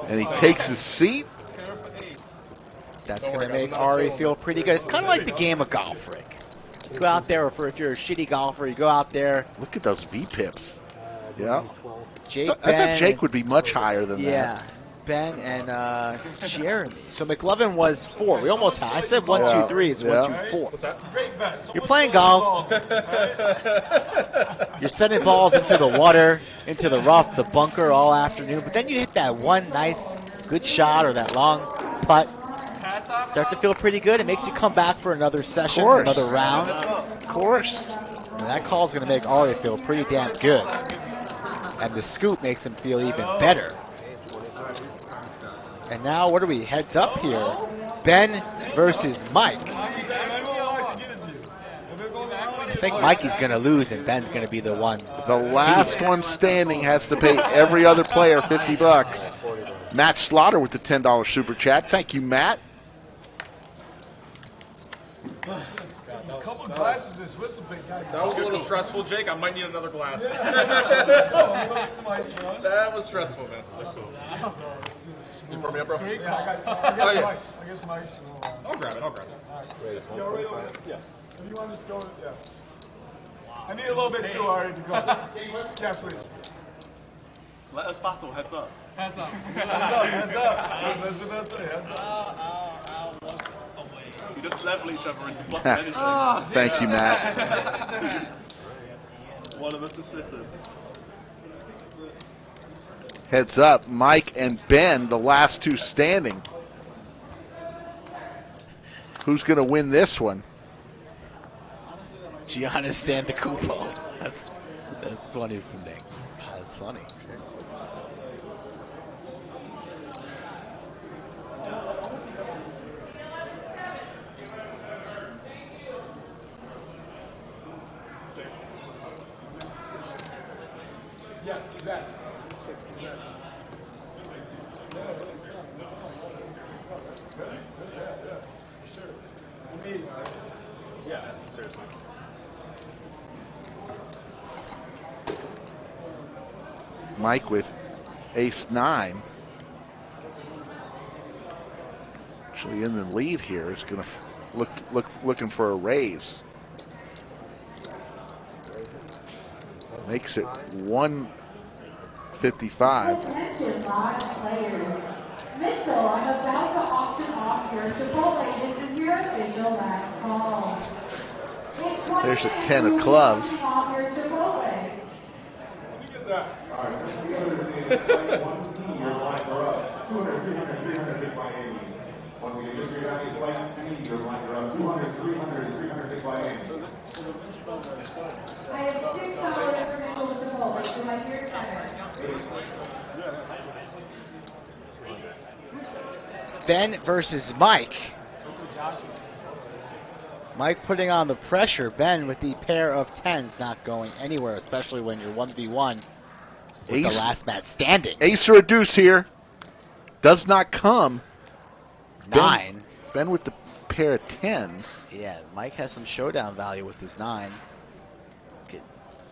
And he takes his seat. That's going to make Ari feel pretty good. It's kind of like the game of golf, Rick. You go out there, or if you're a shitty golfer, you go out there. Look at those V-pips. Yeah. Jake I bet Jake would be much higher than Yeah. that. Ben and Jeremy. So McLovin was 4. We almost had. I said 1, 2, 3. It's 1, 2, 4. You're playing golf. You're sending balls into the water, into the rough, the bunker all afternoon. But then you hit that one nice, good shot or that long putt. Start to feel pretty good. It makes you come back for another session, another round. Of course. And that call is going to make Aria feel pretty damn good. And the scoop makes him feel even better. And now, what are we? Heads up here. Ben versus Mike. I think Mikey's going to lose, and Ben's going to be the one. The last one standing has to pay every other player $50. Matt Slaughter with the $10 super chat. Thank you, Matt. A couple glasses this whistle big guy. That was a little stressful, Jake. I might need another glass. That was stressful, man. You pour me up, bro? Yeah, I got some ice. I got some ice. I'll grab it. Yeah, right over there. Yeah. So you want to just throw it? Yeah. I need a little bit too, Ari, to go. Yes, please. Let us battle, heads up. Heads up. Heads up. That's the best way. Heads up. You just level each other into blocking anything. Thank you, Matt. One of us is sitting. Heads up, Mike and Ben, the last two standing. Who's going to win this one? Giannis Standacupo. That's funny from Nick. That's funny. Yes, exactly. 60. Yeah, seriously. Mike with ace-9. Actually in the lead here. Is going to looking for a raise. Makes it 155. Attention, live players. Mitchell, I'm about to auction off your Chipotle. This is your official last call. There's a 10 of clubs. Off your Chipotle. I have $6 for Mitchell's Chipotle. Do I hear $7? Ben versus Mike. Mike putting on the pressure. Ben with the pair of 10s not going anywhere, especially when you're 1v1 with the last man standing. Ace or a deuce here. Does not come. 9. Ben with the pair of 10s. Yeah, Mike has some showdown value with his 9. Could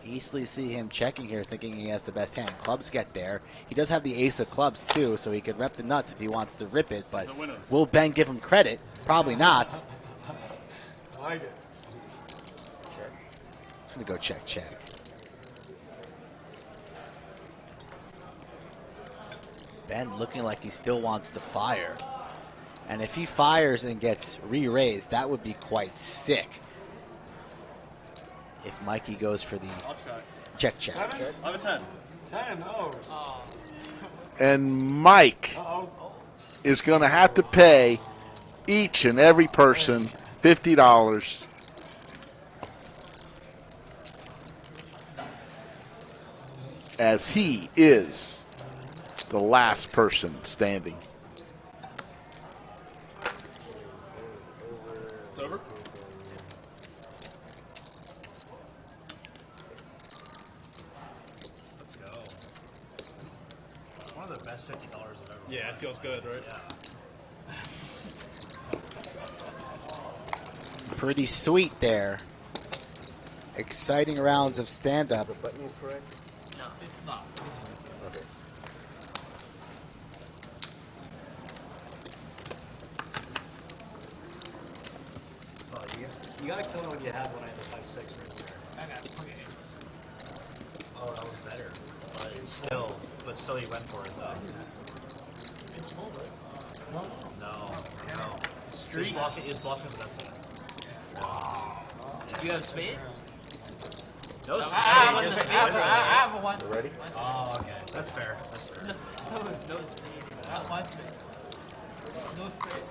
easily see him checking here, thinking he has the best hand. Clubs get there. He does have the ace of clubs, too, so he could rep the nuts if he wants to rip it. But will Ben give him credit? Probably not. I like it. Just going to go check, check. Ben looking like he still wants to fire. And if he fires and gets re-raised, that would be quite sick. If Mikey goes for the check. I have a 10. 10, oh. And Mike is going to have to pay each and every person $50. As he is the last person standing. It's over? Let's go. One of the best $50 I've ever won. Yeah, it feels good, right? Yeah. Pretty sweet there. Exciting rounds of stand-up. The button is correct? No, it's not. Okay. Oh, you gotta tell me what you had when I had the 5-6 right there. I got 28. Oh, that was better. But still you went for it though. No. Street? He was bluffing the best hand. Wow. Do you have a spade? No spade. I have a one spade. Ready? Oh, okay. That's fair. No spade. Not one spade. No spade.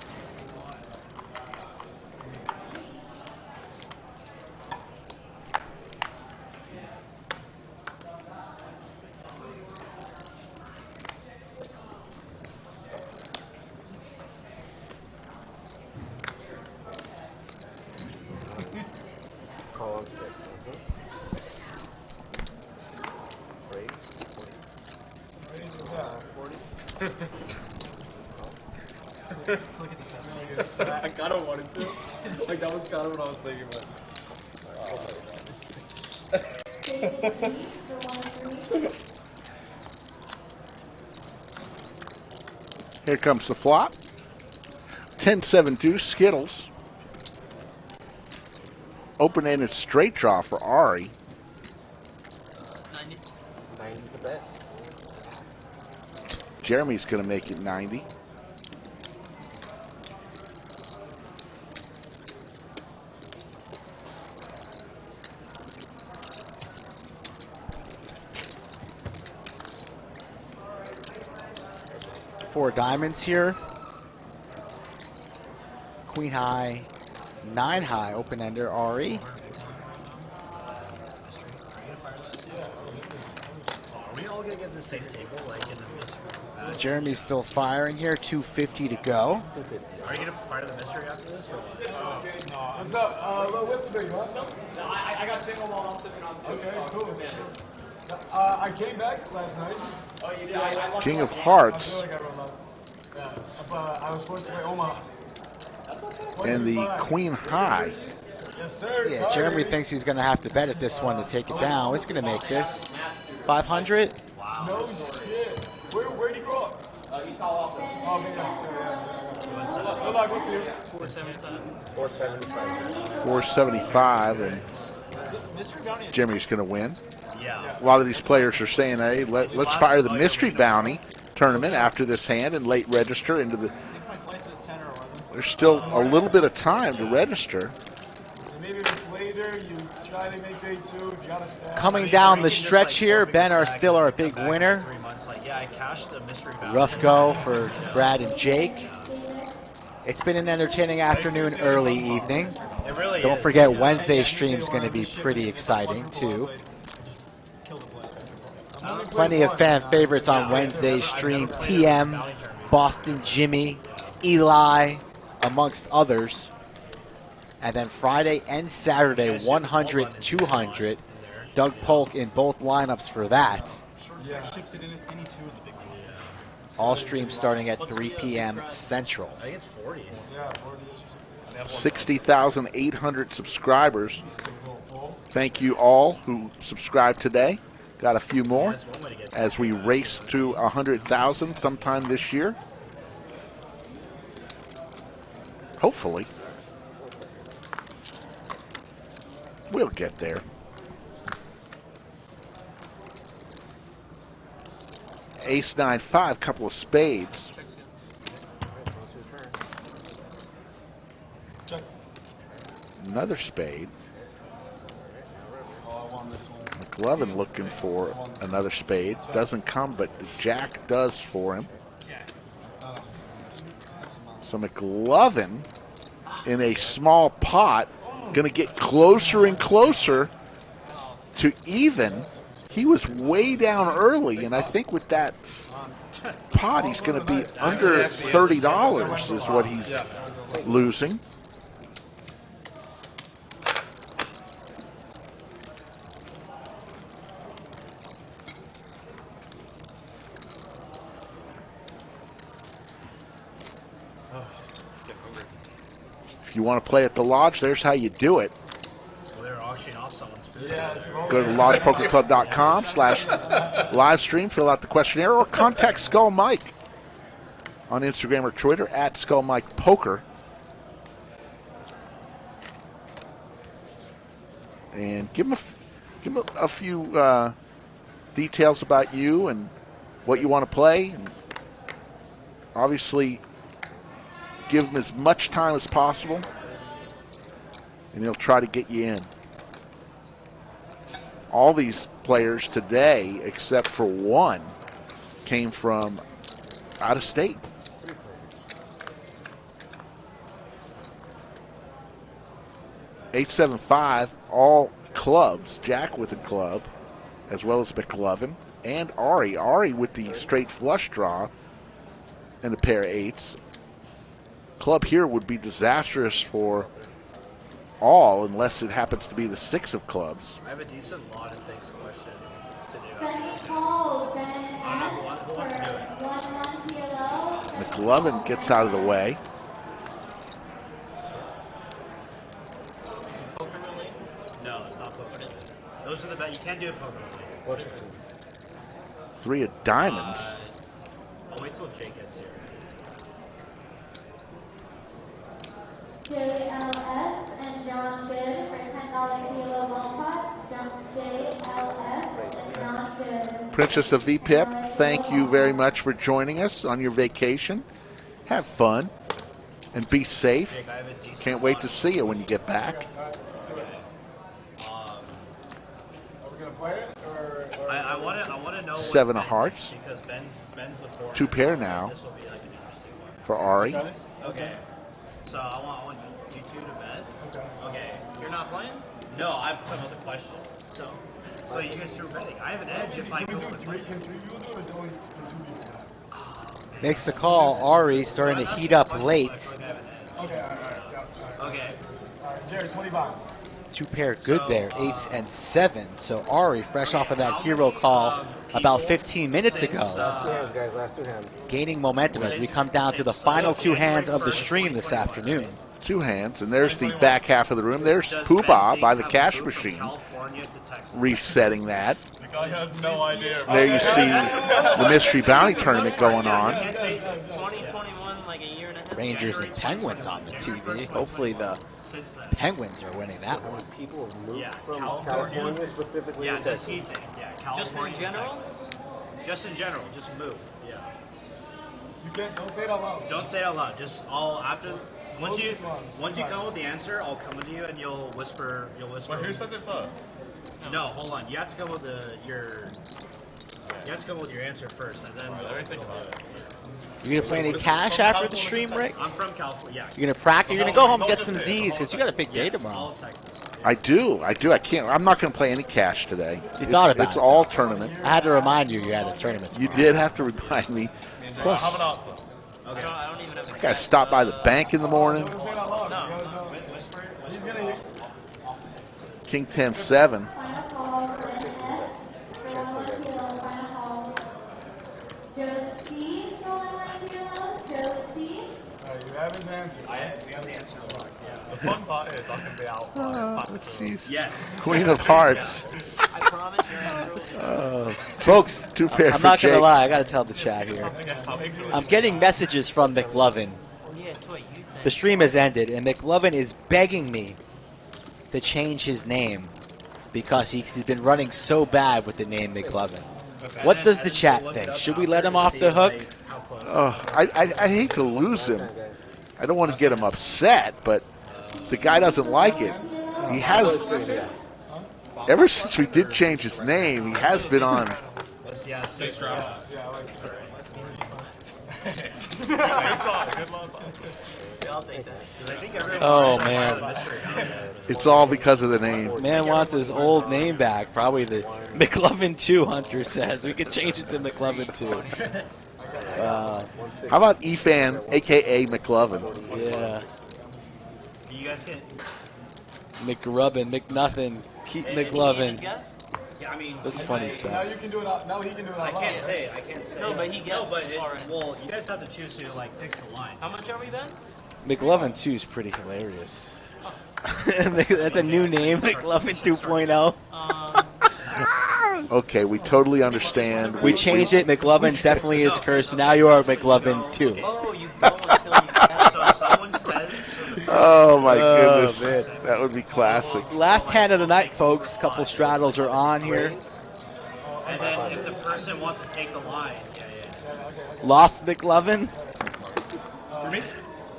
Call on 6. I kind of wanted to. Like, that was kind of what I was thinking about. Here comes the flop. 10-7 deuce, Skittles. Open-ended straight draw for Ari. 90's a bet. Jeremy's going to make it 90. Four diamonds here. Queen high, 9 high, open-ender Ari. Are we all gonna get to the same table, like in the mystery? Jeremy's still firing here, 250 to go. Are you gonna part of the mystery after this, or what? What's up? What's the big one? I got single while I'm sipping on too. Okay, cool. I came back last night. Oh, you did? King of I Hearts. feel like I wrote love. Yeah, but I was supposed to play Omaha. And the Queen High. Yes, sir. Yeah, Jeremy thinks he's going to have to bet at this one to take it down. He's going to make this 500. Wow. No shit. Where'd he grow up? East Palo Alto. Oh, okay, yeah. Good luck, we'll see you. 475, and Jimmy's going to win. Yeah. A lot of these players are saying, hey, let's fire the Mystery Bounty tournament after this hand and late register into the... There's still a little bit of time to register. Maybe if it's later, you try to make day 2. If you got to stay. Coming down the stretch here, Ben are still our big winner. 3 months, like, yeah, I cashed the mystery bounty. Rough go for Brad and Jake. It's been an entertaining afternoon, early evening. It really Don't is. forget, Wednesday's stream's going to be pretty exciting, too. Plenty of fan favorites on Wednesday's stream. TM, Boston Jimmy, Eli, amongst others. And then Friday and Saturday, 100, 200. Doug Polk in both lineups for that. All streams starting at 3 p.m. Central. I think it's 40. 60,800 subscribers. Thank you all who subscribed today. Got a few more as we race to 100,000 sometime this year. Hopefully. We'll get there. Ace 9-5, couple of spades. Another spade. McLovin looking for another spade. Doesn't come, but the jack does for him. So McLovin in a small pot, going to get closer and closer to even. He was way down early, and I think with that pot, he's going to be under $30 is what he's losing. If you want to play at the lodge, there's how you do it. Well, they're auctioning off someone's food. Go to lodgepokerclub.com/livestream, fill out the questionnaire, or contact Skull Mike on Instagram or Twitter at Skull Mike Poker. And give him a few details about you and what you want to play. And obviously, give him as much time as possible, and he'll try to get you in. All these players today, except for one, came from out of state. $875, all clubs, Jack with a club, as well as McLovin, and Ari. Ari with the straight flush draw and a pair of eights. Club here would be disastrous for all unless it happens to be the 6 of clubs. I have a decent lot of things question to do. Who wants to do it? McLovin gets out of the way. Poker related? No, it's not poker. Those are the best. You can't do it poker related. What is it? 3 of diamonds. I'll wait till Jake gets here. JLS and John Good for $10 kilo long pot. JLS and John Good. Princess of VPIP, thank you very much for joining us on your vacation. Have fun and be safe. Can't wait to see you when you get back. I want to know 7 of hearts. because Ben's the 4. 2 pair now This will be like an interesting one. for Ari. Okay. So I want you two to bet. Okay. You're not playing? No, I'm putting with a question. So you guys are betting. I have an edge if I go with a question. Makes the call. Ari starting to heat up late. Okay. Jerry, 25. 2 pair good there, 8s and 7. So Ari, fresh off of that hero call about 15 minutes ago, Last 2 hands, guys. Last 2 hands. gaining momentum as we come down to the final 2 hands of the stream this afternoon. 2 hands, and there's the back half of the room. There's Poobah by the cash machine, resetting that. The guy has no idea. There you see the Mystery Bounty Tournament going on. 2021, like a year and a half. Rangers and Penguins on the TV. Hopefully the Penguins are winning that one. People have moved from California. California specifically Yeah, to that's Texas. he thing. Yeah, California. Just in general? Texas. Just in general, just move. Yeah. You can't, don't say it out loud. Don't say it out loud. Just all after. Once you come with the answer, I'll come with you and you'll whisper. But who says it first? No, hold on. You have to come with your. You have to come with your answer first, and then. Let me think about it. You gonna play any cash after the stream, Rick? I'm from California. Yeah. You're gonna practice. You're gonna go home and get some Z's because you got a big day tomorrow. I do. I can't. I'm not going to play any cash today. You thought about It's it. all tournament. I had to remind you had a tournament You tomorrow. did have to remind me. Plus, I have an answer. Okay. I don't even have I got to stop by the bank in the morning. Don't say it out loud. He's going to King 10-7. Final call, NS for $1 kilo. Final call. Josie for $1 kilo. Josie. You have his answer. We have the answer. The fun part is I can be out by Jeez. Yes. Queen of Hearts. I promise your answer will be. Folks, 2 pairs I'm for not gonna Jake. lie. I gotta tell the chat here. I'm getting messages from McLovin. Yeah, it's what you think. The stream has ended, and McLovin is begging me to change his name because he's been running so bad with the name McLovin. What does the chat think? Should we let him off the hook? I hate to lose him. I don't want to get him upset, but the guy doesn't like it. He has, ever since we did change his name, he has been on. Yeah, straddle. Yeah, I like that. Good talk. Good love. I'll take that. 'Cause I think everyone Oh wants to man, buy the mystery bounty. It's all because of the name. man wants his old name back. Probably the McLovin 2. Hunter says we could change it to McLovin 2. How about Efan, a.k.a. McLovin? Yeah, You guys can. McRubbin, McNothing, Keith McLovin. Yeah, I mean. That's funny Now stuff. you can do it out. Now he can do it out I loud. can't say it. I can't say it. No, but he gets well, you guys have to choose who like picks the line. How much are we then? McLovin 2 is pretty hilarious. That's a new name, McLovin 2.0. Okay, we totally understand. We changed it. McLovin definitely is cursed. Now you are McLovin 2. Oh, you go until you catch. So someone says. Oh my Oh, goodness, man. that would be classic. Last hand of the night, folks. Couple straddles are on here. And then if the person wants to take the line, Lost McLovin. For me?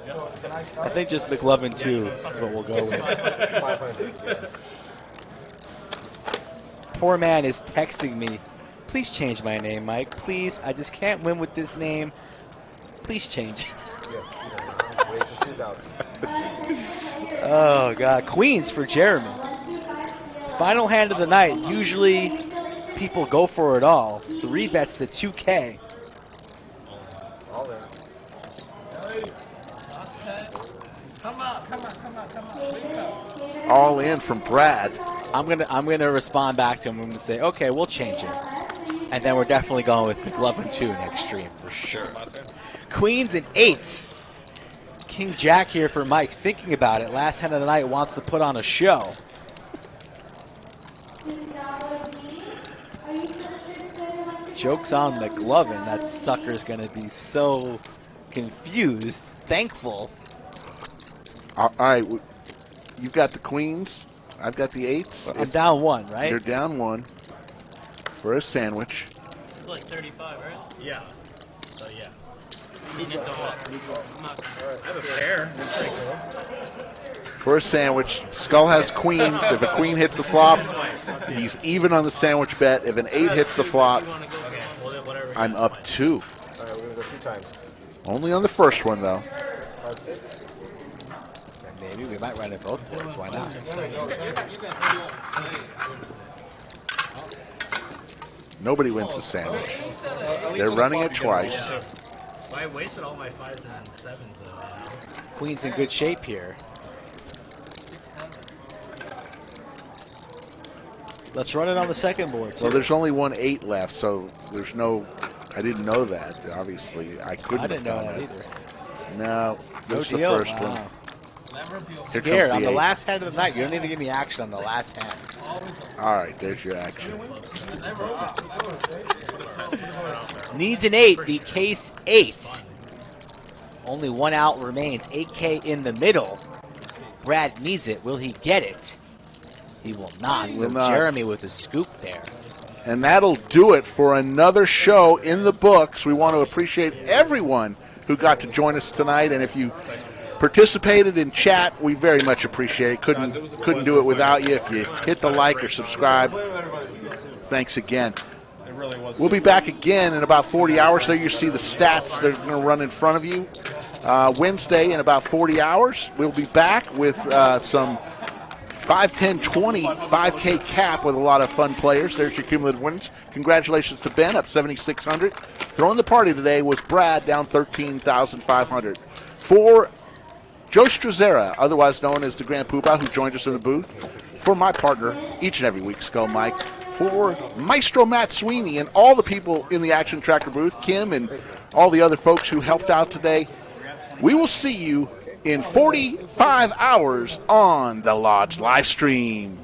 So can I I start? think just McLovin 2 is what we'll go with. 500. Poor man is texting me. Please change my name, Mike. Please, I just can't win with this name. Please change. Oh, God. Queens for Jeremy. Final hand of the night. Usually people go for it all. 3 bets to 2K. All there. All in from Brad. I'm gonna respond back to him. I'm gonna say, okay, we'll change it, and then we're definitely going with McLovin 2 next stream for sure. Queens and 8s. King Jack here for Mike. Thinking about it, last hand of the night wants to put on a show. Joke's on McLovin. That sucker's gonna be so confused. Thankful. All right, you've got the queens. I've got the 8s. I'm down 1, right? You're down 1 for a sandwich. It's like 35, right? Yeah. So yeah. He did double up. I have a pair. That's pretty cool. For a sandwich, Skull has queens. If a queen hits the flop, he's even on the sandwich bet. If an 8 hits the flop, I'm up 2. All right, we're going to go 2 times. Only on the first one, though. Maybe we might run it both boards. Why not? Nobody wins the sandwich. They're running it twice. I wasted all my 5s and 7s though. Queen's in good shape here. Let's run it on the second board. Well, there's only 1 8 left, so there's no. I didn't know that. Obviously, I couldn't. I didn't know have that done either. No, No this is the deal. first one. Wow. Here Scared comes on the 8. last hand of the night. You don't need to give me action on the last hand. All right, there's your action. Needs an 8. The case 8. Only 1 out remains. 8K in the middle. Brad needs it. Will he get it? He will not. He So will not. Jeremy with a scoop there. And that'll do it for another show in the books. We want to appreciate everyone who got to join us tonight. And if you participated in chat, we very much appreciate it. Couldn't do it without you. If you hit the like or subscribe, thanks again. We'll be back again in about 40 hours. There you see the stats that are going to run in front of you. Wednesday in about 40 hours, we'll be back with some 5, 10, 20, 5K cap with a lot of fun players. There's your cumulative wins. Congratulations to Ben, up 7,600. Throwing the party today was Brad, down 13,500. For Joe Strazzera, otherwise known as the Grand Poobah, who joined us in the booth. For my partner, each and every week, Skull Mike. For Maestro Matt Sweeney and all the people in the Action Tracker booth, Kim and all the other folks who helped out today. We will see you in 45 hours on the Lodge live stream.